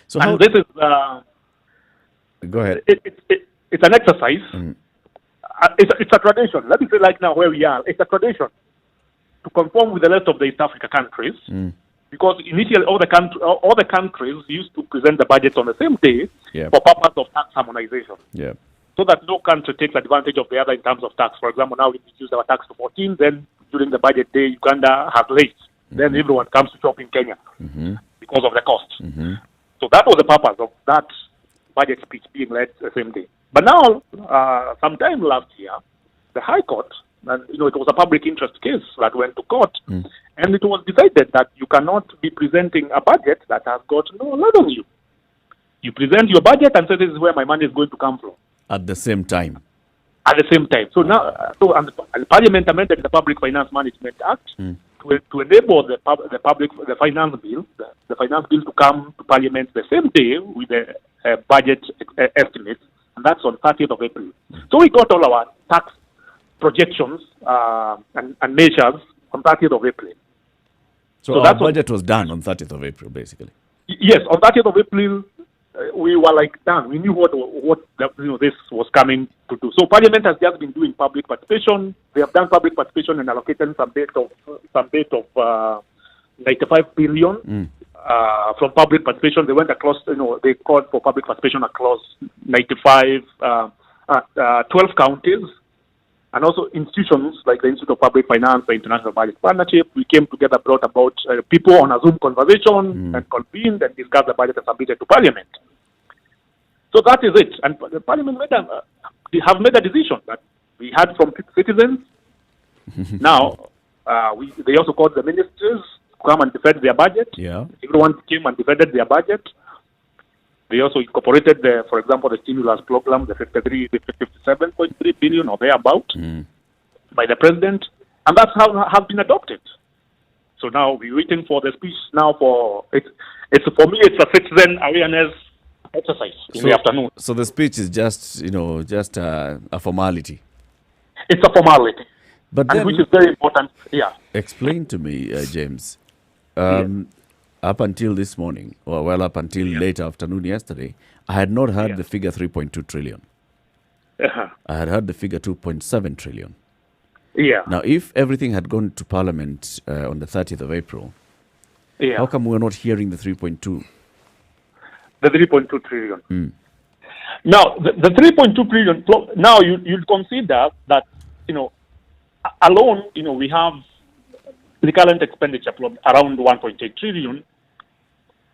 So and this is... go ahead. It's an exercise. It's a tradition. Let me say like now where we are. It's a tradition to conform with the rest of the East Africa countries. Because initially all the countries used to present the budgets on the same day for purpose of tax harmonization. Yeah. So that no country takes advantage of the other in terms of tax. For example, now we reduce our tax to 14, then during the budget day, Uganda has late. Then everyone comes to shop in Kenya because of the cost. So that was the purpose of that budget speech being led the same day. But now, sometime last year, the High Court, and it was a public interest case that went to court, and it was decided that you cannot be presenting a budget that has got no revenue. You present your budget and say this is where my money is going to come from. At the same time. At the same time. So now, and Parliament amended the Public Finance Management Act to enable the finance bill, the finance bill to come to Parliament the same day with the budget estimates, and that's on 30th of April. So we got all our tax projections and measures on 30th of April. So our budget was done on 30th of April, basically. Yes, on 30th of April, we were like done. We knew what this was coming to do. So Parliament has just been doing public participation. They have done public participation and allocated some bit of 95 billion from public participation. They went across. They called for public participation across 12 counties, and also institutions like the Institute of Public Finance, the International Budget Partnership. We came together, brought about people on a Zoom conversation and convened and discussed the budget and submitted to Parliament. So that is it. And the Parliament have made a decision that we had from citizens. Now, they also called the ministers to come and defend their budget. Yeah. Everyone came and defended their budget. They also incorporated, for example, the stimulus program, the 57.3 billion or thereabout by the president. And that's how have been adopted. So now we're waiting for the speech now for it's for me it's a citizen awareness exercise in the afternoon. So the speech is just a formality. It's a formality, But and then, which is very important. Yeah. explain to me, James. Up until this morning, or well, up until late afternoon yesterday, I had not heard the figure 3.2 trillion. Uh-huh. I had heard the figure 2.7 trillion. Yeah. Now, if everything had gone to Parliament on the 30th of April, Yeah. how come we're not hearing the 3.2? The 3.2 trillion. Now, the 3.2 trillion, now you'll consider that, alone, we have the current expenditure around 1.8 trillion.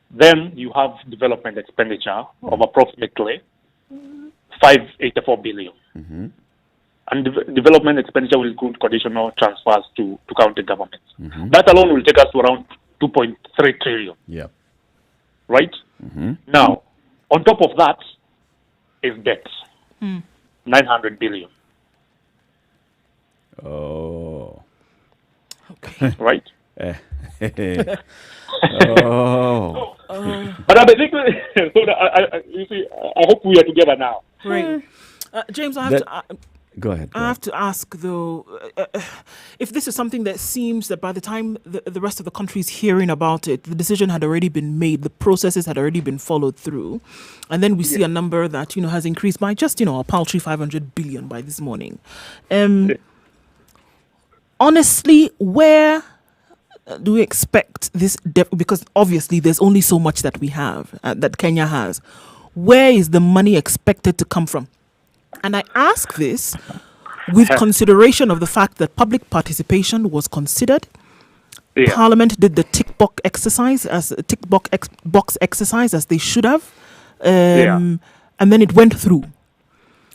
Then you have development expenditure of approximately 584 billion. And development expenditure will include conditional transfers to county governments. That alone will take us to around 2.3 trillion. Yeah. Right? Now, on top of that is debt. 900 billion. Oh. Okay. Right? Oh. But I think, you see, I hope we are together now. Right. James, I have to. Go ahead. I have to ask, though, if this is something that seems that by the time the rest of the country is hearing about it, the decision had already been made, the processes had already been followed through, and then we see a number that, has increased by just, a paltry 500 billion by this morning. Honestly, where do we expect this, because obviously there's only so much that we have, that Kenya has. Where is the money expected to come from? And I ask this with consideration of the fact that public participation was considered. Yeah. Parliament did the tick box exercise as they should have, and then it went through.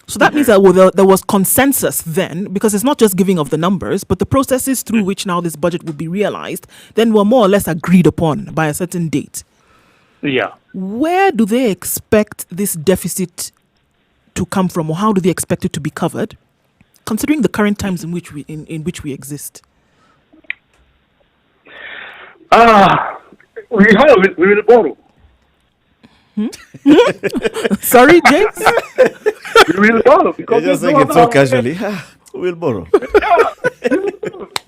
So that means that there was consensus then, because it's not just giving of the numbers, but the processes through which now this budget would be realized, then were more or less agreed upon by a certain date. Yeah. Where do they expect this deficit to come from, or how do they expect it to be covered, considering the current times in which we exist? We will borrow. Sorry, James? We will borrow because You're just saying it so casually. We'll borrow.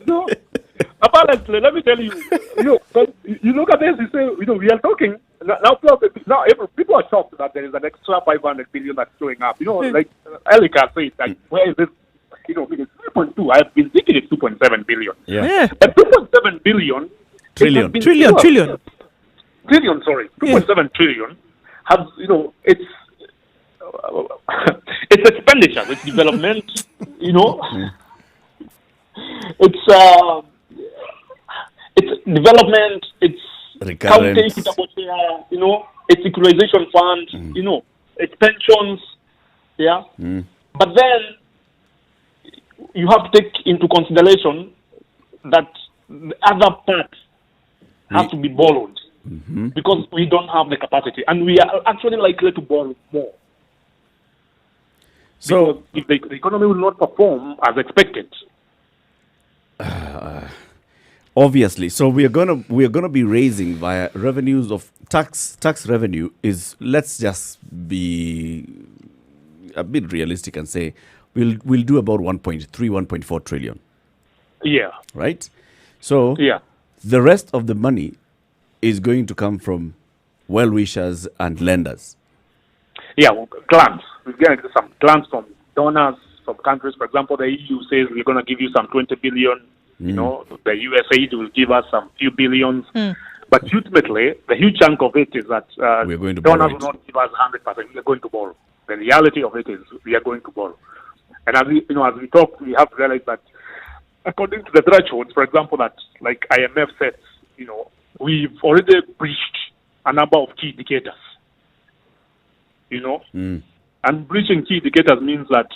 No. Apparently, let me tell you, you look at this, you say, we are talking, now people are shocked that there is an extra 500 billion that's showing up. Like Elika said, like, where is this? Because 3.2, I've been thinking it's 2.7 billion. Yeah. But 2.7 billion. Trillion. Trillion. Trillion, sorry. 2.7 trillion has, it's expenditure, it's development, it's development, it's county equitable share, it's equalization fund, it's pensions, But then you have to take into consideration that the other part has to be borrowed because we don't have the capacity, and we are actually likely to borrow more. So, because if the economy will not perform as expected, obviously, so we are gonna be raising via revenues of tax revenue is, let's just be a bit realistic and say we'll do about 1.4 trillion. Yeah. Right? So the rest of the money is going to come from well-wishers and lenders. Yeah, grants. We're getting some grants from donors, from countries. For example, the EU says we're going to give you some 20 billion. The USA will give us some few billions. But ultimately, the huge chunk of it is that we're going to donors will not give us 100%. We are going to borrow. The reality of it is we are going to borrow. And as we talk, we have to realize that according to the thresholds, for example, that like IMF sets, we've already breached a number of key indicators. you know. And breaching key indicators means that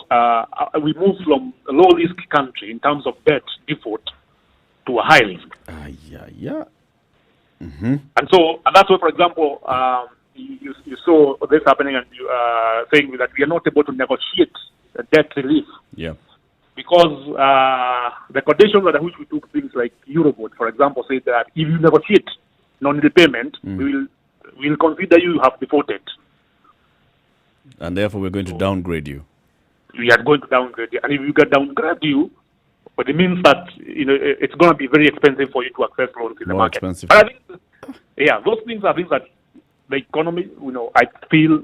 we move from a low-risk country in terms of debt default to a high risk. Yeah. And that's why, for example, you saw this happening, and you saying that we are not able to negotiate debt relief. Yeah. Because the conditions under which we took things like Eurobond, for example, say that if you negotiate non-repayment, we'll consider you have defaulted. And therefore, we're going to downgrade you. We are going to downgrade you. And if we get downgrade you, but it means that it's going to be very expensive for you to access loans in the market. Expensive. But I think, those things are things that the economy, I feel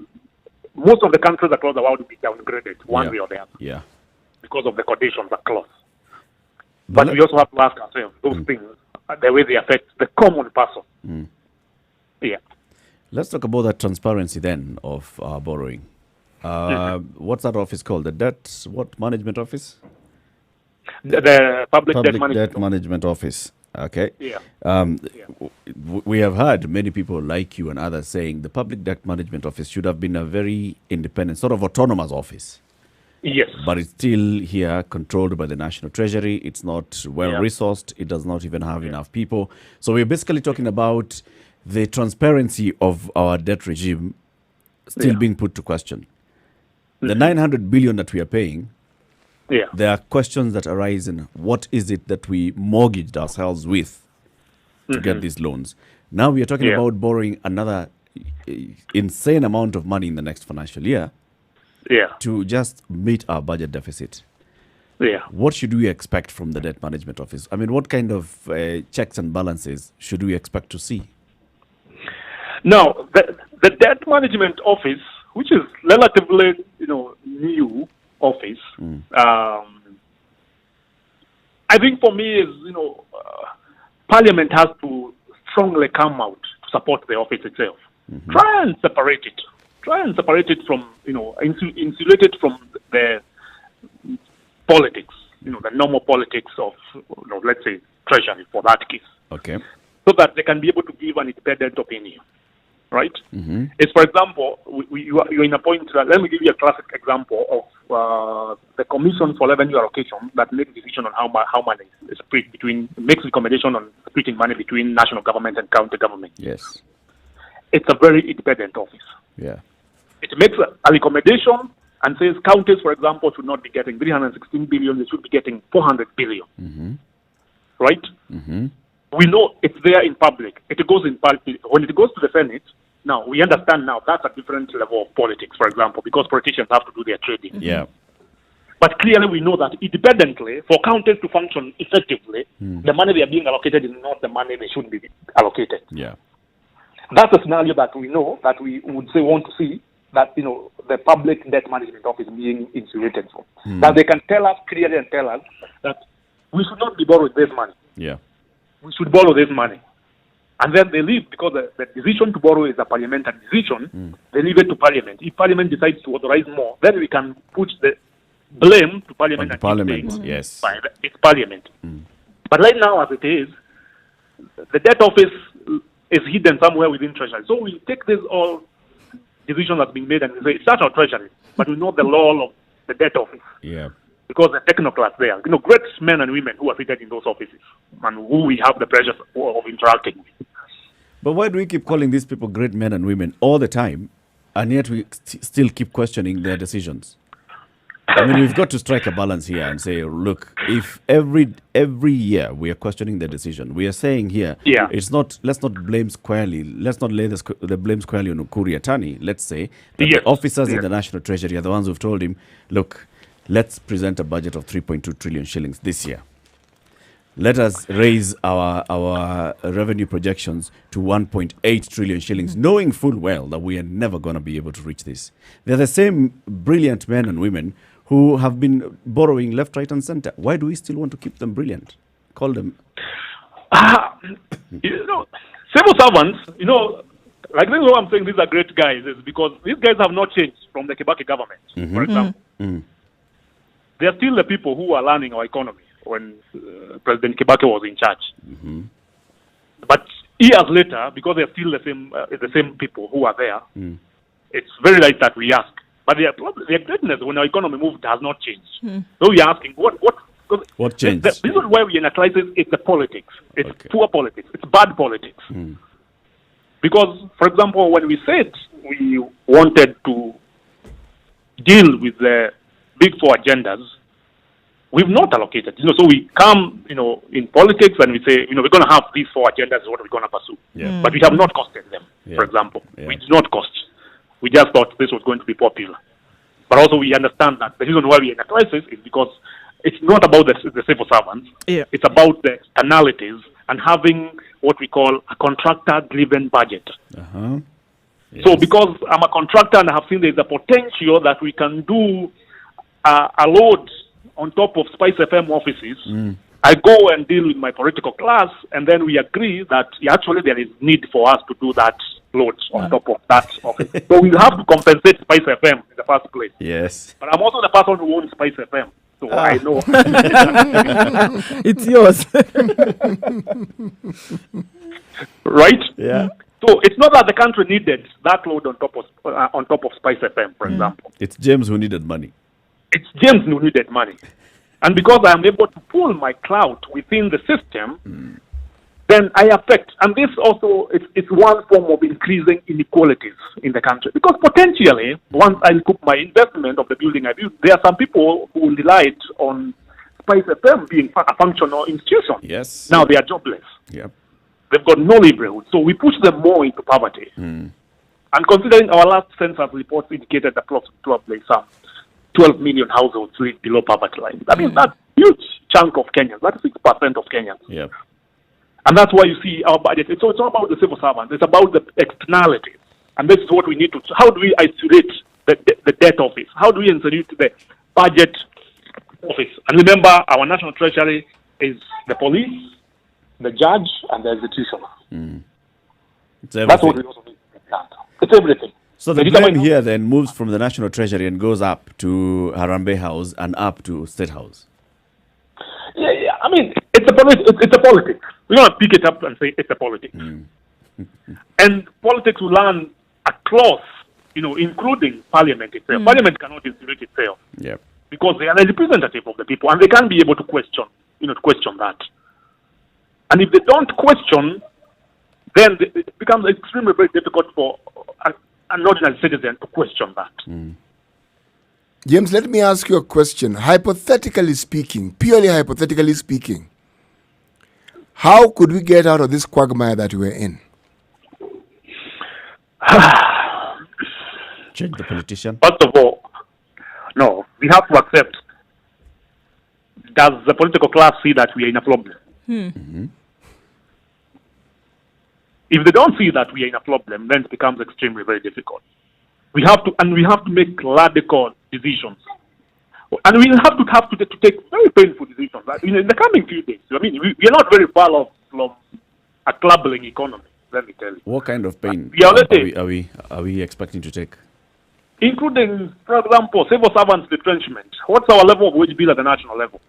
most of the countries across the world will be downgraded one way or the other. Yeah. Because of the conditions are close. But we also have to ask ourselves those things, the way they affect the common person. Yeah. Let's talk about that transparency then of borrowing. What's that office called? The debt management office? The public debt management office. Okay. Yeah. We have heard many people like you and others saying the public debt management office should have been a very independent, sort of autonomous office. Yes. But it's still here, controlled by the National Treasury. It's not well-resourced. It does not even have enough people. So we're basically talking about the transparency of our debt regime still being put to question. The 900 billion that we are paying, there are questions that arise in what is it that we mortgaged ourselves with to get these loans. Now we are talking about borrowing another insane amount of money in the next financial year to just meet our budget deficit. What should we expect from the debt management office? I mean, what kind of checks and balances should we expect to see? Now, the debt management office, which is relatively, new office, I think for me is, Parliament has to strongly come out to support the office itself. Try and separate it. From, insulate it from the politics, the normal politics of, let's say, Treasury for that case. Okay. So that they can be able to give an independent opinion, right? It's, for example, you're in a point, let me give you a classic example of the Commission for Revenue Allocation that makes decision on how money is split makes recommendation on splitting money between national government and county government. Yes. It's a very independent office. Yeah. It makes a recommendation and says counties, for example, should not be getting 316 billion, they should be getting 400 billion. Right? We know it's there in public. When it goes to the Senate, now we understand now that's a different level of politics, for example, because politicians have to do their trading. Yeah. But clearly we know that independently, for counties to function effectively, the money they are being allocated is not the money they should be allocated. Yeah. That's a scenario that we know, that we would want to see, that the public debt management office being insulated from. That they can tell us clearly and tell us that we should not be borrowing this money. Yeah. We should borrow this money. And then they leave, because the decision to borrow is a parliamentary decision. They leave it to Parliament. If Parliament decides to authorize more, then we can put the blame to Parliament. On Parliament, yes. It's Parliament. But right now, as it is, the debt office is hidden somewhere within Treasury. So we take this all decision that's being made and we say, it's not our Treasury, but we know the law of the debt office. Yeah. Because the technocrats there, great men and women who are seated in those offices and who we have the pleasure of interacting with. But why do we keep calling these people great men and women all the time, and yet we still keep questioning their decisions? I mean, we've got to strike a balance here and say, look, if every year we are questioning their decision, we are saying here, it's not. Let's not blame squarely. Let's not lay the blame squarely on Ukuri Atani. Let's say that the officers in the National Treasury are the ones who've told him, look, let's present a budget of 3.2 trillion shillings this year. Let us raise our revenue projections to 1.8 trillion shillings, knowing full well that we are never going to be able to reach this. They're the same brilliant men and women who have been borrowing left, right, and center. Why do we still want to keep them brilliant? Call them. Civil servants, like this is why I'm saying these are great guys, is because these guys have not changed from the Kibaki government, for example. They are still the people who are running our economy when President Kibaki was in charge. But years later, because they are still the same people who are there, it's very right that we ask. But the greatness when our economy moved has not changed. So we are asking, What changed? The reason why we're in a crisis is the politics. It's Okay. poor politics. It's bad politics. Because, for example, when we said we wanted to deal with the big four agendas, we've not allocated. So we come, in politics and we say, we're going to have these four agendas is what we're going to pursue. Yeah. But we have not costed them, Yeah. for example. Yeah. We did not cost. We just thought this was going to be popular. But also we understand that the reason why we're in a crisis is because it's not about the civil servants. Yeah. It's about the externalities and having what we call a contractor-driven budget. Uh-huh. So Yes. because I'm a contractor and I have seen there's a potential that we can do a load on top of Spice FM offices, I go and deal with my political class, and then we agree that actually there is need for us to do that load on top of that office. So we have to compensate Spice FM in the first place. Yes. But I'm also the person who owns Spice FM, so I know. It's yours. Right? Yeah. So it's not that the country needed that load on top of Spice FM, for example. It's James who needed money. It's James who needed money. And because I am able to pull my clout within the system, then I affect. And this also, it's one form of increasing inequalities in the country. Because potentially, once I recoup my investment of the building I built, there are some people who relied on Spice FM being a functional institution. Yes. Now they are jobless. Yep. They've got no livelihood. So we push them more into poverty. And considering our last census report indicated that probably some 12 million households live below poverty line. I mean, that's a huge chunk of Kenyans. That's 6% of Kenyans. Yep. And that's why you see our budget. So it's not about the civil servants. It's about the externalities. And this is what we need to. How do we isolate the debt office? How do we isolate the budget office? And remember, our national treasury is the police, the judge, and the executioner. It's That's what everything. we also need to understand. It's everything. So the Because blame here then moves from the National Treasury and goes up to Harambee House and up to State House. Yeah. I mean, it's a politics. We're going to pick it up and say it's a politics. And politics will run across, including Parliament itself. Parliament cannot institute itself Yep. because they are a representative of the people, and they can't be able to question that. And if they don't question, then it becomes extremely very difficult for an ordinary citizen to question that. James, let me ask you a question. Hypothetically speaking, purely hypothetically speaking, how could we get out of this quagmire that we're in? Change the politician. First of all, no, we have to accept. Does the political class see that we are in a problem? If they don't see that we are in a problem, then it becomes extremely very difficult. We have to make radical decisions, and we have to take very painful decisions. In the coming few days, I mean, we are not very far off from a crumbling economy. Let me tell you. What kind of pain We already- are we expecting to take? Including, for example, civil servants retrenchment. What's our level of wage bill at the national level?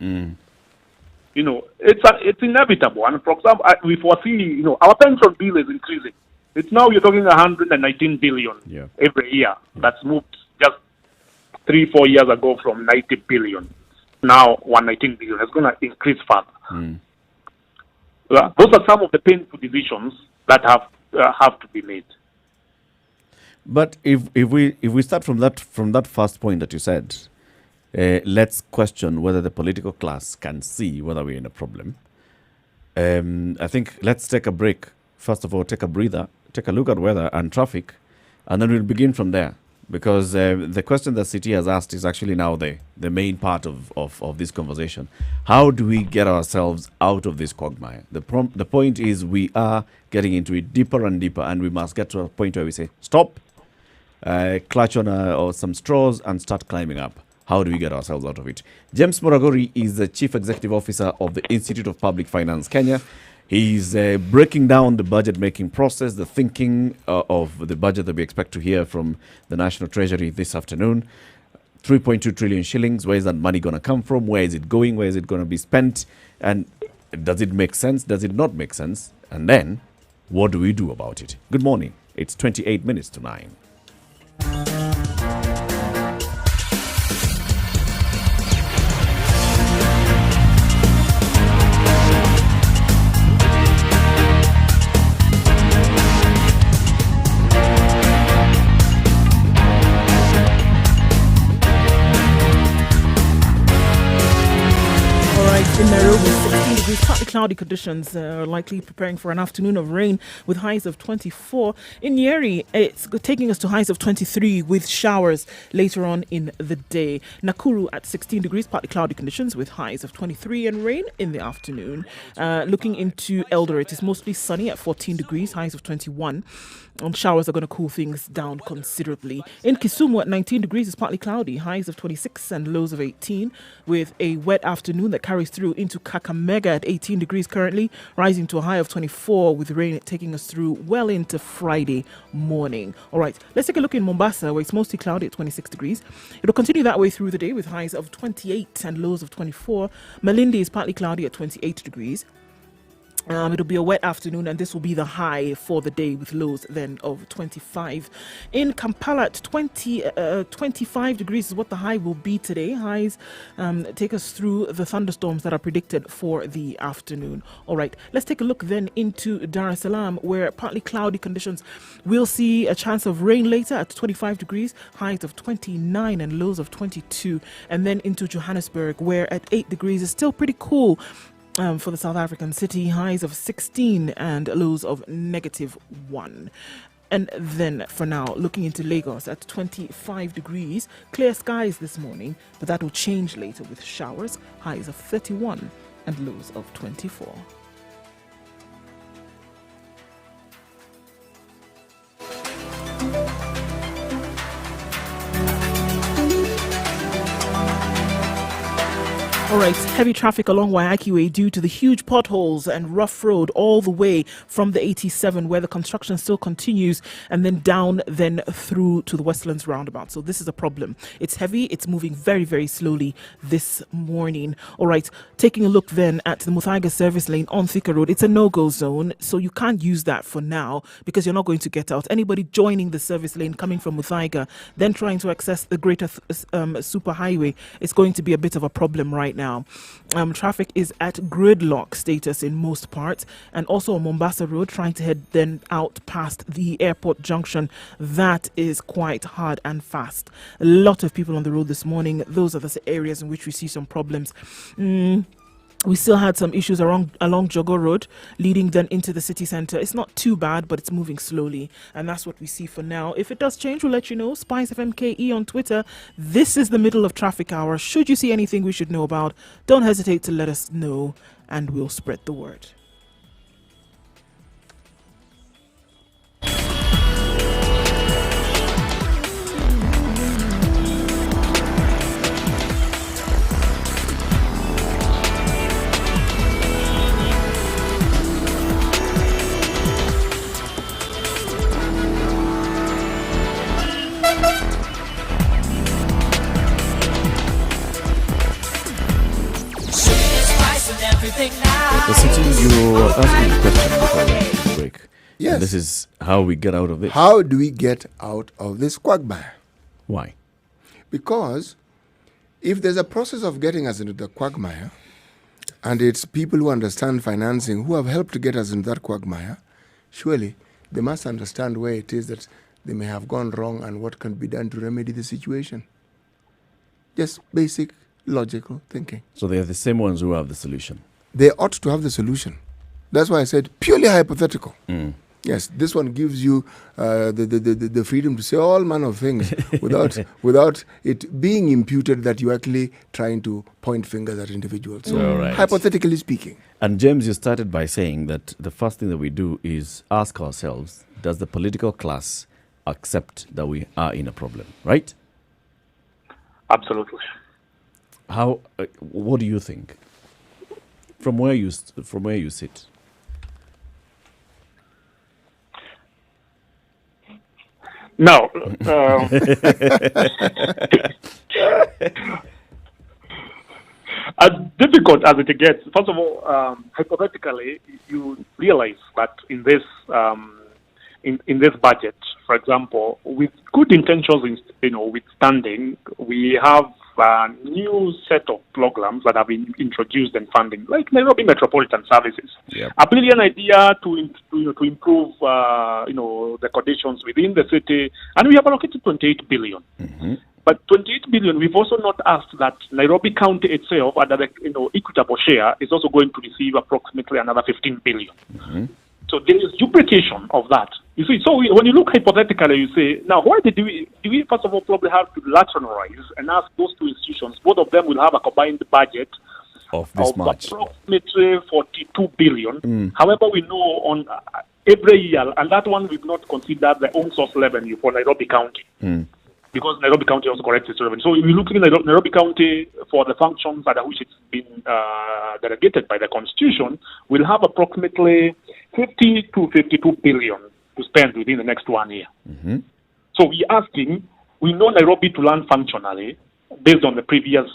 It's inevitable. And for example, we foresee, our pension bill is increasing. It's now you're talking 119 billion every year. That's moved just 3-4 years ago from 90 billion. Now 119 billion. It's going to increase further. Those are some of the painful decisions that have to be made. But if we start from that first point that you said, let's question whether the political class can see whether we're in a problem. I think let's take a break. First of all, take a breather, take a look at weather and traffic, and then we'll begin from there. Because the question that City has asked is actually now the main part of this conversation. How do we get ourselves out of this quagmire? The point is we are getting into it deeper and deeper, and we must get to a point where we say, stop, clutch on or some straws and start climbing up. How do we get ourselves out of it? James Moragori is the Chief Executive Officer of the Institute of Public Finance Kenya. He's breaking down the budget-making process, the thinking of the budget that we expect to hear from the National Treasury this afternoon. 3.2 trillion shillings, where is that money going to come from? Where is it going? Where is it going to be spent? And does it make sense? Does it not make sense? And then, what do we do about it? Good morning. It's 28 minutes to 9. degrees, partly cloudy conditions, likely preparing for an afternoon of rain with highs of 24. In Nyeri, it's taking us to highs of 23 with showers later on in the day. Nakuru at 16 degrees, partly cloudy conditions with highs of 23 and rain in the afternoon. Looking into Eldoret, it's mostly sunny at 14 degrees, highs of 21. And showers are going to cool things down considerably. In Kisumu at 19 degrees, it's partly cloudy, highs of 26 and lows of 18, with a wet afternoon that carries through into Kakamega at 18 degrees currently, rising to a high of 24, with rain taking us through well into Friday morning. All right, let's take a look in Mombasa, where it's mostly cloudy at 26 degrees. It'll continue that way through the day with highs of 28 and lows of 24. Malindi is partly cloudy at 28 degrees. It'll be a wet afternoon, and this will be the high for the day with lows then of 25. In Kampala at 25 degrees is what the high will be today. Highs take us through the thunderstorms that are predicted for the afternoon. All right, let's take a look then into Dar es Salaam, where partly cloudy conditions. We'll see a chance of rain later at 25 degrees, highs of 29 and lows of 22. And then into Johannesburg, where at 8 degrees is still pretty cool. For the South African city, highs of 16 and lows of -1. And then for now, looking into Lagos at 25 degrees, clear skies this morning, but that will change later with showers, highs of 31 and lows of 24. All right, heavy traffic along Waiyaki Way due to the huge potholes and rough road all the way from the 87, where the construction still continues, and then down then through to the Westlands roundabout. So this is a problem. It's heavy. It's moving very, very slowly this morning. All right, taking a look then at the Muthaiga service lane on Thika Road. It's a no-go zone, so you can't use that for now because you're not going to get out. Anybody joining the service lane coming from Muthaiga, then trying to access the greater superhighway, it's going to be a bit of a problem right now. Traffic is at gridlock status in most parts, and also on Mombasa Road, trying to head then out past the airport junction. That is quite hard and fast. A lot of people on the road this morning. Those are the areas in which we see some problems. We still had some issues along Jogo Road, leading then into the city centre. It's not too bad, but it's moving slowly, and that's what we see for now. If it does change, we'll let you know. Spice FMKE on Twitter. This is the middle of traffic hour. Should you see anything we should know about, don't hesitate to let us know, and we'll spread the word. You were asking a question before the break. Yes. And this is how we get out of this. How do we get out of this quagmire? Why? Because if there's a process of getting us into the quagmire, and it's people who understand financing who have helped to get us into that quagmire, surely they must understand where it is that they may have gone wrong and what can be done to remedy the situation. Just basic logical thinking. So they are the same ones who have the solution. They ought to have the solution. That's why I said purely hypothetical. Yes, this one gives you the freedom to say all manner of things without it being imputed that you're actually trying to point fingers at individuals. So, right. Hypothetically speaking. And James, you started by saying that the first thing that we do is ask ourselves, does the political class accept that we are in a problem, right? Absolutely. How? What do you think? From where you sit? Now, as difficult as it gets, first of all, hypothetically, you realize that in this budget, for example, with good intentions, withstanding, we have a new set of programs that have been introduced and funding, like Nairobi Metropolitan Services. Yep. A brilliant idea to improve, the conditions within the city, and we have allocated 28 billion. Mm-hmm. But 28 billion, we've also not asked that Nairobi County itself, under the equitable share, is also going to receive approximately another 15 billion. So there is duplication of that. You see, so when you look hypothetically, you say, now why do we first of all probably have to rationalize and ask those two institutions? Both of them will have a combined budget of this much. Approximately 42 billion. However, we know on every year, and that one we've not considered the own source revenue for Nairobi County. Because Nairobi County also collects its revenue. So if you look at Nairobi County for the functions under which it's been delegated by the Constitution, we'll have approximately 50 to 52 billion to spend within the next 1 year. So we're asking, we know Nairobi to run functionally, based on the previous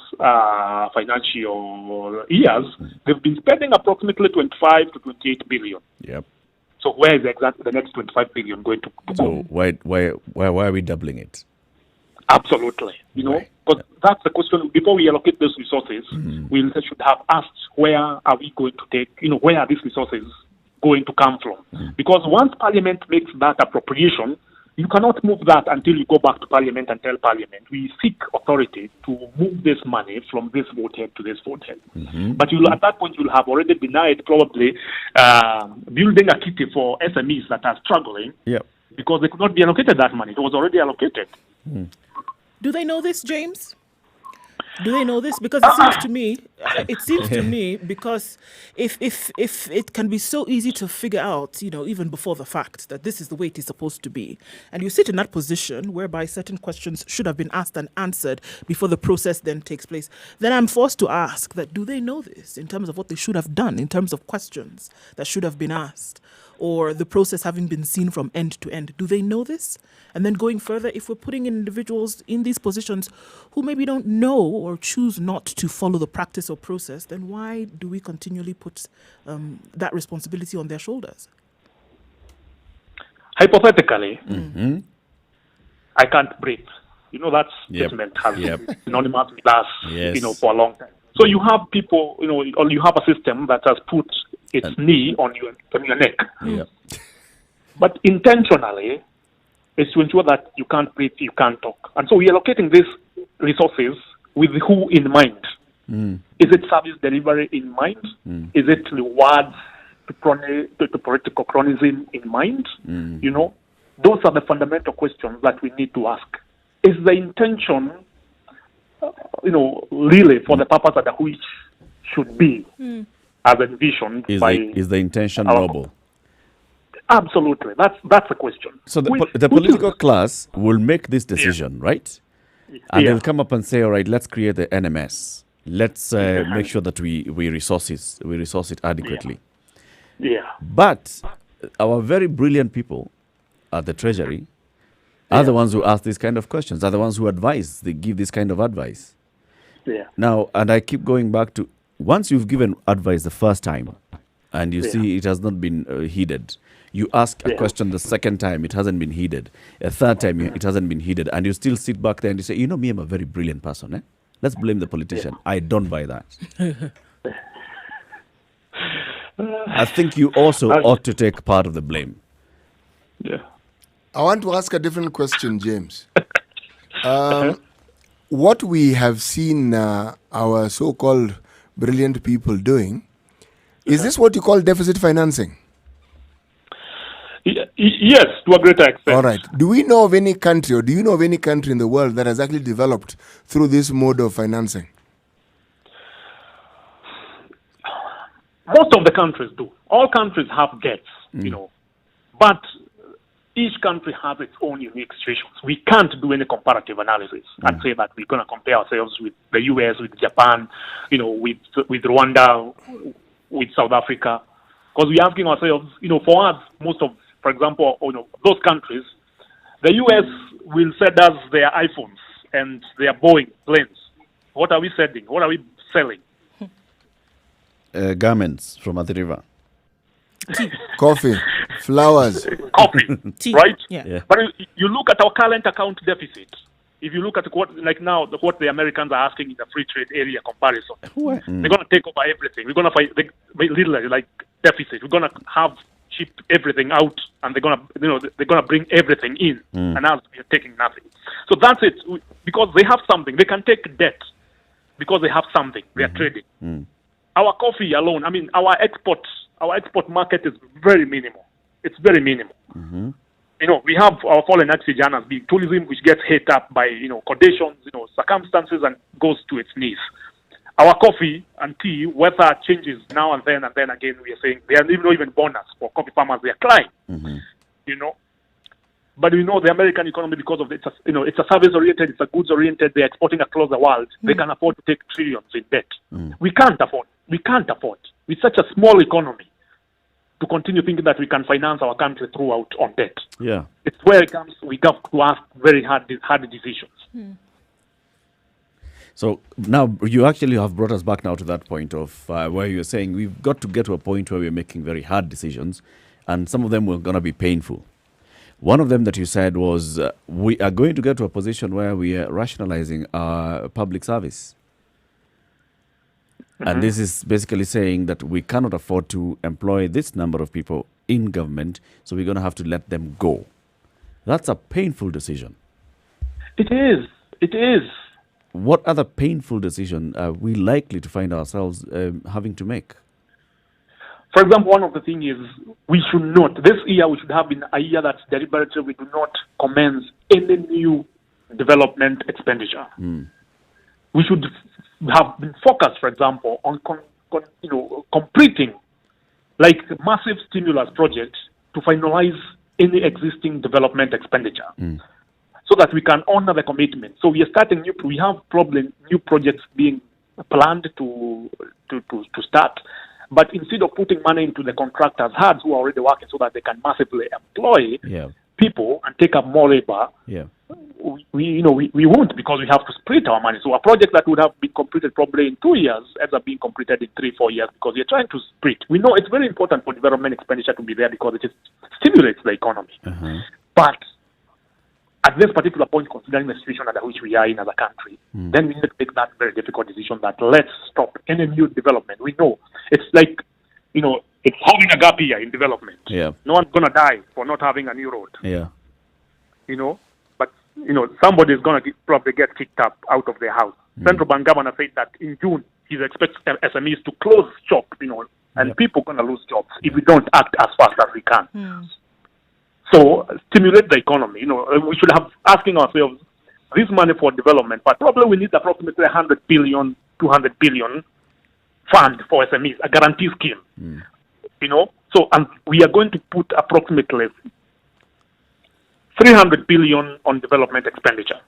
financial years, they've been spending approximately 25 to 28 billion. Yep. So where is exactly the next 25 billion going to go? So why are we doubling it? Absolutely. Because that's the question. Before we allocate those resources, we should have asked where are we going to take, where are these resources going to come from? Because once Parliament makes that appropriation, you cannot move that until you go back to Parliament and tell Parliament, we seek authority to move this money from this vote head to this vote head. But at that point, you'll have already denied probably building a kitty for SMEs that are struggling because they could not be allocated that money. It was already allocated. Do they know this, James? Do they know this? Because it seems to me, because if it can be so easy to figure out, even before the fact that this is the way it is supposed to be, and you sit in that position whereby certain questions should have been asked and answered before the process then takes place, then I'm forced to ask that do they know this in terms of what they should have done, in terms of questions that should have been asked, or the process having been seen from end to end? Do they know this? And then going further, if we're putting individuals in these positions who maybe don't know or choose not to follow the practice or process, then why do we continually put that responsibility on their shoulders? Hypothetically, I can't breathe. That statement has been synonymous with us, for a long time. So you have people, or you have a system that has put its knee on your neck. But intentionally, is to ensure that you can't breathe, you can't talk. And so we are allocating these resources with who in mind? Is it service delivery in mind? Is it rewards to political cronyism in mind? Those are the fundamental questions that we need to ask. Is the intention, really for the purpose at which should be as envisioned is the intention noble? Absolutely. That's the question. So the political class will make this decision, right? And they'll come up and say, all right, let's create the NMS. Let's make sure that we resource it adequately. But our very brilliant people at the Treasury are the ones who ask these kind of questions, are the ones who advise, they give this kind of advice. Now, and I keep going back to, once you've given advice the first time and you see it has not been heeded, you ask a question the second time, it hasn't been heeded. A third time, it hasn't been heeded. And you still sit back there and you say, me, I'm a very brilliant person. Let's blame the politician. I don't buy that. I think you also ought to take part of the blame. I want to ask a different question, James. What we have seen our so-called brilliant people doing, is this what you call deficit financing? Yes, to a greater extent. All right. Do we know of any country, or do you know of any country in the world that has actually developed through this mode of financing? Most of the countries do. All countries have debts, but each country has its own unique situations. We can't do any comparative analysis and say that we're going to compare ourselves with the US, with Japan, with Rwanda, with South Africa. Because we're asking ourselves, for us, for example, those countries, the US will send us their iPhones and their Boeing planes. What are we sending? What are we selling? Garments from Athi River. Coffee, flowers. Coffee, Tea. right? Yeah. But you look at our current account deficit. If you look at what the Americans are asking in the free trade area comparison, they're going to take over everything. We're going to fight literally like deficit. We're going to have ship everything out, and they're gonna bring everything in, and us we are taking nothing. So that's it. Because they have something, they can take debt because they have something. They are trading. Our coffee alone, I mean, our export market is very minimal. It's very minimal. We have our foreign exchange earners being tourism, which gets hit up by conditions, circumstances, and goes to its knees. Our coffee and tea, weather changes now and then again. We are saying they are not even bonus for coffee farmers. They are crying, But the American economy, because of it's a service oriented, it's a goods oriented. They're exporting across the world. They can afford to take trillions in debt. We can't afford. With such a small economy to continue thinking that we can finance our country throughout on debt. Yeah, it's where it comes. We have to ask very hard decisions. So now you actually have brought us back now to that point of where you're saying we've got to get to a point where we're making very hard decisions, and some of them were going to be painful. One of them that you said was we are going to get to a position where we are rationalizing our public service. And this is basically saying that we cannot afford to employ this number of people in government, so we're going to have to let them go. That's a painful decision. It is. What other painful decision are we likely to find ourselves having to make? For example, one of the things is this year we should have been a year that deliberately we do not commence any new development expenditure. We should have been focused, for example, on completing like massive stimulus projects to finalize any existing development expenditure. So that we can honor the commitment. So we are starting we have new projects being planned to start, but instead of putting money into the contractors' hands who are already working so that they can massively employ people and take up more labor, we won't, because we have to split our money. So a project that would have been completed probably in 2 years ends up being completed in 3-4 years because we are trying to split. We know it's very important for development expenditure to be there because it stimulates the economy. But at this particular point, considering the situation under which we are in as a country, then we need to take that very difficult decision that let's stop any new development. We know it's like, it's having a gap year in development. Yeah. No one's going to die for not having a new road. Yeah. But, somebody is going to probably get kicked out of their house. Central Bank governor said that in June, he expects SMEs to close shop, and people are going to lose jobs if we don't act as fast as we can. So stimulate the economy. We should have asking ourselves this money for development, but probably we need approximately 100 billion, 200 billion fund for SMEs, a guarantee scheme. So and we are going to put approximately 300 billion on development expenditure.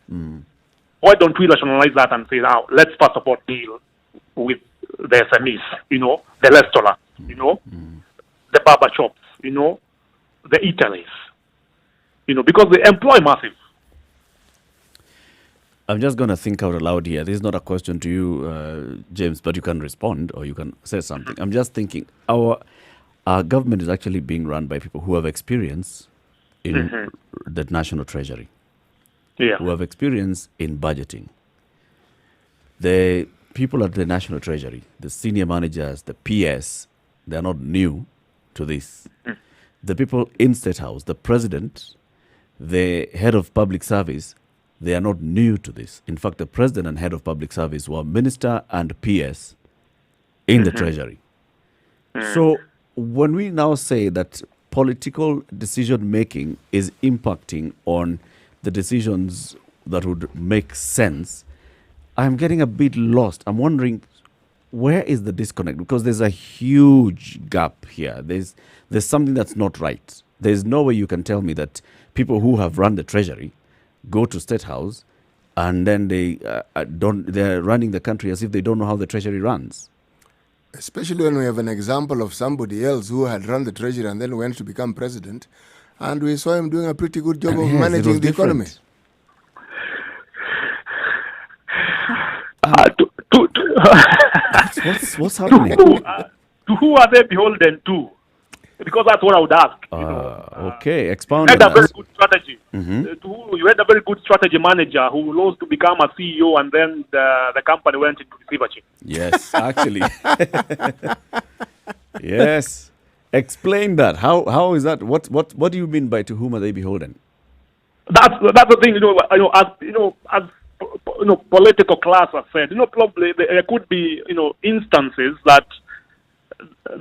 Why don't we rationalize that and say, now let's first of all deal with the SMEs, the restaurants, the barber shops, the eateries. Because they employ massive. I'm just going to think out loud here. This is not a question to you, James, but you can respond or you can say something. I'm just thinking our government is actually being run by people who have experience in the National Treasury, who have experience in budgeting. The people at the National Treasury, the senior managers, the PS, they're not new to this. The people in State House, the president, the head of public service, they are not new to this. In fact, the president and head of public service were minister and PS in the treasury. So when we now say that political decision making is impacting on the decisions that would make sense, I'm getting a bit lost. I'm wondering, where is the disconnect? Because there's a huge gap here. There's something that's not right. There's no way you can tell me that people who have run the treasury go to State House and then they're running the country as if they don't know how the treasury runs. Especially when we have an example of somebody else who had run the treasury and then went to become president, and we saw him doing a pretty good job of managing the economy. What's happening? To who are they beholden to? Because that's what I would ask. Okay, expound you on had a very that. good strategy. You had a very good strategy manager who rose to become a CEO, and then the company went into receivership. Yes, actually. Yes. Explain that. How is that? What do you mean by to whom are they beholden? That's the thing, as political class has said, probably there could be, instances that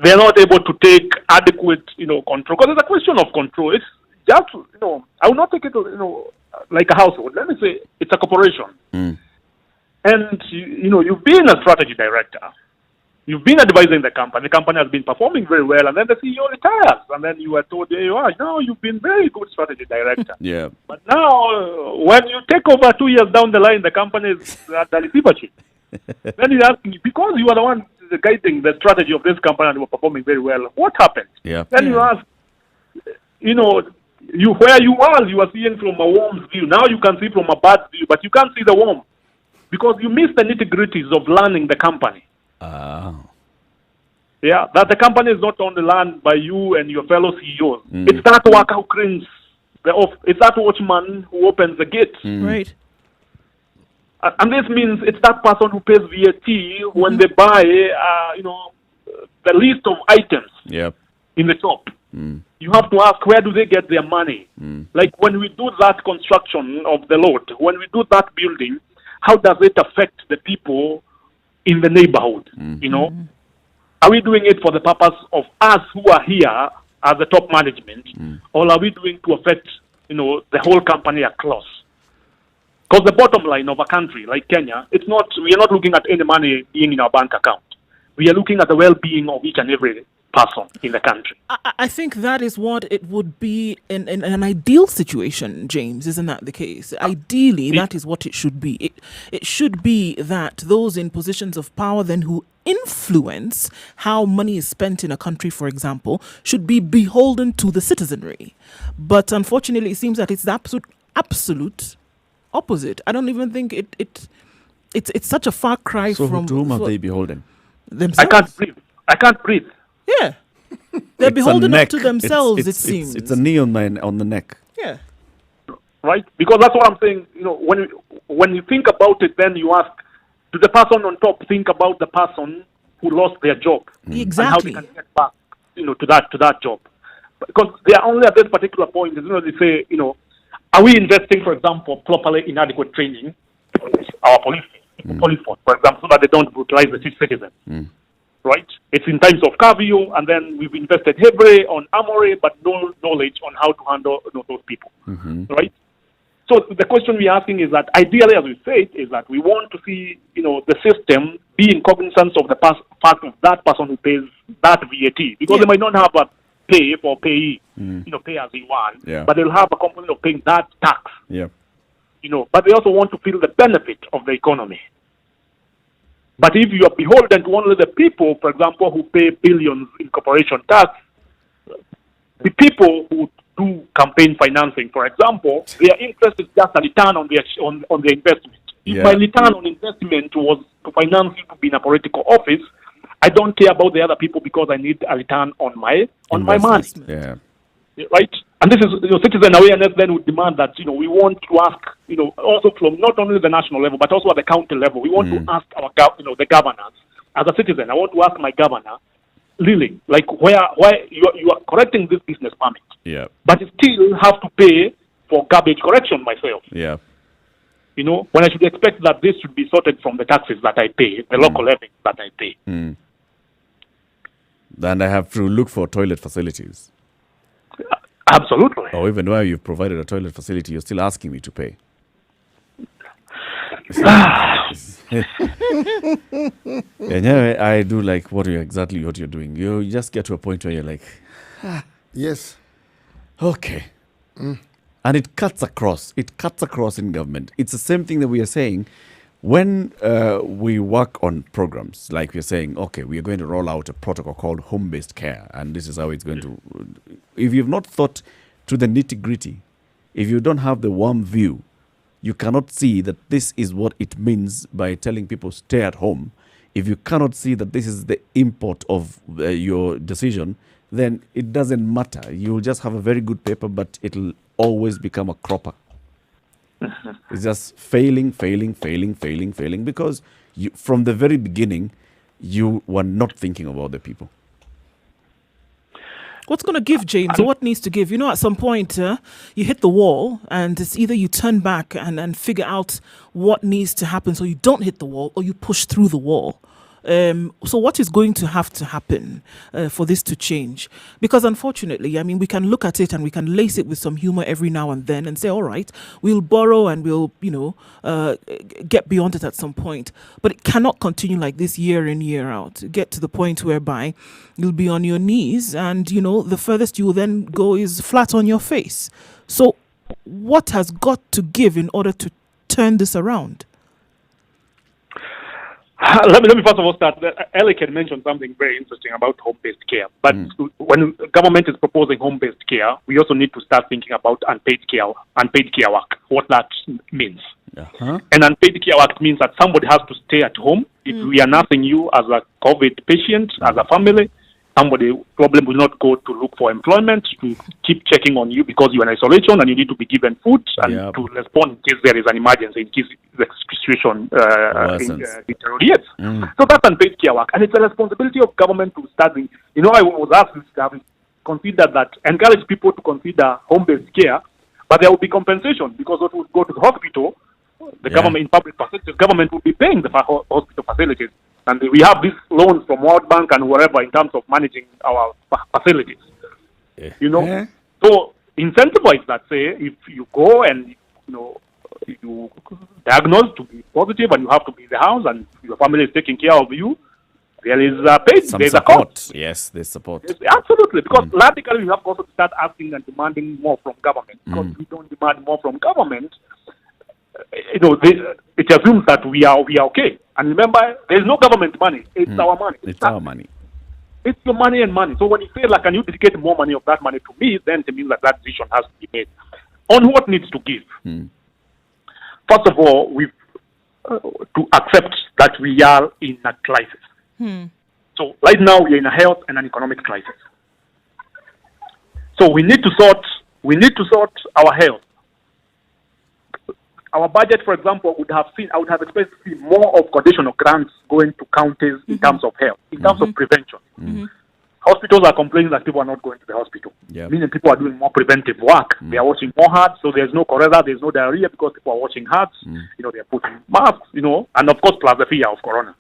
they're not able to take adequate, control. Because it's a question of control. It's just, I will not take it, like a household. Let me say it's a corporation. And, you've been a strategy director. You've been advising the company. The company has been performing very well, and then the CEO retires, and then you are told, "There you are. Now you've been very good strategy director." Yeah. But now, when you take over 2 years down the line, the company is at the receivership. Then you're asking, because you are the one guiding the strategy of this company and you were performing very well, what happened? Yeah. Then you ask, where you are seeing from a warm view. Now you can see from a bad view, but you can't see the warm because you miss the nitty-gritties of learning the company. Yeah, that the company is not only run by you and your fellow CEOs. It's that worker who cleans it's that watchman who opens the gate. Right. And this means it's that person who pays VAT when they buy, the list of items in the shop. You have to ask, where do they get their money? Like when we do that construction of the road, when we do that building, how does it affect the people in the neighborhood? Are we doing it for the purpose of us who are here as the top management, or are we doing to affect, the whole company across? Because the bottom line of a country like Kenya, we are not looking at any money being in our bank account. We are looking at the well-being of each and every person in the country. I think that is what it would be in an ideal situation, James. Isn't that the case? Ideally, that is what it should be. It should be that those in positions of power then who influence how money is spent in a country, for example, should be beholden to the citizenry. But unfortunately, it seems that it's the absolute opposite. I don't even think it's such a far cry So from... to whom are they beholden? Themselves. I can't breathe. Yeah. They're It's a beholden up neck. to themselves, It's- it seems. It's a knee on the neck. Yeah. Right? Because that's what I'm saying. When you think about it, then you ask, do the person on top think about the person who lost their job? Exactly. And how they can get back, to that job? Because they are only at this particular point, they say, are we investing, for example, properly in adequate training for our police force, for example, so that they don't brutalize the citizen? Right? It's in times of curfew, and then we've invested heavily on armory, but no knowledge on how to handle those people. Right? So the question we're asking is that, ideally, as we say, is that we want to see, the system be in cognizance of the fact of that person who pays that VAT, because they might not have a pay for payee, pay as you want, but they'll have a component of paying that tax. Yeah. But they also want to feel the benefit of the economy. But if you are beholden to only the people, for example, who pay billions in corporation tax, the people who do campaign financing, for example, their interest is just a return on their investment. If my return on investment was to finance you to be in a political office, I don't care about the other people because I need a return on my money. Yeah. Right? And this is, citizen awareness then would demand that, we want to ask, also from not only the national level, but also at the county level, we want to ask our, the governors, as a citizen, I want to ask my governor, really, like why you are correcting this business permit, but you still have to pay for garbage correction myself. Yeah. When I should expect that this should be sorted from the taxes that I pay, the local levy that I pay. Then I have to look for toilet facilities. Absolutely. Or even where you've provided a toilet facility, you're still asking me to pay. I do like what you're doing. You just get to a point where you're like, Yes. okay. And it cuts across. It cuts across in government. It's the same thing that we are saying when we work on programs. Like we're saying, okay, we are going to roll out a protocol called home-based care, and this is how it's going to. If you've not thought to the nitty-gritty, if you don't have the warm view, you cannot see that this is what it means by telling people stay at home. If you cannot see that this is the import of your decision, then it doesn't matter. You'll just have a very good paper, but it'll always become a cropper. It's just failing, because from the very beginning, you were not thinking about the people. What's going to give, James? Or what needs to give? You know, at some point, you hit the wall, and it's either you turn back and figure out what needs to happen so you don't hit the wall, or you push through the wall. So what is going to have to happen for this to change? Because unfortunately, I mean, we can look at it and we can lace it with some humor every now and then and say, all right, we'll borrow and we'll, get beyond it at some point. But it cannot continue like this year in, year out. Get to the point whereby you'll be on your knees and, the furthest you will then go is flat on your face. So what has got to give in order to turn this around? Let me first of all start. Alec had mentioned something very interesting about home-based care. But when the government is proposing home-based care, we also need to start thinking about unpaid care work, what that means. Uh-huh. And unpaid care work means that somebody has to stay at home. If we are nursing you as a COVID patient, as a family, somebody probably will not go to look for employment, to keep checking on you because you're in isolation and you need to be given food and to respond in case there is an emergency, in case the situation deteriorates. So that's unpaid care work. And it's a responsibility of government to start. I was asked to consider that, encourage people to consider home-based care, but there will be compensation because those who go to the hospital, the government in public facilities, government will be paying the hospital facilities. And we have these loans from World Bank and wherever in terms of managing our facilities. So incentivize that. Say if you go and you diagnose to be positive and you have to be in the house and your family is taking care of you, there is a paid. There's support. A cost. Yes, there's support. Yes, absolutely, because radically we have also to start asking and demanding more from government. Because we don't demand more from government, it assumes that we are okay. And remember, there's no government money. It's our money. It's our money. It's your money and money. So when you say, like, can you dedicate more money of that money to me, then it means that decision has to be made. On what needs to give? First of all, we've to accept that we are in a crisis. So right now we are in a health and an economic crisis. So we need to sort our health. Our budget, for example, I would have expected to see more of conditional grants going to counties in terms of health, in terms of prevention. Hospitals are complaining that people are not going to the hospital, meaning people are doing more preventive work. They are washing more hands, so there's no cholera, there's no diarrhea because people are washing hands. They're putting masks, and of course, plus the fear of corona.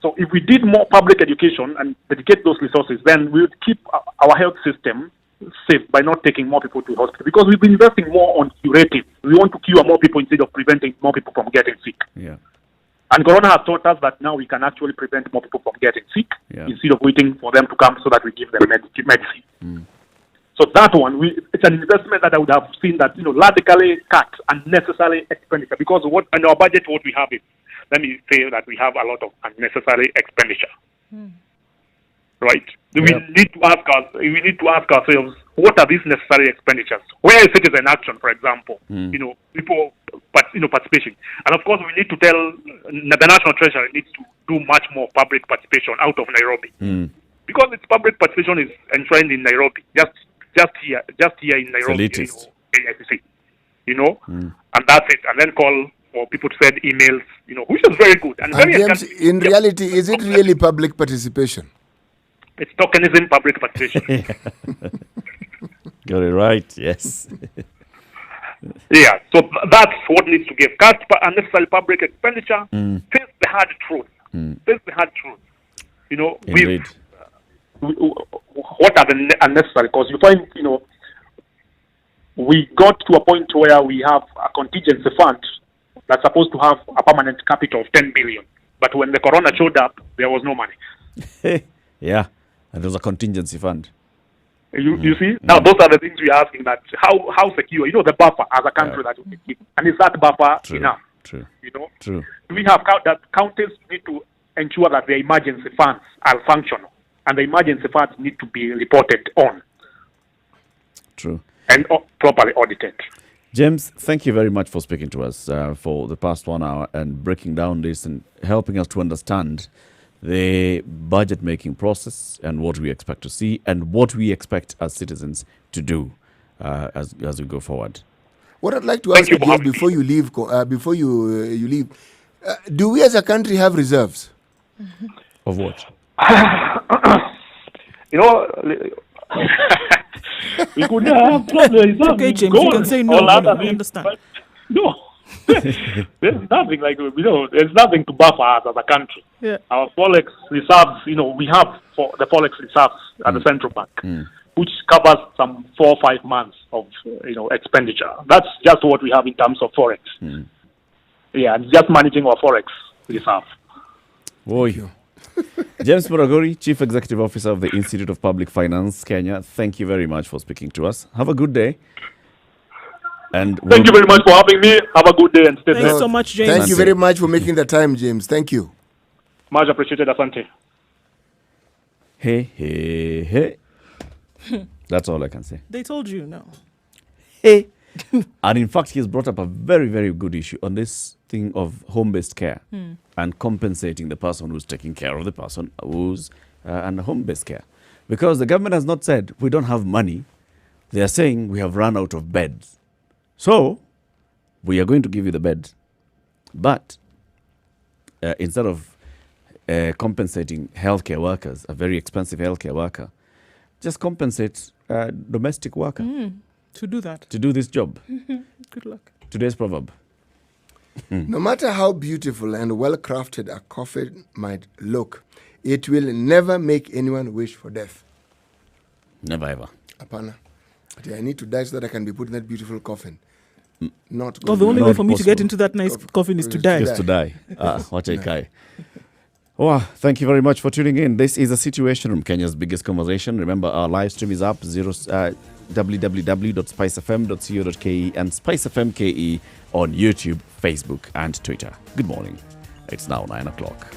So if we did more public education and dedicate those resources, then we would keep our health system safe by not taking more people to the hospital, because we've been investing more on curative. We want to cure more people instead of preventing more people from getting sick. And corona has taught us that now we can actually prevent more people from getting sick instead of waiting for them to come so that we give them medicine. So that one, it's an investment that I would have seen that radically cut unnecessary expenditure, because in our budget what we have is, let me say that we have a lot of unnecessary expenditure. Right? We need to ask ourselves, what are these necessary expenditures? Where is citizen action, for example? People, participation. And of course, we need to tell the National Treasury needs to do much more public participation out of Nairobi, because its public participation is enshrined in Nairobi, just here in Nairobi. AICC, and that's it. And then call for people to send emails, which is very good and very. James, in reality, is it really public participation? It's tokenism, public participation. Got it right, yes. So that's what needs to give. Cut unnecessary public expenditure. Face the hard truth. Face the hard truth. What are the unnecessary? Because you find, we got to a point where we have a contingency fund that's supposed to have a permanent capital of 10 billion. But when the corona showed up, there was no money. And there's a contingency fund. You see? Now, those are the things we're asking, that how secure, the buffer as a country that we can keep. And is that buffer enough? True. Do we have that counties need to ensure that their emergency funds are functional, and the emergency funds need to be reported on. True. And properly audited. James, thank you very much for speaking to us for the past 1 hour and breaking down this and helping us to understand the budget-making process and what we expect to see and what we expect as citizens to do as we go forward. What I'd like to ask you before you leave, do we as a country have reserves? Of what? We could have problems. Okay, James, you can say no. I understand. No. There's nothing like, there's nothing to buffer us as a country. Yeah. Our forex reserves, we have the forex reserves at the central bank, which covers some 4 or 5 months of, expenditure. That's just what we have in terms of forex. Yeah, and just managing our forex reserve. Boy. James Moragori, Chief Executive Officer of the Institute of Public Finance, Kenya. Thank you very much for speaking to us. Have a good day. And thank you very much for having me. Have a good day and stay safe. Thanks so much, James. Thank you very much for making the time, James. Thank you. Much appreciated, Asante. Hey. That's all I can say. They told you no. Hey. And in fact, he's brought up a very, very good issue on this thing of home-based care and compensating the person who's taking care of the person who's under home-based care. Because the government has not said, we don't have money. They are saying we have run out of beds. So, we are going to give you the bed, but instead of compensating healthcare workers, a very expensive healthcare worker, just compensate a domestic worker To do that. to do this job. Good luck. Today's proverb. No matter how beautiful and well-crafted a coffin might look, it will never make anyone wish for death. Never ever. Apana. I need to die so that I can be put in that beautiful coffin. Not Oh, the only way Not for me to get possible. into that nice coffin is to die. Just to die. What a guy. Oh, thank you very much for tuning in. This is a Situation Room, Kenya's biggest conversation. Remember, our live stream is up, www.spicefm.co.ke and SpiceFM.ke on YouTube, Facebook, and Twitter. Good morning. It's now 9 o'clock.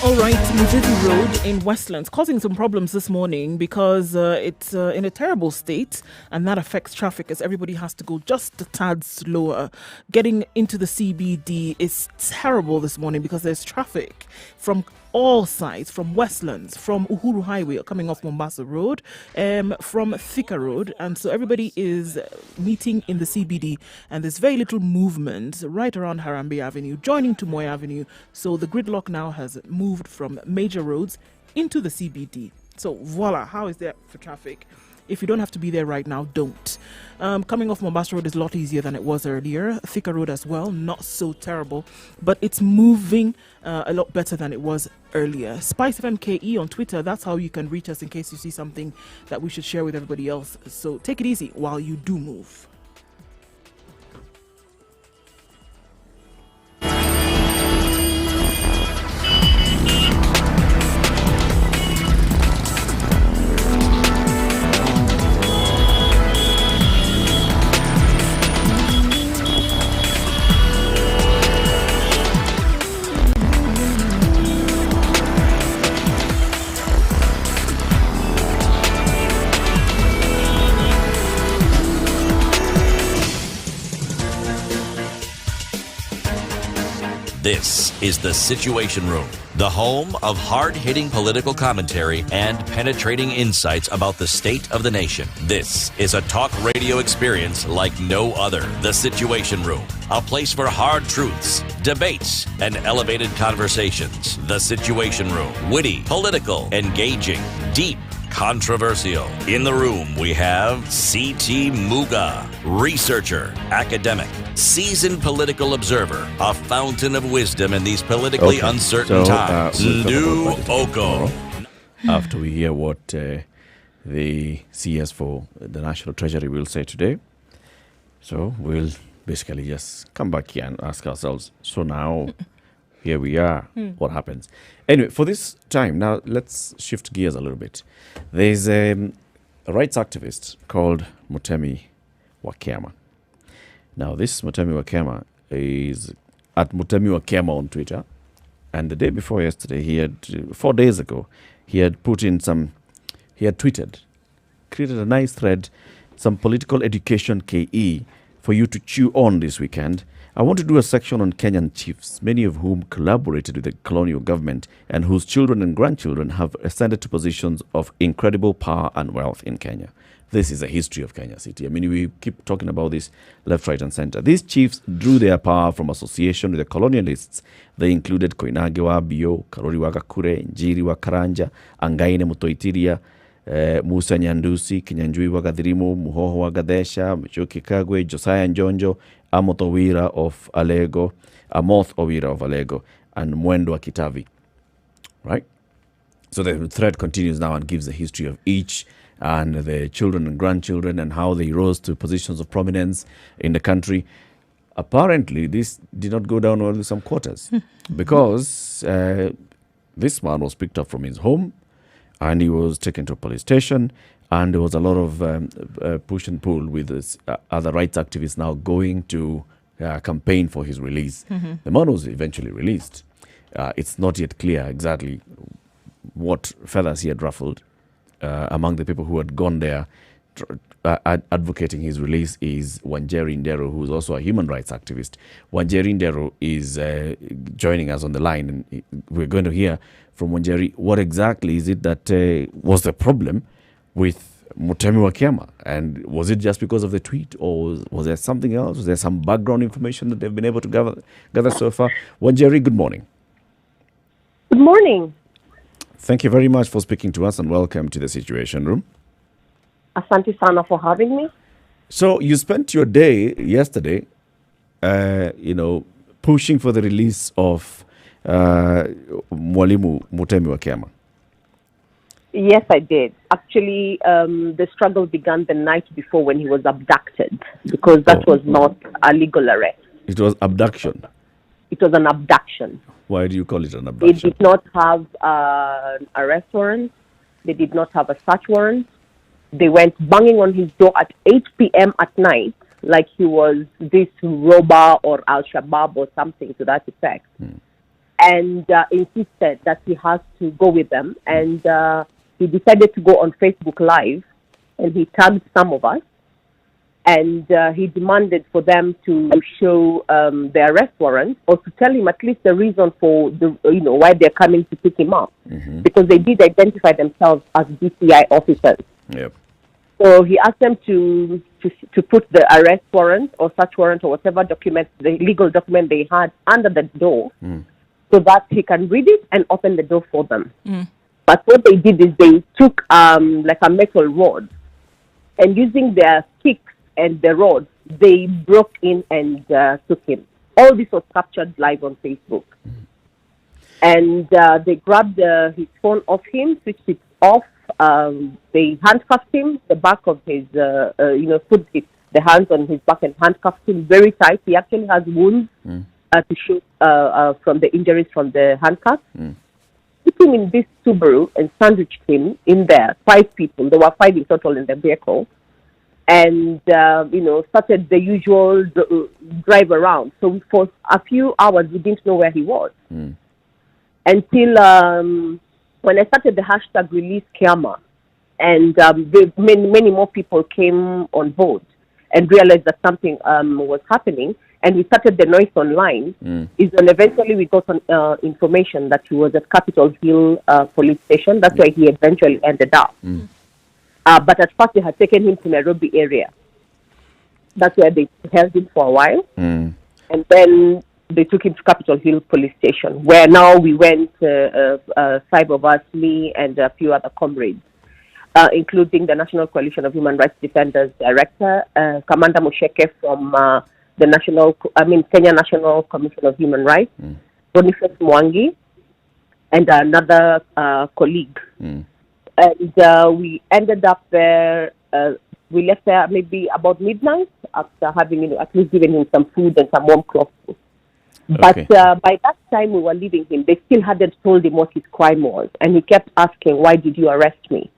All right, Mujidi Road in Westlands causing some problems this morning because it's in a terrible state, and that affects traffic as everybody has to go just a tad slower. Getting into the CBD is terrible this morning because there's traffic from all sides, from Westlands, from Uhuru Highway coming off Mombasa Road, from Thika Road, and so everybody is meeting in the CBD, and there's very little movement right around Harambee Avenue, joining to Moy Avenue, so the gridlock now has moved from major roads into the CBD. So voila, how is that for traffic? If you don't have to be there right now, don't. Coming off Mombasa Road is a lot easier than it was earlier. Thika Road as well, not so terrible, but it's moving a lot better than it was earlier. Spice FMKE on Twitter, that's how you can reach us in case you see something that we should share with everybody else. So take it easy while you do move. This is The Situation Room, the home of hard-hitting political commentary and penetrating insights about the state of the nation. This is a talk radio experience like no other. The Situation Room, a place for hard truths, debates, and elevated conversations. The Situation Room, witty, political, engaging, deep, controversial. In the room, we have C.T. Muga, researcher, academic, seasoned political observer, a fountain of wisdom in these politically uncertain times. We'll talk Ndu about it Oko. After we hear what the CS for the National Treasury will say today. So we'll basically just come back here and ask ourselves, so now here we are, what happens? Anyway, for this time, now let's shift gears a little bit. There's a rights activist called Mutemi Wakema. Now, this Mutemi Wakema is at Mutemi Wakema on Twitter. And the day before yesterday, 4 days ago, he had tweeted, created a nice thread, some political education KE for for you to chew on this weekend. I want to do a section on Kenyan chiefs, many of whom collaborated with the colonial government and whose children and grandchildren have ascended to positions of incredible power and wealth in Kenya. This is a history of Kenya City. I mean, we keep talking about this left, right, and center. These chiefs drew their power from association with the colonialists. They included Koinange wa Bio, Karori wa Gakure, Njiri wa Karanja, Angaine Mutoitiria, Musa Nyandusi, Kinyanjui wa Gathirimu, Muhoho wa Gadesha, Michoki Kagwe, Josiah Njonjo, Amoth Owira of Alego, and Mwendo wa Kitavi. Right? So the thread continues now and gives the history of each and the children and grandchildren and how they rose to positions of prominence in the country. Apparently, this did not go down well with some quarters because this man was picked up from his home and he was taken to a police station, and there was a lot of push and pull with this, other rights activists now going to campaign for his release. The man was eventually released. It's not yet clear exactly what feathers he had ruffled. Among the people who had gone there advocating his release is Wanjeri Ndero, who is also a human rights activist. Wanjeri Ndero is joining us on the line, and we're going to hear from Wanjeri what exactly is it that was the problem with Mutemi wa Kiama, and was it just because of the tweet, or was there something else? Was there some background information that they've been able to gather so far? Wanjeri, good morning. Good morning. Thank you very much for speaking to us, and welcome to the Situation Room. Asante sana for having me. So you spent your day yesterday, pushing for the release of Mwalimu Mutemi wa Kiama. Yes, I did. Actually, the struggle began the night before when he was abducted, because that was not a legal arrest. It was abduction. It was an abduction. Why do you call it an They abduction? did not have an arrest warrant. They did not have a search warrant. They went banging on his door at 8 p.m. at night, like he was this robber or Al-Shabaab or something to that effect, and insisted that he has to go with them. And he decided to go on Facebook Live, and he tagged some of us, and he demanded for them to show the arrest warrant, or to tell him at least the reason for why they're coming to pick him up, because they did identify themselves as DCI officers. Yep. So he asked them to put the arrest warrant or search warrant or whatever document, the legal document they had, under the door, so that he can read it and open the door for them. But what they did is they took like a metal rod, and using their sticks and the rods, they broke in and took him. All this was captured live on Facebook. And they grabbed his phone off him, switched it off. They handcuffed him, the back of his, put the hands on his back and handcuffed him very tight. He actually has wounds to show from the injuries from the handcuffs. Put him in this Subaru and sandwiched him in there, 5 people. There were 5 in total in the vehicle. And, started the usual drive around. So for a few hours, we didn't know where he was. Until when I started the hashtag Release Kiama, and many more people came on board and realized that something was happening, and we started the noise online, is when eventually we got information that he was at Capitol Hill police station. That's where he eventually ended up. But at first they had taken him to Nairobi area. That's where they held him for a while. And then they took him to Capitol Hill police station, where now we went, 5 of us, me and a few other comrades, including the National Coalition of Human Rights Defenders Director, Commander Musheke from Kenya National Commission of Human Rights, Boniface Mwangi, and another colleague. And we ended up there. We left there maybe about midnight after having at least given him some food and some warm clothes. But by that time we were leaving him, they still hadn't told him what his crime was. And he kept asking, why did you arrest me?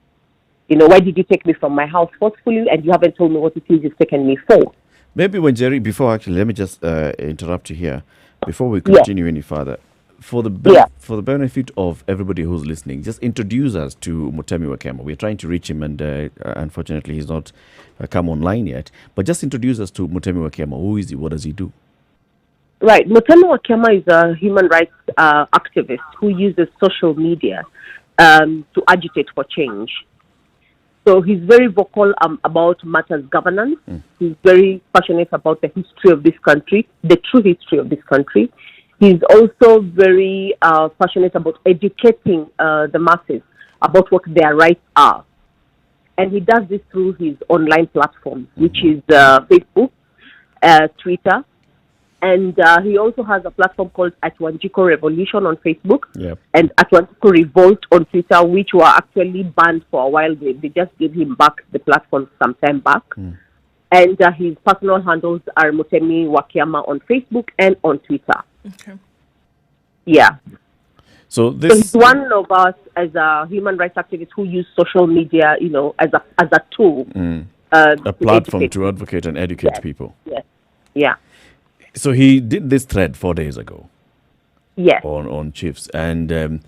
Why did you take me from my house forcefully, and you haven't told me what it is you've taken me for? Maybe when Jerry, let me just interrupt you here. Before we continue any further, for the for the benefit of everybody who's listening, just introduce us to Mutemi Wakema. We're trying to reach him, and unfortunately, he's not come online yet. But just introduce us to Mutemi Wakema. Who is he? What does he do? Right. Mutemi Wakema is a human rights activist who uses social media to agitate for change. So he's very vocal about matters governance. He's very passionate about the history of this country, the true history of this country. He's also very passionate about educating the masses about what their rights are. And he does this through his online platform, which is Facebook, Twitter, and he also has a platform called Atwanjiko Revolution on Facebook and Atwanjiko Revolt on Twitter, which were actually banned for a while. They just gave him back the platform some time back. And his personal handles are Mutemi Wakema on Facebook and on Twitter. Okay. Yeah. So he's one of us as a human rights activist who use social media, as a tool. A platform to advocate and educate people. Yes. Yeah. So he did this thread 4 days ago. Yes. On chiefs, and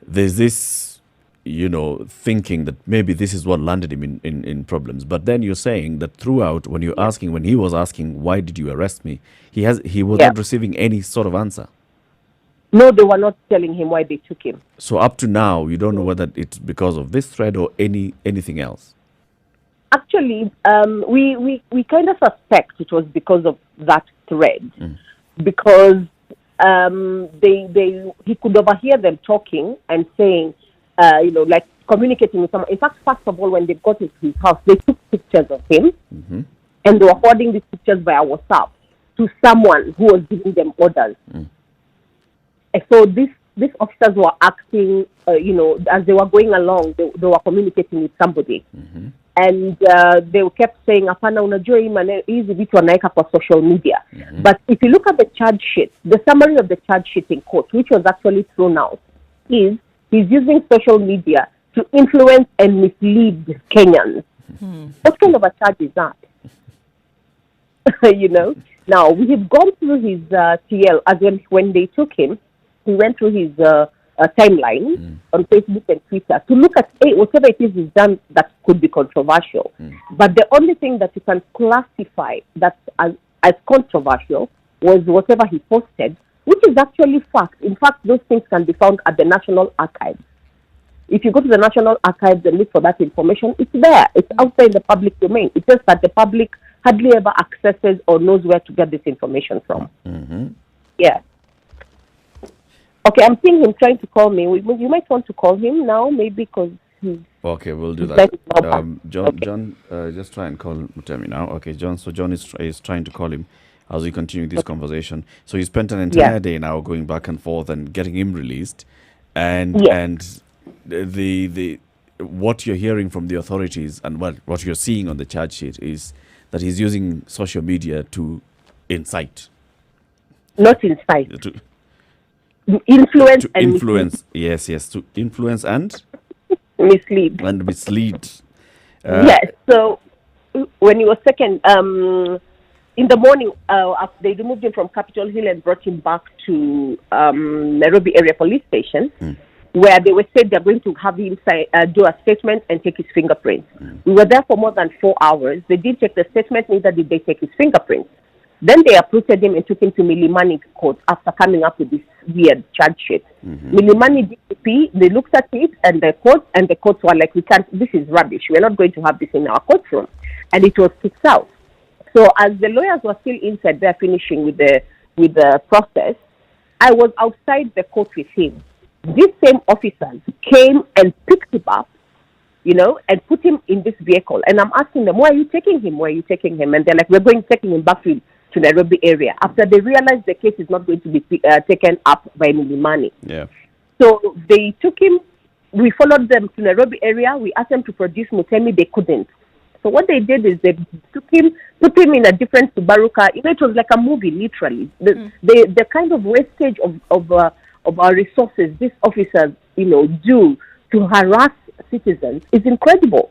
there's this, thinking that maybe this is what landed him in problems. But then you're saying that throughout, when he was asking, why did you arrest me? He was not receiving any sort of answer. No, they were not telling him why they took him. So up to now, you don't know whether it's because of this thread or anything else. Actually, we kind of suspect it was because of that thread, because he could overhear them talking and saying, like communicating with someone. In fact, first of all, when they got into his house, they took pictures of him, and they were forwarding these pictures via WhatsApp to someone who was giving them orders. And so these officers were acting, as they were going along, they were communicating with somebody. And they kept saying, "Apana, unajua hii maneno hizi vitu wanaweka kwa social media." But if you look at the charge sheet, the summary of the charge sheet in court, which was actually thrown out, is he's using social media to influence and mislead Kenyans. What kind of a charge is that? Now, we have gone through his TL, as when they took him, we went through his timeline on Facebook and Twitter to look at whatever it is he's done that could be controversial. But the only thing that you can classify that as controversial was whatever he posted, which is actually fact. In fact, those things can be found at the National Archives. If you go to the National Archives and look for that information, it's there. It's outside in the public domain. It's just that the public hardly ever accesses or knows where to get this information from. Yeah. Okay, I'm seeing him trying to call me. You might want to call him now, maybe, because he's... Okay, we'll do that. John, just try and call Mutemi now. Okay, John. So John is trying to call him as we continue this conversation. So he spent an entire day now going back and forth and getting him released, and the what you're hearing from the authorities and what you're seeing on the charge sheet is that he's using social media to incite. Not incite. Influence and influence. Mislead. Yes, to influence and mislead. And mislead. Yes. So when he was taken in the morning, after they removed him from Capitol Hill and brought him back to Nairobi area police station, where they were said they're going to have him do a statement and take his fingerprints. We were there for more than 4 hours. They didn't take the statement, neither did they take his fingerprints. Then they uprooted him and took him to Milimani court after coming up with this weird charge sheet. Milimani DPP, they looked at it and the courts were like, this is rubbish. We're not going to have this in our courtroom. And it was kicked out. So as the lawyers were still inside there finishing with the process, I was outside the court with him. These same officers came and picked him up, and put him in this vehicle. And I'm asking them, why are you taking him? Why are you taking him? And they're like, we're taking him back to Nairobi area. After they realized the case is not going to be taken up by Milimani. Yeah. So they took him, we followed them to Nairobi area. We asked them to produce Mutemi. They couldn't. So what they did is they took him, put him in a different Subaru car. It was like a movie, literally. The kind of wastage of our resources these officers, do to harass citizens is incredible.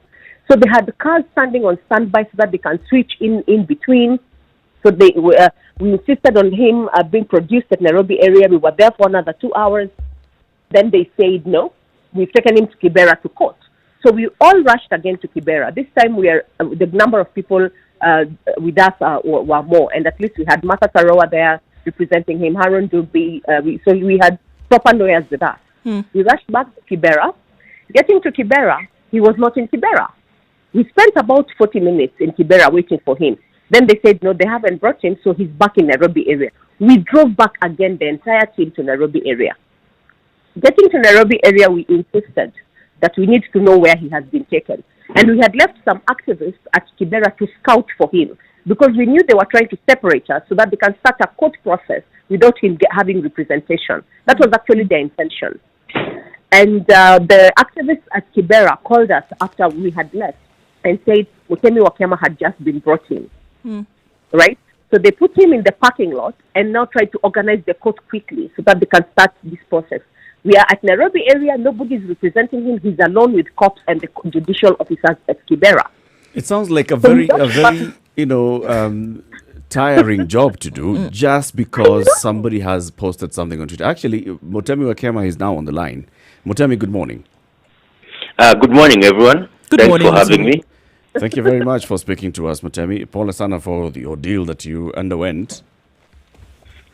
So they had the cars standing on standby so that they can switch in between. So we insisted on him being produced at Nairobi area. We were there for another 2 hours. Then they said, no, we've taken him to Kibera to court. So we all rushed again to Kibera. This time the number of people with us were more. And at least we had Martha Sarowa there representing him, Haron Dubi. So we had proper lawyers with us. We rushed back to Kibera. Getting to Kibera, he was not in Kibera. We spent about 40 minutes in Kibera waiting for him. Then they said, no, they haven't brought him, so he's back in Nairobi area. We drove back again, the entire team, to Nairobi area. Getting to Nairobi area, we insisted that we need to know where he has been taken. And we had left some activists at Kibera to scout for him because we knew they were trying to separate us so that they can start a court process without him having representation. That was actually their intention. And the activists at Kibera called us after we had left and said Mutemi Wakema had just been brought in. Right? So they put him in the parking lot and now try to organize the court quickly so that they can start this process. We are at Nairobi area. Nobody is representing him. He's alone with cops and the judicial officers at Kibera. It sounds like a very tiring job to do just because somebody has posted something on Twitter. Actually, Mutemi Wakema is now on the line. Mutemi, good morning. Good morning, everyone. Thanks for having me. Thank you very much for speaking to us, Mutemi. Pole sana for the ordeal that you underwent.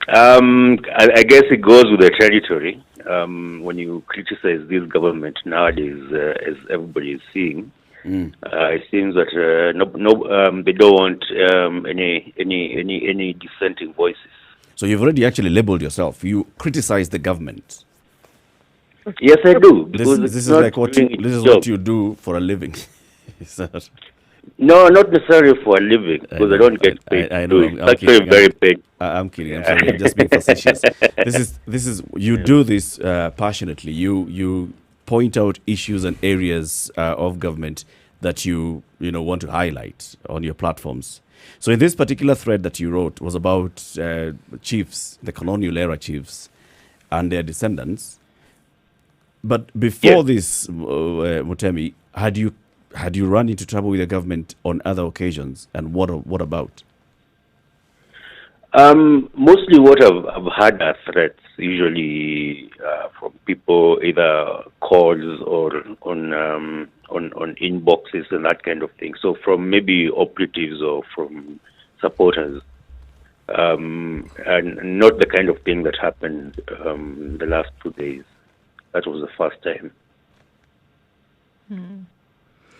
I guess it goes with the territory. When you criticize this government nowadays, as everybody is seeing, it seems that they don't want any dissenting voices. So you've already actually labeled yourself. You criticize the government. Yes, I do. This is like what you do for a living. Is that? No, not necessarily for a living, because I don't get paid. I know. I'm actually very paid. I'm kidding. I'm sorry. I'm just being facetious. This is you do this passionately. You point out issues and areas of government that you want to highlight on your platforms. So in this particular thread that you wrote was about chiefs, the colonial era chiefs, and their descendants. But before this, Mutemi, had you run into trouble with the government on other occasions, and what about? Mostly what I've had are threats, usually from people, either calls or on inboxes and that kind of thing. So from maybe operatives or from supporters, and not the kind of thing that happened the last 2 days. That was the first time.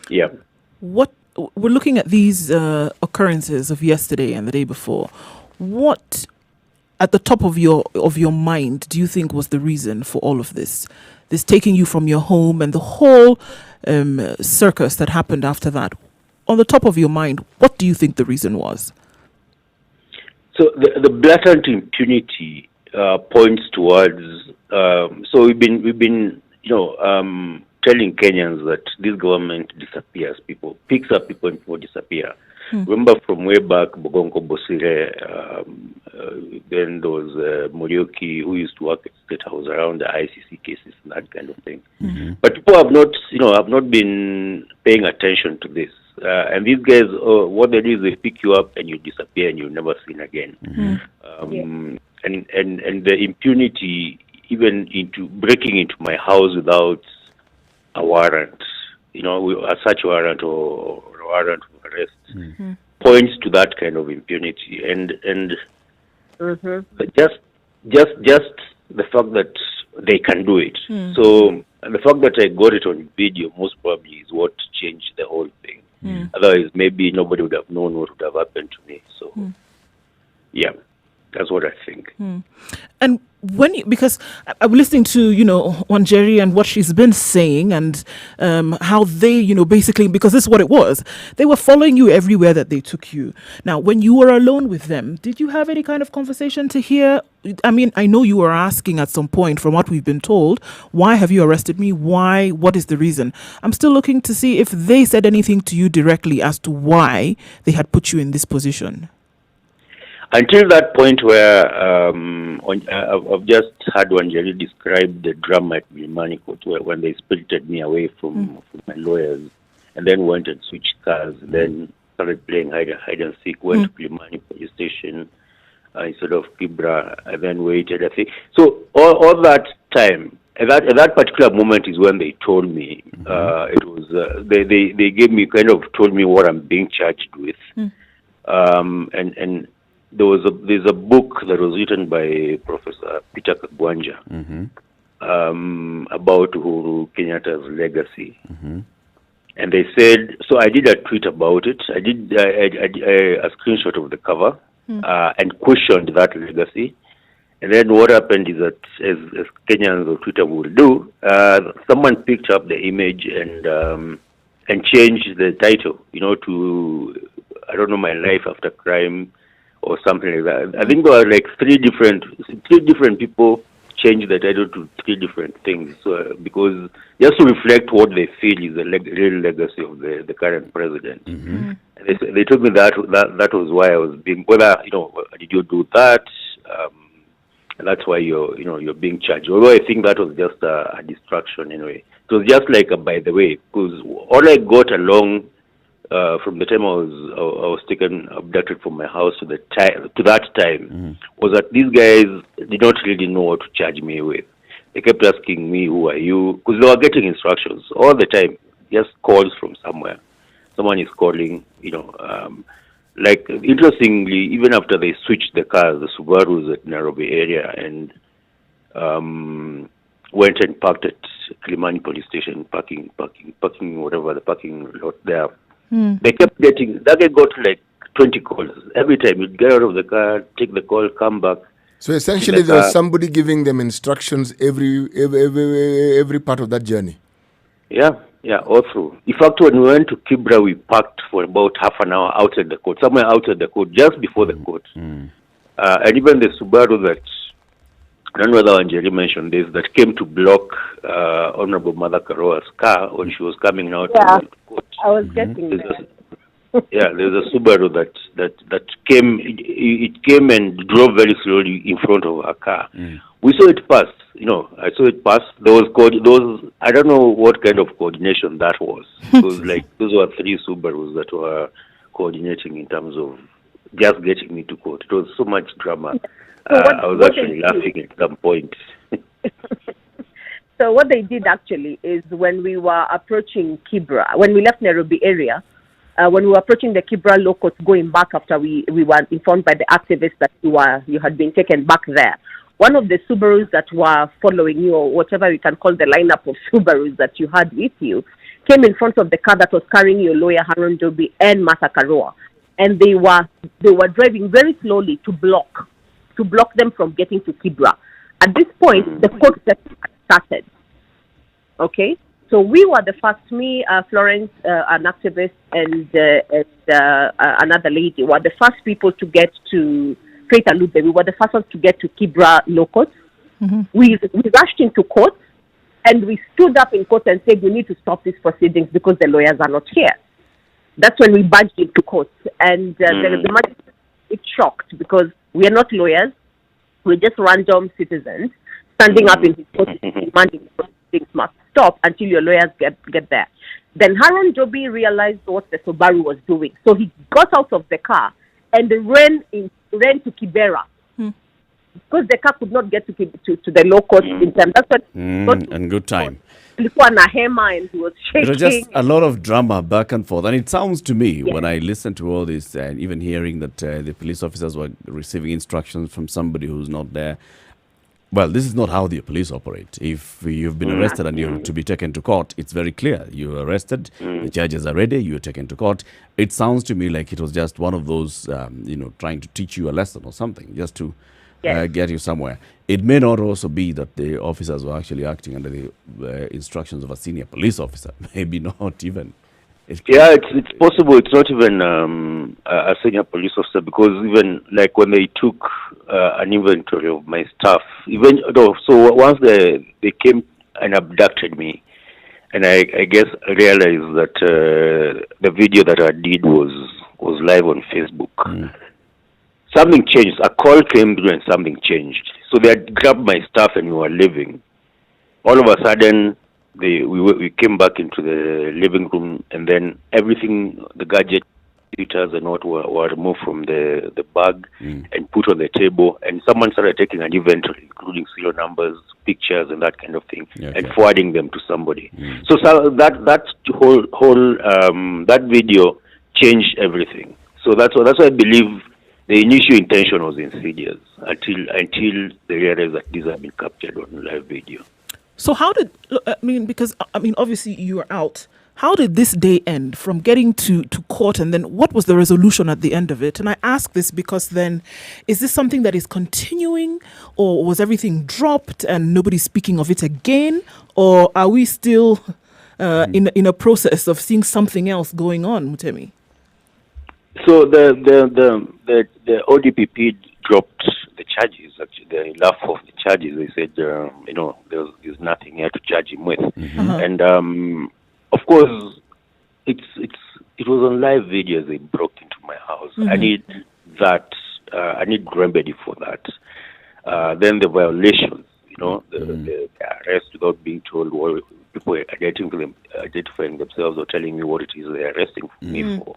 Yeah. What we're looking at these occurrences of yesterday and the day before. What at the top of your mind do you think was the reason for all of this? This taking you from your home and the whole circus that happened after that. On the top of your mind, what do you think the reason was? So the blatant impunity points towards. So we've been telling Kenyans that this government disappears people, picks up people and people disappear. Remember from way back, Bogonko Bosire, then there was Morioki, who used to work at State House around the ICC cases and that kind of thing. But people have not been paying attention to this. And these guys, what they do is they pick you up and you disappear and you're never seen again. And the impunity, even into breaking into my house without a warrant, a search warrant or a warrant of arrest, points to that kind of impunity. And just the fact that they can do it. So the fact that I got it on video most probably is what changed the whole thing. Otherwise, maybe nobody would have known what would have happened to me. So, yeah. That's what I think. And because I'm listening to, Nyeri and what she's been saying and how they, basically, because this is what it was. They were following you everywhere that they took you. Now, when you were alone with them, did you have any kind of conversation to hear? I mean, I know you were asking at some point, from what we've been told, why have you arrested me? Why? What is the reason? I'm still looking to see if they said anything to you directly as to why they had put you in this position. Until that point where I've just had Nyeri describe the drama at Milimani Court, when they spirited me away from my lawyers and then went and switched cars, then started playing hide and seek, went to Kilimani police station instead of Kibra, and then waited. I think so. All that time, at that particular moment, is when they told me it was. They gave me told me what I'm being charged with, and there's a book that was written by Professor Peter Kagwanja about Uhuru Kenyatta's legacy. And they said, so I did a tweet about it. I did a screenshot of the cover and questioned that legacy. And then what happened is that, as Kenyans on Twitter will do, someone picked up the image and changed the title, to, I don't know, My Life After Crime or something like that. I think there were like three different people changed the title to three different things, because just to reflect what they feel is the real legacy of the current president. And they told me that was why I was being, whether did you do that? That's why you're being charged. Although I think that was just a distraction anyway. It was just like a by the way, because all I got along from the time I was abducted from my house to that time was that these guys did not really know what to charge me with. They kept asking me, "Who are you?" Because they were getting instructions all the time, just calls from somewhere. Someone is calling, like interestingly, even after they switched the cars, the Subarus at Nairobi area, and went and parked at Kilimani police station, parking whatever the parking lot there. They kept getting, that guy got like 20 calls. Every time you'd get out of the car, take the call, come back. So essentially there was somebody giving them instructions every part of that journey. Yeah, all through. In fact, when we went to Kibra, we parked for about half an hour outside the court, somewhere outside the court, just before the court. And even the Subaru that, I don't know whether Nyeri mentioned this, that came to block Honorable Mother Karoa's car when she was coming out to court. I was getting that. There's a Subaru that came. It came and drove very slowly in front of her car. We saw it pass. I saw it pass. There was I don't know what kind of coordination that was. It was like those were three Subarus that were coordinating in terms of just getting me to court. It was so much drama. So I was actually laughing at some point. So what they did actually is when we were approaching Kibra, when we left Nairobi area, when we were approaching the Kibra locals going back after we were informed by the activists that you had been taken back there, one of the Subarus that were following you, or whatever you can call the lineup of Subarus that you had with you, came in front of the car that was carrying your lawyer Haron Jobi and Martha Karua, and they were driving very slowly to block them from getting to Kibra. At this point, the court started. Okay? So we were the first, me, Florence, an activist, and another lady, were the first people to get to Straight Alube. We were the first ones to get to Kibra locals. We rushed into court, and we stood up in court and said, we need to stop these proceedings because the lawyers are not here. That's when we barged into court. And the magistrate was shocked because we are not lawyers. We're just random citizens standing up in his court demanding things must stop until your lawyers get there. Then Haron Jobi realized what the Subaru was doing. So he got out of the car and ran to Kibera. Because the car could not get to the low court in time. That's what and good time. And he was shaking. There was just a lot of drama back and forth. And it sounds to me, when I listen to all this, and even hearing that the police officers were receiving instructions from somebody who's not there. Well, this is not how the police operate. If you've been arrested and you're to be taken to court, it's very clear. You're arrested, the charges are ready, you're taken to court. It sounds to me like it was just one of those, trying to teach you a lesson or something, just to get you somewhere. It may not also be that the officers were actually acting under the instructions of a senior police officer. Maybe not even. It's possible. It's not even a senior police officer, because even like when they took an inventory of my stuff, so once they came and abducted me, and I guess I realized that the video that I did was live on Facebook. Something changed. A call came through and something changed. So they had grabbed my stuff and we were leaving. All of a sudden, we came back into the living room, and then everything, the gadget computers and what were removed from the bag and put on the table, and someone started taking an inventory, including serial numbers, pictures, and that kind of thing, and forwarding them to somebody. So that whole that video changed everything. So that's why I believe the initial intention was insidious until they realized that these have been captured on live video. So how did, because obviously you were out. How did this day end from getting to court, and then what was the resolution at the end of it? And I ask this because then, is this something that is continuing, or was everything dropped and nobody's speaking of it again? Or are we still in a process of seeing something else going on, Mutemi? So the ODPP dropped the charges. Actually, they laughed off the charges. They said, there's nothing here to charge him with. And of course, it was on live videos. They broke into my house. I need that. I need remedy for that. Then the violations. The arrest without being told what people identifying themselves or telling me what it is they're arresting me for.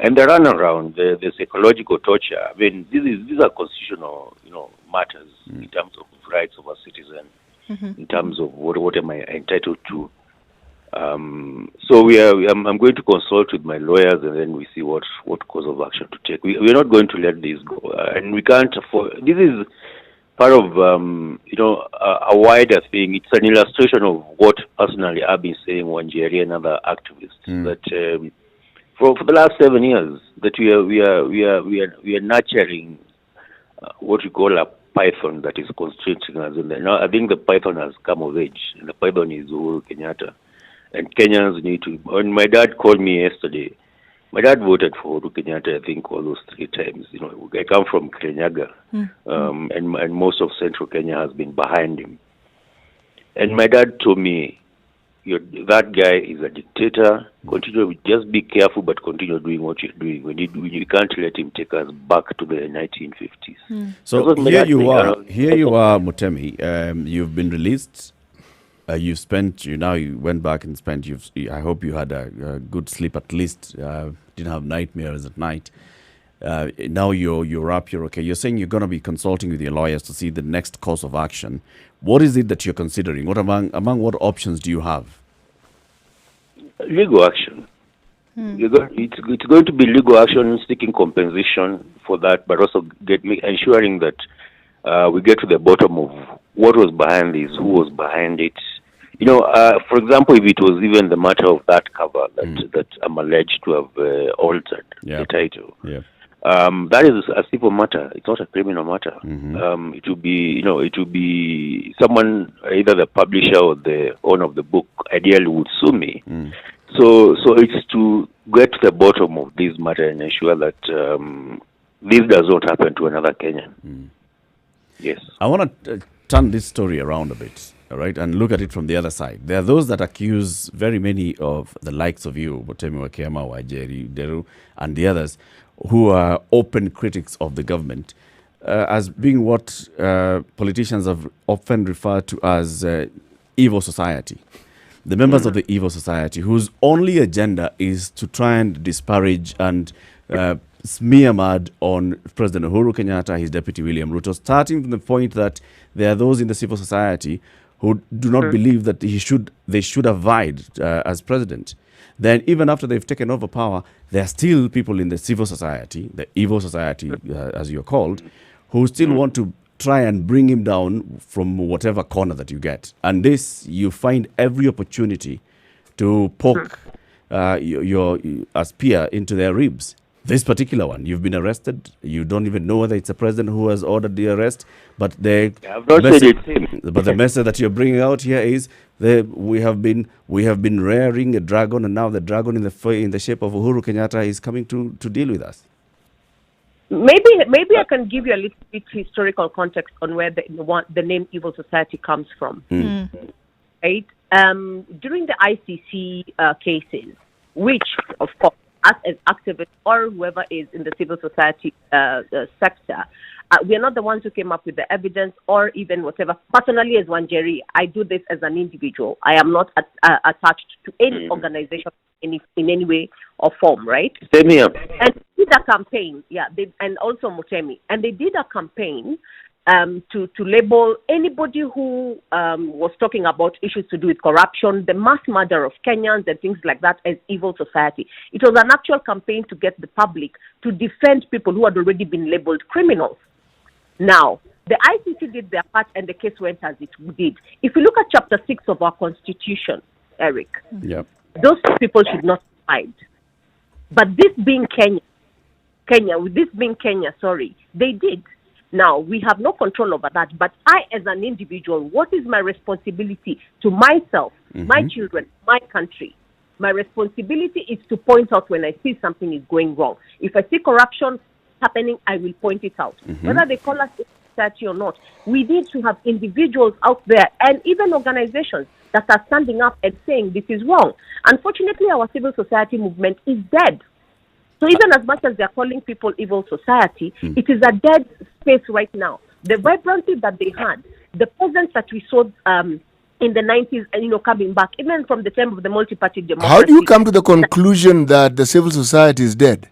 And the runaround, the psychological torture. I mean, these are constitutional, matters in terms of rights of a citizen, in terms of what am I entitled to. So I'm going to consult with my lawyers, and then we see what course of action to take. We're not going to let this go, and we can't afford. This is part of a wider thing. It's an illustration of what personally I've been saying, Nyeri and other activists, that. For the last 7 years, that we are nurturing what we call a python that is constricting us. And now I think the python has come of age, and the python is Uhuru Kenyatta. And Kenyans need to. When my dad called me yesterday, my dad voted for Uhuru Kenyatta, I think, all those 3 times. I come from Kirinyaga, and most of central Kenya has been behind him. And my dad told me, that guy is a dictator. Just be careful, but continue doing what you're doing. We can't let him take us back to the 1950s. So here you are, Mutemi. You've been released. You went back and spent. I hope you had a good sleep at least. Didn't have nightmares at night. Now you're up. You're okay. You're saying you're going to be consulting with your lawyers to see the next course of action. What is it that you're considering? What among what options do you have? Legal action. It's going to be legal action, seeking compensation for that, but also ensuring that we get to the bottom of what was behind this, who was behind it. For example, if it was even the matter of that cover that I'm alleged to have altered the title. Yeah. That is a civil matter. It's not a criminal matter. It will be someone, either the publisher or the owner of the book, ideally would sue me. So it's to get to the bottom of this matter and ensure that this does not happen to another Kenyan. Yes. I want to turn this story around a bit, all right, and look at it from the other side. There are those that accuse very many of the likes of you, Mutemi Wakema, Wajeri, Deru, and the others, who are open critics of the government, as being what politicians have often referred to as evil society. The members of the evil society, whose only agenda is to try and disparage and smear mud on President Uhuru Kenyatta, his deputy William Ruto, starting from the point that there are those in the civil society who do not believe that they should have vied as president. Then even after they've taken over power, there are still people in the civil society, the evil society, as you're called, who still want to try and bring him down from whatever corner that you get. And this, you find every opportunity to poke as Pierre into their ribs. This particular one, you've been arrested. You don't even know whether it's the president who has ordered the arrest. But the message that you're bringing out here is we have been rearing a dragon, and now the dragon in the shape of Uhuru Kenyatta is coming to deal with us. Maybe I can give you a little bit historical context on where the name Evil Society comes from. Right? During the ICC cases, which of course, us as activists or whoever is in the civil society sector, We are not the ones who came up with the evidence or even whatever. Personally, as Wanjeri, I do this as an individual. I am not attached to any organization in any way or form, right? Same here. And they did a campaign, and also Mutemi, and they did a campaign to label anybody who was talking about issues to do with corruption, the mass murder of Kenyans and things like that as evil society. It was an actual campaign to get the public to defend people who had already been labeled criminals. Now, the ICC did their part and the case went as it did. If you look at Chapter 6 of our Constitution, Eric, those people should not be tried. But this being Kenya, they did. Now, we have no control over that, but I, as an individual, what is my responsibility to myself, my children, my country? My responsibility is to point out when I see something is going wrong. If I see corruption happening, I will point it out. Whether they call us society or not, we need to have individuals out there and even organizations that are standing up and saying this is wrong. Unfortunately, our civil society movement is dead. So even as much as they're calling people evil society, it is a dead space right now. The vibrancy that they had, the presence that we saw in the 90s, and coming back, even from the time of the multi-party democracy. How do you come to the conclusion that the civil society is dead?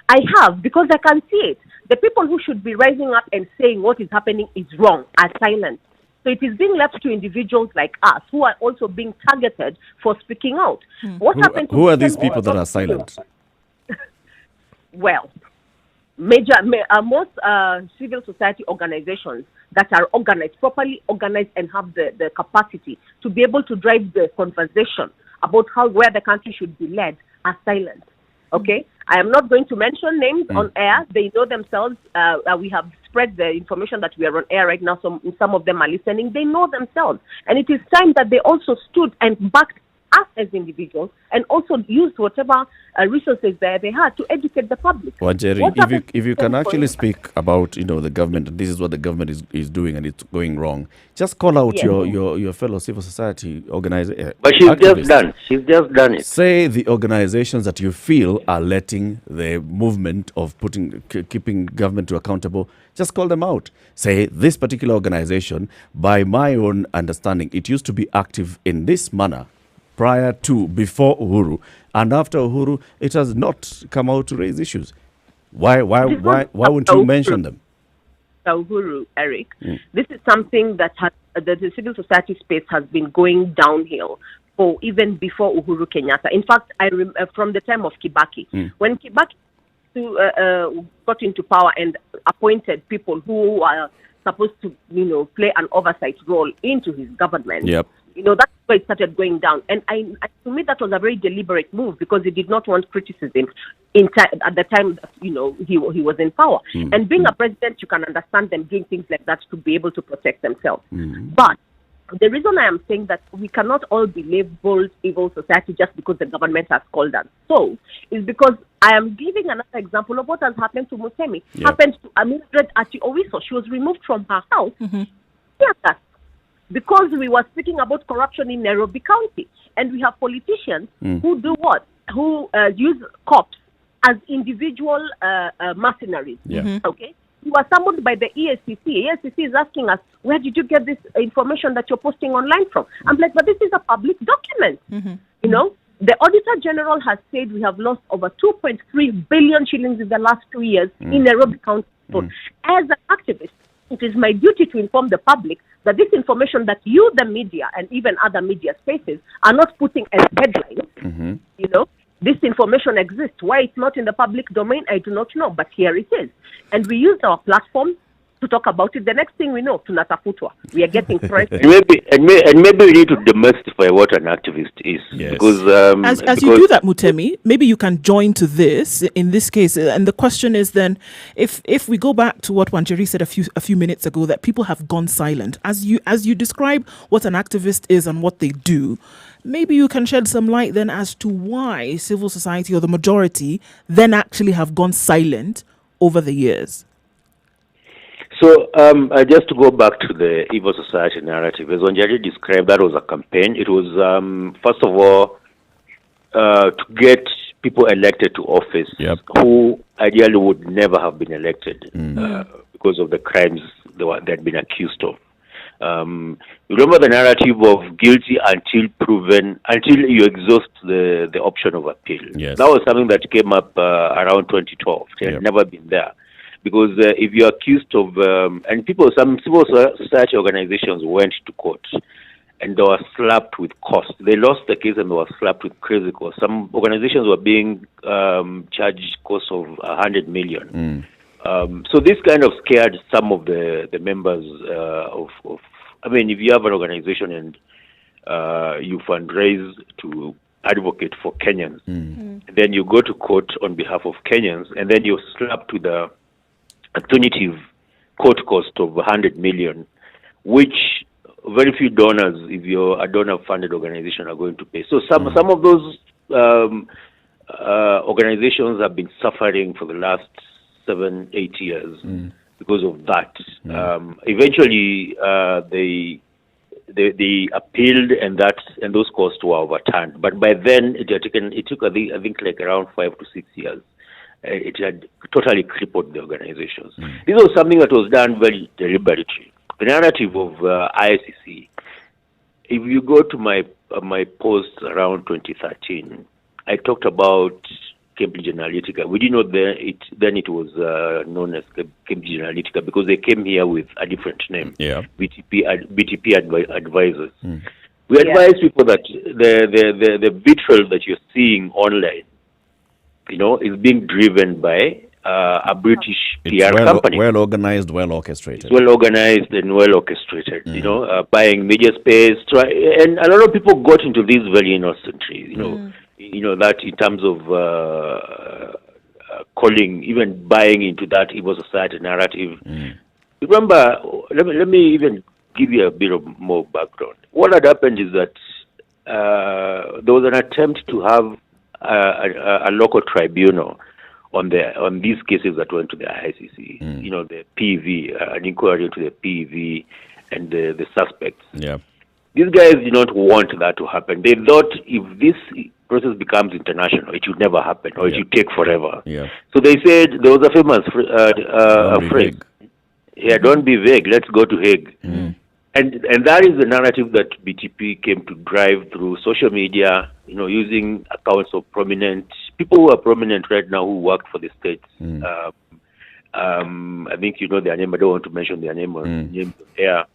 I have, because I can see it. The people who should be rising up and saying what is happening is wrong are silent. So it is being left to individuals like us who are also being targeted for speaking out. What happened to who are these people that are silent? Well, most civil society organizations that are organized, properly organized, and have the capacity to be able to drive the conversation about where the country should be led are silent. Okay? I am not going to mention names on air. They know themselves. We have spread the information that we are on air right now. Some of them are listening. They know themselves. And it is time that they also stood and backed us as individuals and also used whatever resources they had to educate the public. Wanjeri, if you can actually speak about the government, and this is what the government is doing and it's going wrong, just call out your fellow civil society organizers. But she's just done it. Say the organizations that you feel are letting the movement of keeping government to accountable. Just call them out. Say this particular organization, by my own understanding, it used to be active in this manner before Uhuru, and after Uhuru, it has not come out to raise issues. Why wouldn't you mention them? Uhuru, Eric, this is something that the civil society space has been going downhill for even before Uhuru Kenyatta. In fact, I from the time of Kibaki, when Kibaki got into power and appointed people who are supposed to, play an oversight role into his government. Yep. That's where it started going down. And to me, that was a very deliberate move because he did not want criticism at the time that, he was in power. And being a president, you can understand them doing things like that to be able to protect themselves. But the reason I am saying that we cannot all be labeled evil society just because the government has called us so is because I am giving another example of what has happened to Mutemi. Happened to Mildred Ati Owiso. She was removed from her house. Yes, because we were speaking about corruption in Nairobi County. And we have politicians who do what? Who use cops as individual mercenaries. Okay? We were summoned by the EACC. EACC is asking us, where did you get this information that you're posting online from? I'm like, but this is a public document. The Auditor General has said we have lost over 2.3 billion shillings in the last 2 years in Nairobi County. So as an activist, it is my duty to inform the public that this information that you, the media, and even other media spaces are not putting as headlines, this information exists. Why it's not in the public domain, I do not know, but here it is. And we used our platform to talk about it. The next thing we know, tunatafutwa. We are getting press. and maybe we need to demystify what an activist is. Yes. Because as you do that, Mutemi, maybe you can join to this in this case. And the question is then, if we go back to what Wanjeri said a few minutes ago, that people have gone silent. As you describe what an activist is and what they do, maybe you can shed some light then as to why civil society or the majority then actually have gone silent over the years. So just to go back to the evil society narrative, as Wanjeri described, that was a campaign. It was, first of all, to get people elected to office who ideally would never have been elected because of the crimes they had been accused of. Remember the narrative of guilty until proven, until you exhaust the option of appeal. Yes. That was something that came up around 2012. It had never been there. Because if you're accused of, and some civil society organizations went to court and they were slapped with costs. They lost the case and they were slapped with crazy costs. Some organizations were being charged costs of 100 million. So this kind of scared some of the members of I mean, if you have an organization and you fundraise to advocate for Kenyans, then you go to court on behalf of Kenyans, and then you're slapped with a punitive court cost of 100 million, which very few donors, if you're a donor-funded organization, are going to pay. So some of those organizations have been suffering for the last 7-8 years because of that. Eventually, they appealed, and those costs were overturned. But by then, it took I think like around 5 to 6 years. It had totally crippled the organizations. This was something that was done very deliberately. The narrative of ICC. If you go to my post around 2013, I talked about Cambridge Analytica. We didn't know then it was known as Cambridge Analytica because they came here with a different name. BTP advisors. We advise people that the vitriol that you're seeing online, is being driven by a British PR company. Well organized, well orchestrated. It's well organized and well orchestrated. Buying media space, and a lot of people got into this very innocently. That in terms of calling, even buying into that evil society narrative. Remember, let me even give you a bit of more background. What had happened is that there was an attempt to have a local tribunal on these cases that went to the ICC. The PV, an inquiry into the PV and the suspects. These guys did not want that to happen. They thought if this process becomes international, it should never happen, or it should take forever. So they said, there was a famous phrase, don't be vague, let's go to Hague. And that is the narrative that BTP came to drive through social media, using accounts of prominent people who are prominent right now who worked for the states. I think you know their name. I don't want to mention their name on air.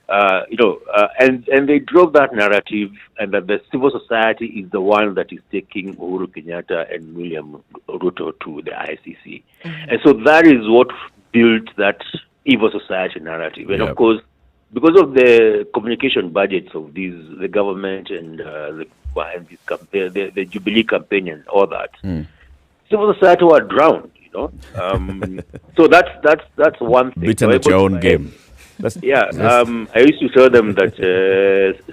And they drove that narrative, and that the civil society is the one that is taking Uhuru Kenyatta and William Ruto to the ICC. And so that is what built that evil society narrative. And of course, because of the communication budgets of the government and the Jubilee campaign and all that, civil society were drowned. So that's one thing. Beaten at your own game. I used to tell them that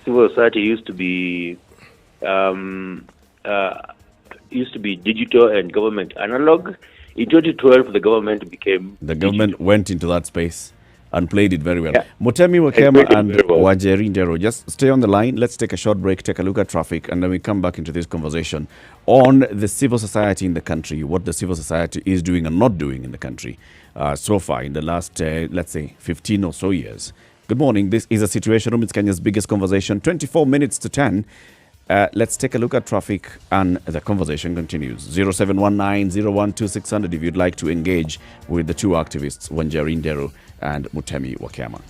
civil society used to be digital and government analog. In 2012, the government went into that space and played it very well. Mutemi Wakema and Wajeri Ndero, just stay on the line. Let's take a short break, take a look at traffic, and then we come back into this conversation on the civil society in the country, what the civil society is doing and not doing in the country so far in the last, let's say, 15 or so years. Good morning. This is a Situation Room. It's Kenya's biggest conversation. 24 minutes to 10. Let's take a look at traffic, and the conversation continues. 0719-012-600 if you'd like to engage with the two activists, Wajeri Ndero and Mutemi Wakema.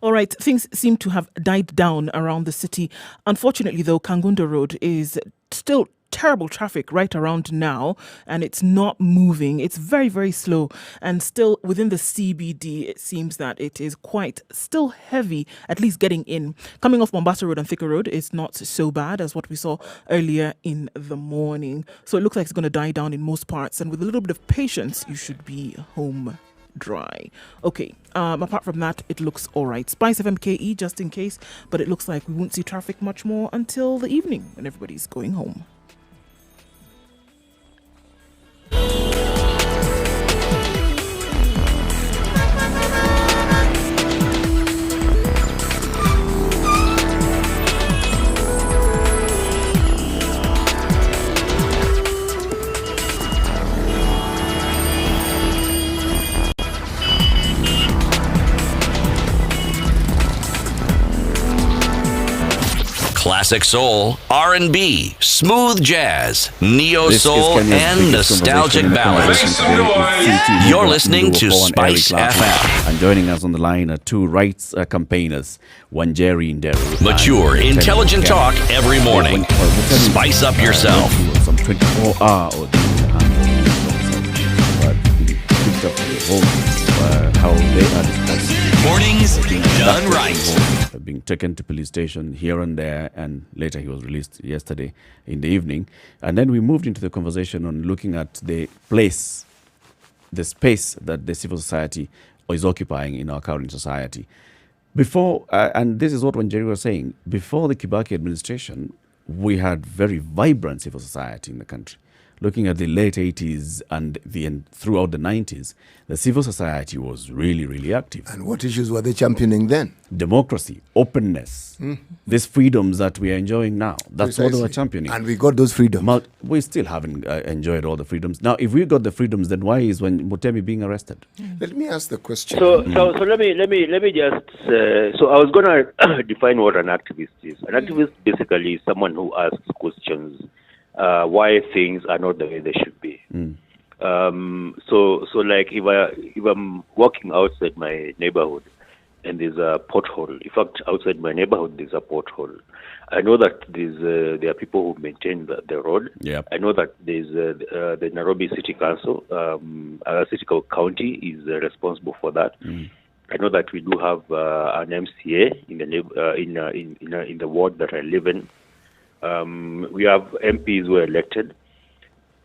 All right, things seem to have died down around the city. Unfortunately, though, Kangunda Road is still terrible traffic right around now, and it's not moving. It's very, very slow. And still within the CBD, it seems that it is quite still heavy, at least getting in. Coming off Mombasa Road and Thika Road is not so bad as what we saw earlier in the morning. So it looks like it's going to die down in most parts. And with a little bit of patience, you should be home dry. Okay, apart from that, it looks all right. Spice FMKE just in case, but it looks like we won't see traffic much more until the evening when everybody's going home. Classic soul, R&B, smooth jazz, neo This is soul, Kenya's and biggest nostalgic conversation. ballads. The conversation today is CT You're Leader listening to Ndurupo and Spice Eric Lapo. FM. And joining us on the line are two rights campaigners, one Jerry in Nyeri. Mature, intelligent talk every morning. Spice up yourself. Some 24-hour or but picked up the home how they are discussing. Mornings done right. Being taken to police station here and there, and later he was released yesterday in the evening. And then we moved into the conversation on looking at the place, the space that the civil society is occupying in our current society. Before, and this is what Wanjeri was saying, before the Kibaki administration, we had very vibrant civil society in the country. Looking at the late 80s and throughout the 90s, the civil society was really, really active. And what issues were they championing then? Democracy, openness, these freedoms that we are enjoying now. That's what they were Precisely. championing. And we got those freedoms. We still haven't enjoyed all the freedoms. Now, if we got the freedoms, then why is Mutemi being arrested? Let me ask the question. So let me just. So I was gonna define what an activist is. An activist basically is someone who asks questions why things are not the way they should be. So like if I'm walking outside my neighborhood and there's a pothole. In fact, outside my neighborhood there's a pothole. I know that there are people who maintain the road. Yep. I know that there's the Nairobi City Council, City County is responsible for that. I know that we do have an MCA in the ward that I live in. We have MPs who are elected.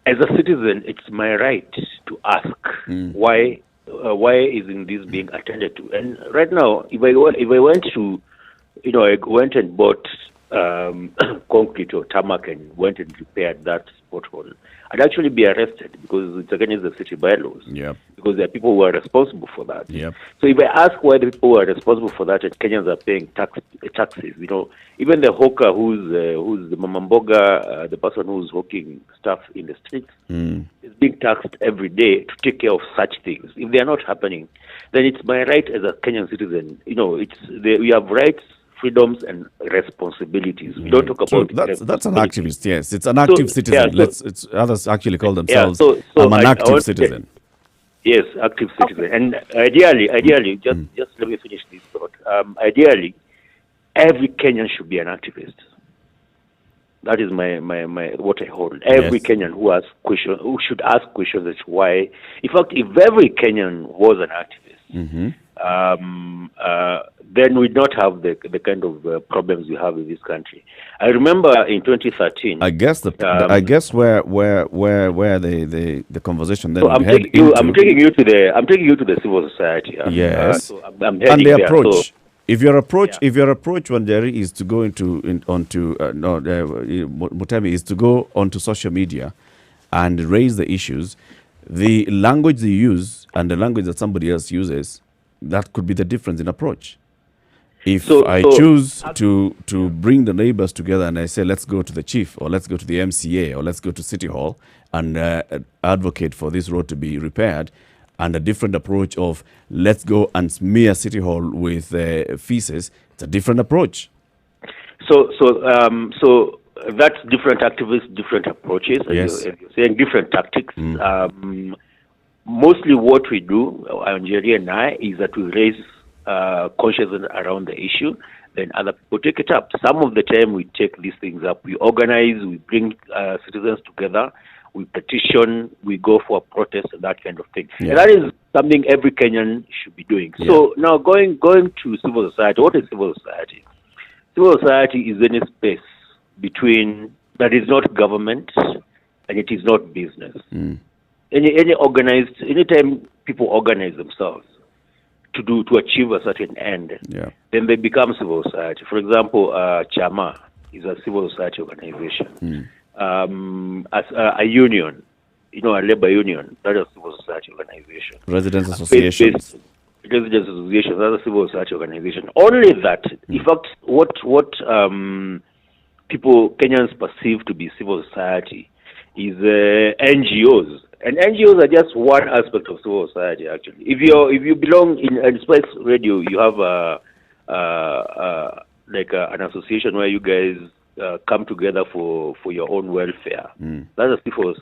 As a citizen, it's my right to ask why isn't this being attended to? And right now, if I went to, I went and bought concrete or tarmac and went and repaired that pothole, I'd actually be arrested because it's against the city bylaws. Yep. Because there are people who are responsible for that. Yep. So if I ask why the people who are responsible for that and Kenyans are paying taxes, even the hawker who's the mamamboga, the person who's hawking stuff in the streets, is being taxed every day to take care of such things. If they are not happening, then it's my right as a Kenyan citizen. We have rights, freedoms, and responsibilities. We don't talk about that's an activist. Yes, it's an active citizen. Yeah, it's others actually call themselves. so I'm an active citizen. Yes, active citizen. And ideally, just let me finish this thought. Ideally, every Kenyan should be an activist. That is my what I hold. Every Kenyan who should ask questions as to why. In fact, if every Kenyan was an activist, then we'd not have the kind of problems we have in this country. I remember in 2013. I guess where the conversation then So I'm taking you to the civil society. Yes. So I'm and heading the there. approach. So, If your approach, Wanjeri, is to go Mutemi is to go onto social media and raise the issues, the language they use and the language that somebody else uses, that could be the difference in approach. If I choose to bring the neighbors together and I say, let's go to the chief or let's go to the MCA or let's go to City Hall and advocate for this road to be repaired, and a different approach of let's go and smear City Hall with feces, it's a different approach. So that's different activists, different approaches, Yes. and you're saying different tactics. Mostly what we do, Nyeri and I, is that we raise conscious around the issue, then other people take it up. Some of the time we take these things up. We organize, we bring citizens together, we petition, we go for a protest and that kind of thing. Yeah. And that is something every Kenyan should be doing. Yeah. So now going to civil society, what is civil society? Civil society is any space between that is not government and it is not business. Anytime people organize themselves to achieve a certain end, then they become civil society. For example, Chama is a civil society organization. As a union, a labor union, that is a civil society organization. Residents associations. Residents associations, that's a civil society organization. Only that, in fact, what people, Kenyans perceive to be civil society is NGOs. And NGOs are just one aspect of civil society, actually. If you belong in Spice Radio, you have an association where you guys come together for your own welfare. That's a civil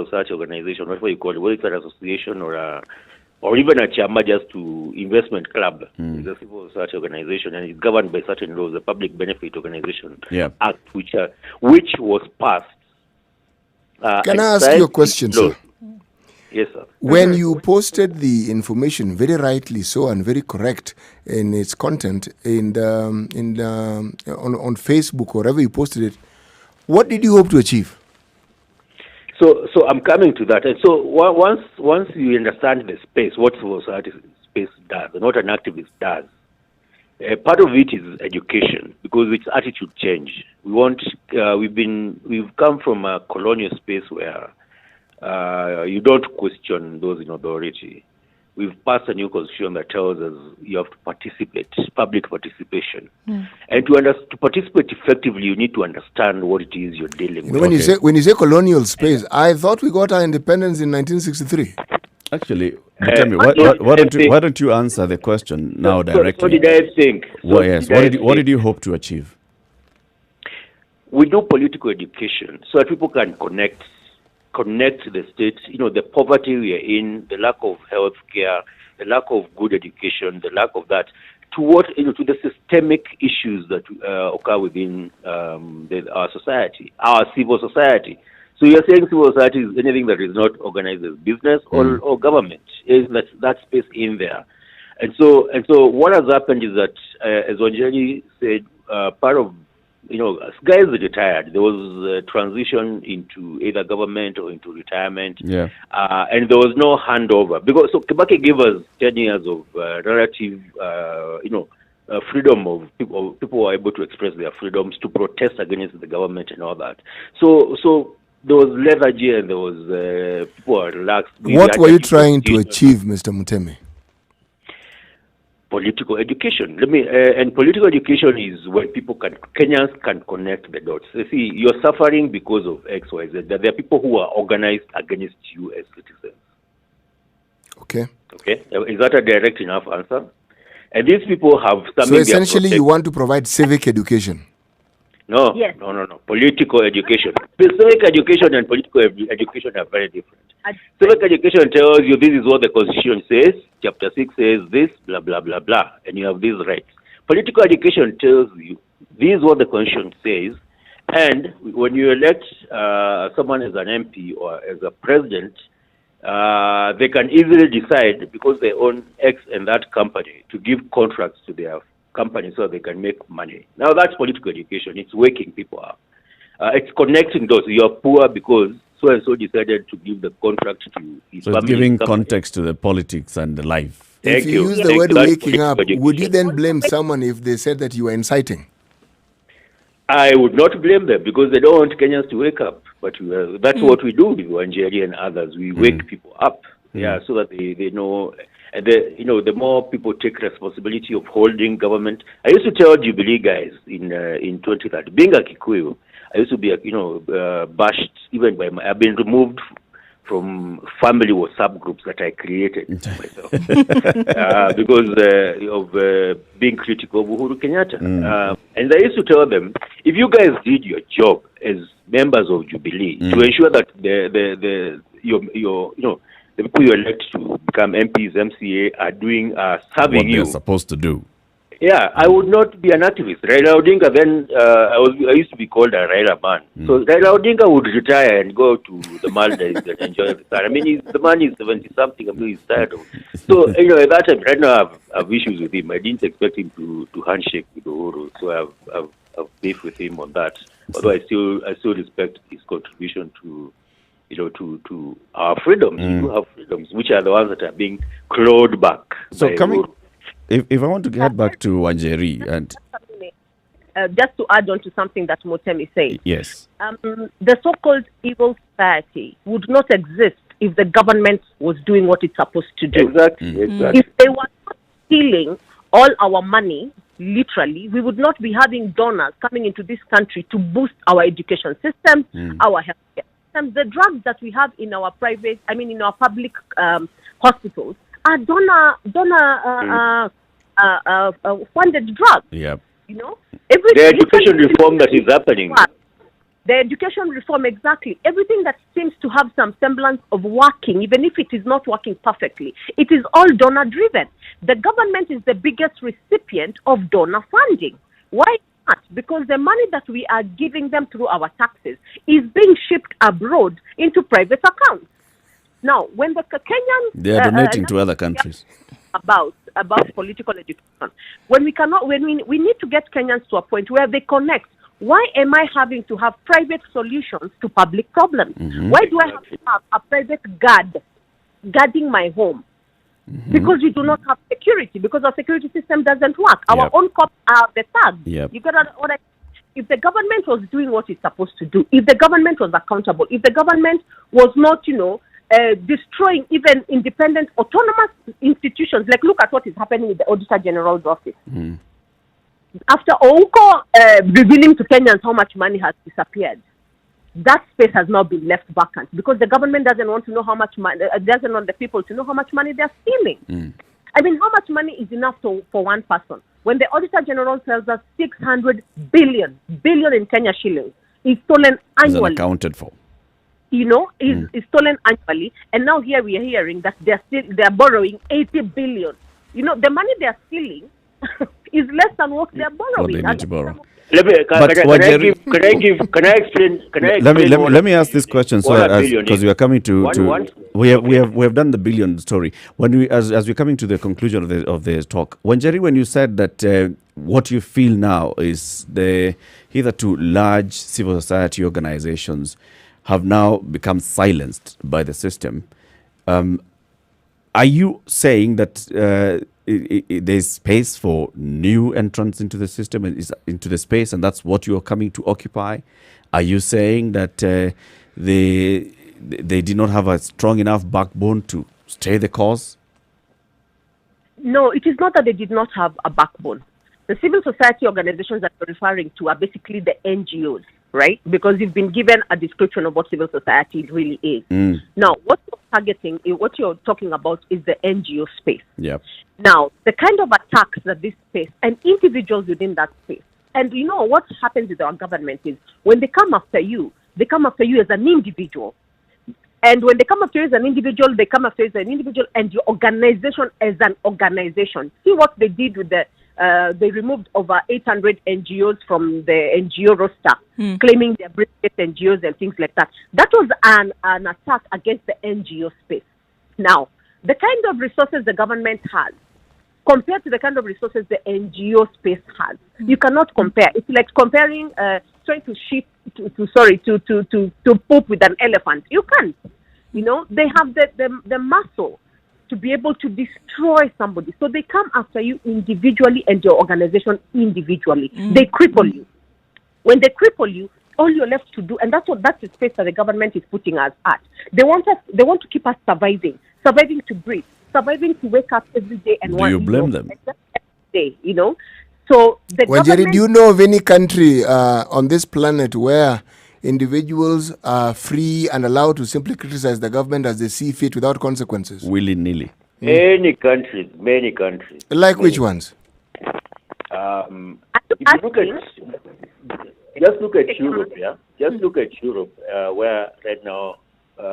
society organization, whatever you call it, whether it's an association or even a chama, just to investment club. It's a civil society organization and it's governed by certain laws, the Public Benefit Organization Act, which was passed. Can I ask you a question, sir? Yes, sir. When you posted the information, very rightly so and very correct in its content, on Facebook or wherever you posted it, what did you hope to achieve? So I'm coming to that. And so once you understand the space, what civil society space does, and what an activist does, part of it is education, because it's attitude change. We've come from a colonial space where you don't question those in authority. We've passed a new constitution that tells us you have to participate, public participation. And to participate effectively, you need to understand what it is you're dealing with. When you say colonial space, I thought we got our independence in 1963. Actually, tell me, why don't you answer the question now directly? What did I think? What did you hope to achieve? We do political education so that people can connect the state, the poverty we are in, the lack of health care, the lack of good education, the lack of that, to the systemic issues that occur within our society, our civil society. So you're saying civil society is anything that is not organized as business or government, is that space in there. And so what has happened is that, as Wanjani said, part of guys are retired. There was a transition into either government or into retirement. And there was no handover. So Kibaki gave us 10 years of relative, freedom of people. People were able to express their freedoms, to protest against the government and all that. So there was lethargy and there was people were relaxed. What were you trying to achieve, Mr. Mutemi? Political education. And political education is when Kenyans can connect the dots. You see, you're suffering because of X, Y, Z. There are people who are organized against you as citizens. Okay. Is that a direct enough answer? And these people have something. So essentially, you want to provide civic education. No. Political education. Civic education and political education are very different. Civic education tells you this is what the Constitution says, Chapter 6 says this, blah, blah, blah, blah, and you have these rights. Political education tells you this is what the Constitution says, and when you elect someone as an MP or as a president, they can easily decide, because they own X and that company, to give contracts to their company so they can make money. Now that's political education. It's waking people up. It's connecting those. You're poor because so-and-so decided to give the contract to his family. So it's giving context to the politics and the life. If you use the word waking up, would you then blame someone if they said that you were inciting? I would not blame them, because they don't want Kenyans to wake up. But that's what we do with Nyeri and others. We wake people up, so that they know. And the more people take responsibility of holding government. I used to tell Jubilee guys in 2030, being a Kikuyu, I used to be bashed even by I've been removed from family or subgroups that I created myself because of being critical of Uhuru Kenyatta. And I used to tell them, if you guys did your job as members of Jubilee to ensure that the people you elect to become MPs, MCA are doing, serving What you. they're supposed to do. Yeah, I would not be an activist. Raila Odinga then, I used to be called a Raila man. So Raila Odinga would retire and go to the Maldives and enjoy the sun. I mean, the man is 70-something. I mean, he's tired of it. So, at that time, right now I have issues with him. I didn't expect him to handshake with Uhuru. So I've beef with him on that. Although I still respect his contribution to our freedoms. We do have freedoms, which are the ones that are being clawed back. So by coming, Uhuru. if I want to get back to Nyeri and Just to add on to something that Motemi said, yes, the so-called evil society would not exist if the government was doing what it's supposed to do. Exactly. If they were not stealing all our money, literally, we would not be having donors coming into this country to boost our education system, our healthcare system. The drugs that we have in our in our public hospitals are funded drugs. yeah, The education reform that is happening. The education reform, exactly. Everything that seems to have some semblance of working, even if it is not working perfectly, it is all donor-driven. The government is the biggest recipient of donor funding. Why not? Because the money that we are giving them through our taxes is being shipped abroad into private accounts. Now, when the Kenyans... they are donating to other countries. About political education, we need to get Kenyans to a point where they connect. Why am I having to have private solutions to public problems? Why do I have to have a private guarding my home? Because we do not have security, because our security system doesn't work. Our own cops are the thugs. You got what I... If the government was doing what it's supposed to do, if the government was accountable, if the government was not, destroying even independent autonomous institutions, like look at what is happening with the Auditor General's office. After Ouko revealing to Kenyans how much money has disappeared, that space has now been left vacant because the government doesn't want to know how much money, doesn't want the people to know how much money they're stealing. I mean, how much money is enough for one person? When the Auditor General tells us 600 billion in Kenya shillings is stolen annually. Is unaccounted for. Is stolen annually, and now here we are hearing that they're borrowing 80 billion. The money they're stealing is less than what they're borrowing. What they need to borrow. Can I explain? Let me ask this question, because we are coming to we have done the billion story. As we're coming to the conclusion of the talk, when you said that what you feel now is the hitherto large civil society organizations have now become silenced by the system. Are you saying that there's space for new entrants into the system, into the space, and that's what you're coming to occupy? Are you saying that they did not have a strong enough backbone to stay the cause? No, it is not that they did not have a backbone. The civil society organizations that you're referring to are basically the NGOs, right? Because you've been given a description of what civil society really is. Now, what you're talking about is the NGO space. Now, the kind of attacks that this space and individuals within that space, and what happens with our government is when they come after you as an individual. And when they come after you as an individual, they come after you as an individual and your organization as an organization. See what they did with they removed over 800 NGOs from the NGO roster, claiming they're brilliant NGOs and things like that. That was an attack against the NGO space. Now, the kind of resources the government has, compared to the kind of resources the NGO space has, you cannot compare. It's like comparing, trying to poop with an elephant. You can't. They have the muscle to be able to destroy somebody. So they come after you individually and your organization individually. They cripple you. When they cripple you, all you're left to do, and that's the space that the government is putting us at. They want to keep us surviving to breathe, surviving to wake up every day and do you blame them? Every day, So the Jerry, do you know of any country on this planet where individuals are free and allowed to simply criticize the government as they see fit without consequences? Willy-nilly. Many countries. Like which ones? If you look at Europe, Just look at Europe, where right now,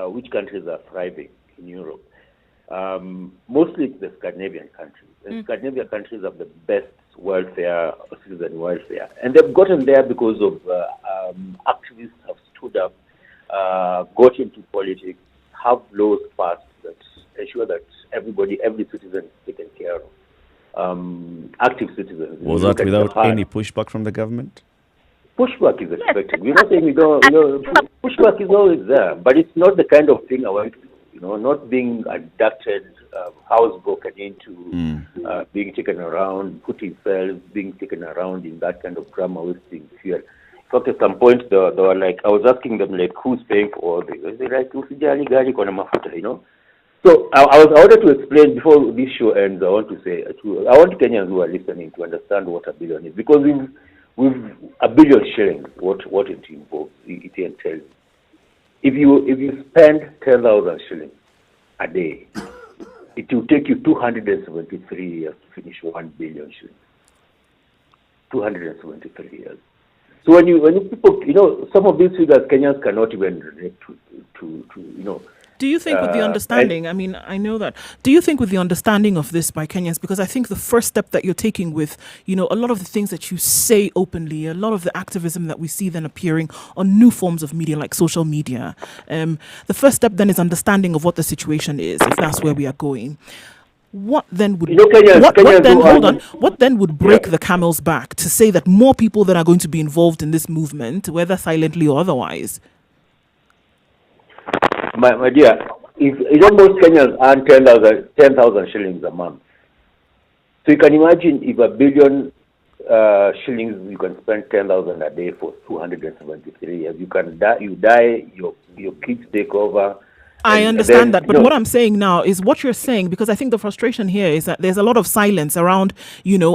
which countries are thriving in Europe. Mostly the Scandinavian countries. And Scandinavian countries have the best welfare, citizen welfare. And they've gotten there because of activists have stood up, got into politics, have laws passed that ensure that every citizen is taken care of. Active citizens. Was that without any pushback from the government? Pushback is expected. We're not saying we don't, pushback is always there, but it's not the kind of thing I want to do. Not being abducted, house broken into, being taken around, put in cells, being taken around in that kind of drama, wasting fuel. In fact, at some point, they were like, I was asking them, like, who's paying for all this? They were like, usijali gari kona mafuta, So I wanted to explain, before this show ends, I want to say, I want Kenyans who are listening to understand what a billion is, because we've a billion shillings, what it involves, it entails. If you spend 10,000 shillings a day, it will take you 273 years to finish 1 billion shillings. 273 years. So when you people, some of these figures Kenyans cannot even relate to. Do you think with the understanding, I know that, do you think with the understanding of this by Kenyans, because I think the first step that you're taking with, a lot of the things that you say openly, a lot of the activism that we see then appearing on new forms of media like social media, the first step then is understanding of what the situation is, if that's where we are going. What then would what then would break the camel's back to say that more people that are going to be involved in this movement, whether silently or otherwise? My dear, if most Kenyans earn 10,000 shillings a month, so you can imagine if 1 billion shillings you can spend 10,000 a day for 273 years. You die, your kids take over. I understand that, but what I'm saying now is what you're saying, because I think the frustration here is that there's a lot of silence around,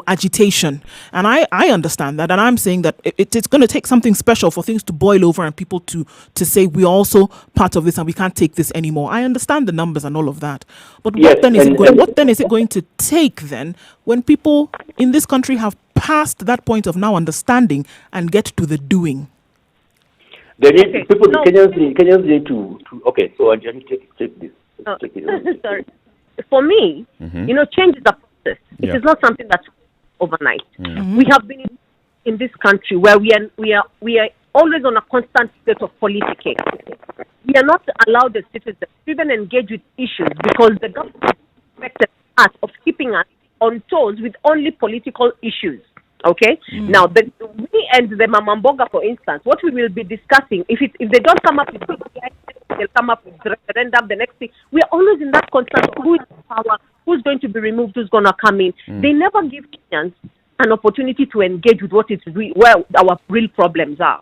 agitation. And I understand that. And I'm saying that it's going to take something special for things to boil over and people to say we're also part of this and we can't take this anymore. I understand the numbers and all of that. But what then is it going to take then when people in this country have passed that point of now understanding and get to the doing? They need Kenyans need to okay. So Anjani, take this. Take it. Sorry. For me, change is a process. It is not something that's overnight. We have been in this country where we are always on a constant state of politicking. We are not allowed as citizens to even engage with issues because the government expected us of keeping us on toes with only political issues. Okay. Now, we and the Mamamboga, for instance, what we will be discussing, if they don't come up with they'll come up with referendum. The next thing, we are always in that constant: who is in power, who's going to be removed, who's going to come in. They never give Kenyans an opportunity to engage with what is where our real problems are,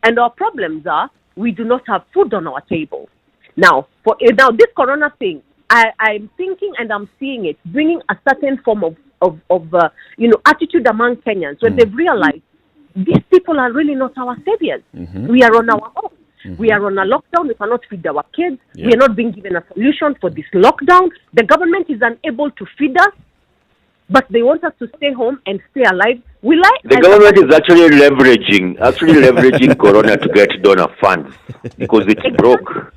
and our problems are we do not have food on our table. Now, this Corona thing, I'm thinking and I'm seeing it bringing a certain form of attitude among Kenyans when they've realized these people are really not our saviors. We are on our own. We are on a lockdown. We cannot feed our kids. We are not being given a solution for this lockdown. The government is unable to feed us, but they want us to stay home and stay alive. The government is actually leveraging Corona to get donor funds because it's broke.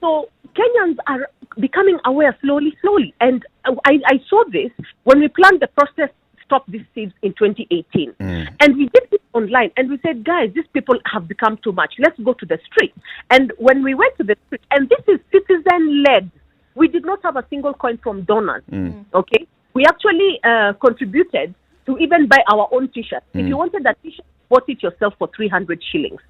So Kenyans are becoming aware slowly. And I saw this when we planned the process Stop These Thieves in 2018. And we did it online and we said, guys, these people have become too much. Let's go to the street. And when we went to the street, and this is citizen-led, we did not have a single coin from donors. Okay? We actually contributed to even buy our own T-shirt. If you wanted that T-shirt, bought it yourself for 300 shillings.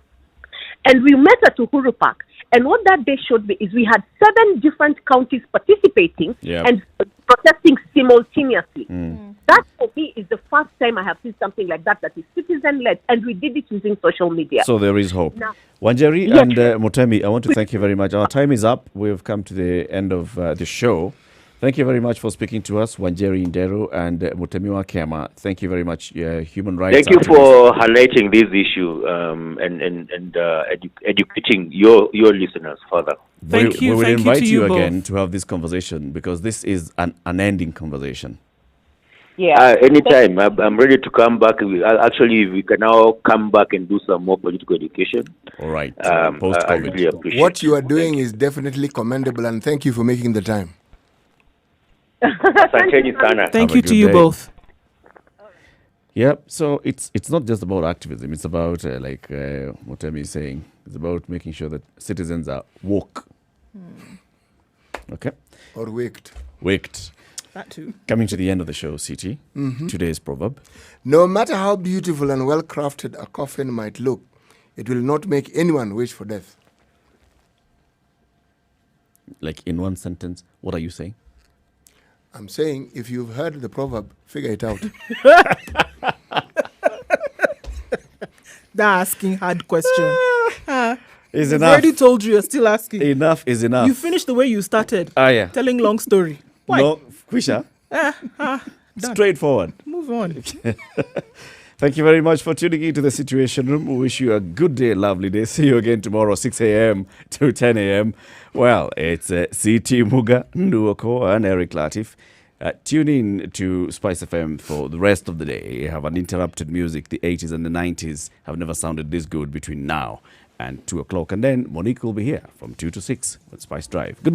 And we met at Uhuru Park. And what that day showed me is we had 7 different counties participating and protesting simultaneously. That, for me, is the first time I have seen something like that is citizen-led, and we did it using social media. So there is hope. Now, Wanjeri and Mutemi, I want to thank you very much. Our time is up. We've come to the end of the show. Thank you very much for speaking to us, Wanjeri Ndero and Mutemi Wakema. Thank you very much, human rights. Thank you for highlighting this issue and educating your listeners further. Thank you. We will Thank invite you you both. again to have this conversation because this is an unending conversation. Yeah. Anytime. I'm ready to come back. Actually, we can now come back and do some more political education. All right. I Post-COVID. really appreciate What you are it. doing is definitely commendable, and thank you for making the time. Asanteni sana. Thank Have a you to good you day. both. Yep. So it's not just about activism. It's about what Emi is saying. It's about making sure that citizens are woke. Okay. Or waked. Waked. That too. Coming to the end of the show, CT. Today's proverb. No matter how beautiful and well crafted a coffin might look, it will not make anyone wish for death. Like in one sentence, what are you saying? I'm saying, if you've heard the proverb, figure it out. They're asking hard question. Is I've enough. already told you, you're still asking. Enough is enough. You finished the way you started. Yeah. Telling long story. Why? No, Kwisha. Done. Straightforward. Move on. Thank you very much for tuning in to the Situation Room. We wish you a good day, lovely day. See you again tomorrow, 6 a.m. to 10 a.m. Well, it's CT Muga, Nduoko, and Eric Latif. Tune in to Spice FM for the rest of the day. You have uninterrupted music. The 80s and the 90s have never sounded this good between now and 2 o'clock. And then Monique will be here from 2 to 6 with Spice Drive. Good